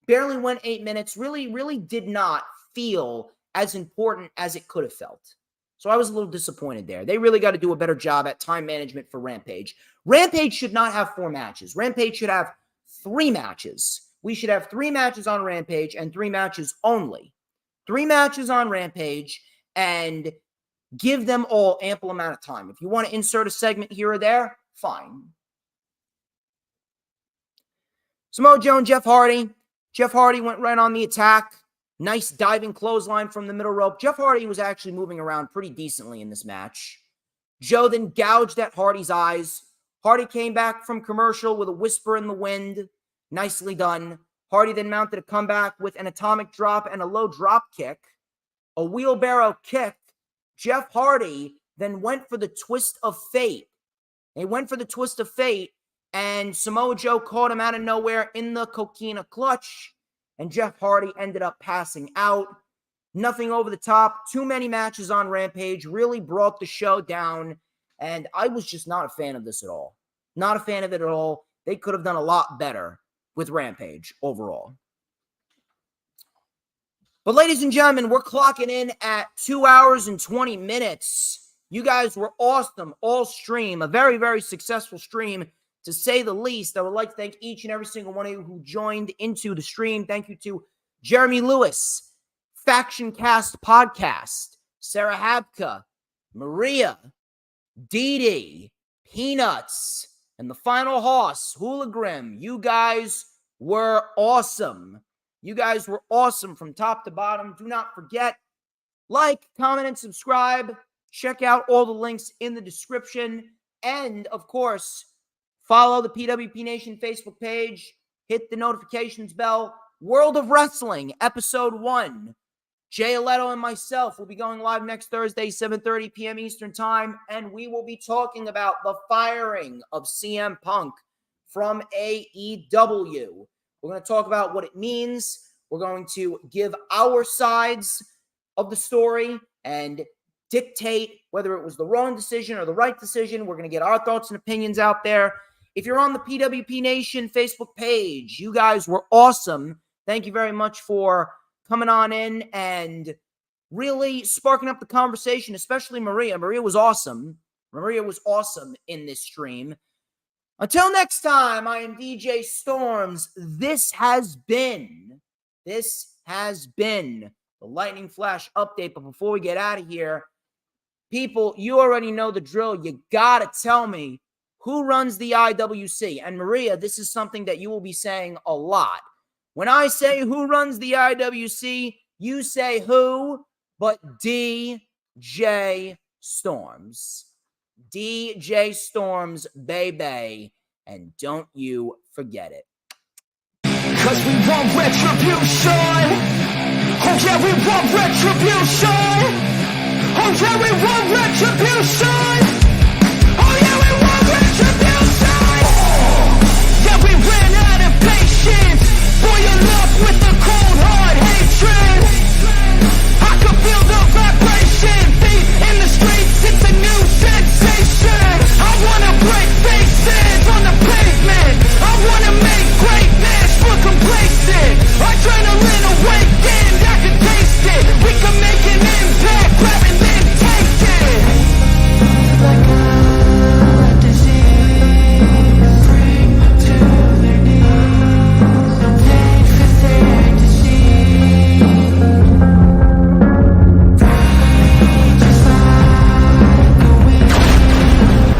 Barely went 8 minutes. Really did not feel as important as it could have felt. So I was a little disappointed there. They really got to do a better job at time management for Rampage. Rampage should not have 4 matches. Rampage should have 3 matches. We should have 3 matches on Rampage and 3 matches only. 3 matches on Rampage and give them all ample amount of time. If you want to insert a segment here or there, fine. Samoa Joe and Jeff Hardy. Jeff Hardy went right on the attack. Nice diving clothesline from the middle rope. Jeff Hardy was actually moving around pretty decently in this match. Joe then gouged at Hardy's eyes. Hardy came back from commercial with a whisper in the wind. Nicely done. Hardy then mounted a comeback with an atomic drop and a low drop kick. A wheelbarrow kick. Jeff Hardy then went for the twist of fate. And Samoa Joe caught him out of nowhere in the coquina clutch. And Jeff Hardy ended up passing out. Nothing over the top. Too many matches on Rampage. Really brought the show down. And I was just not a fan of this at all. Not a fan of it at all. They could have done a lot better with Rampage overall. But ladies and gentlemen, we're clocking in at 2 hours and 20 minutes. You guys were awesome all stream. A very, very successful stream, to say the least. I would like to thank each and every single one of you who joined into the stream. Thank you to Jeremy Lewis, Faction Cast Podcast, Sarah Habka, Maria, Dee Dee, Peanuts, and the final horse, Hula Grim. You guys were awesome. You guys were awesome from top to bottom. Do not forget, like, comment, and subscribe. Check out all the links in the description. And, of course, follow the PWP Nation Facebook page. Hit the notifications bell. World of Wrestling, Episode 1. Jay Leto and myself will be going live next Thursday, 7:30 p.m. Eastern Time, and we will be talking about the firing of CM Punk from AEW. We're going to talk about what it means. We're going to give our sides of the story and dictate whether it was the wrong decision or the right decision. We're going to get our thoughts and opinions out there. If you're on the PWP Nation Facebook page, you guys were awesome. Thank you very much for coming on in and really sparking up the conversation, especially Maria. Maria was awesome. Maria was awesome in this stream. Until next time, I am DJ Storms. This has been the Lightning Flash update. But before we get out of here, people, you already know the drill. You got to tell me who runs the IWC. And Maria, this is something that you will be saying a lot. When I say who runs the IWC, you say who, but DJ Storms. DJ Storms, baby. And don't you forget it. 'Cause we want retribution. Oh yeah, we want retribution. Oh yeah, we want retribution.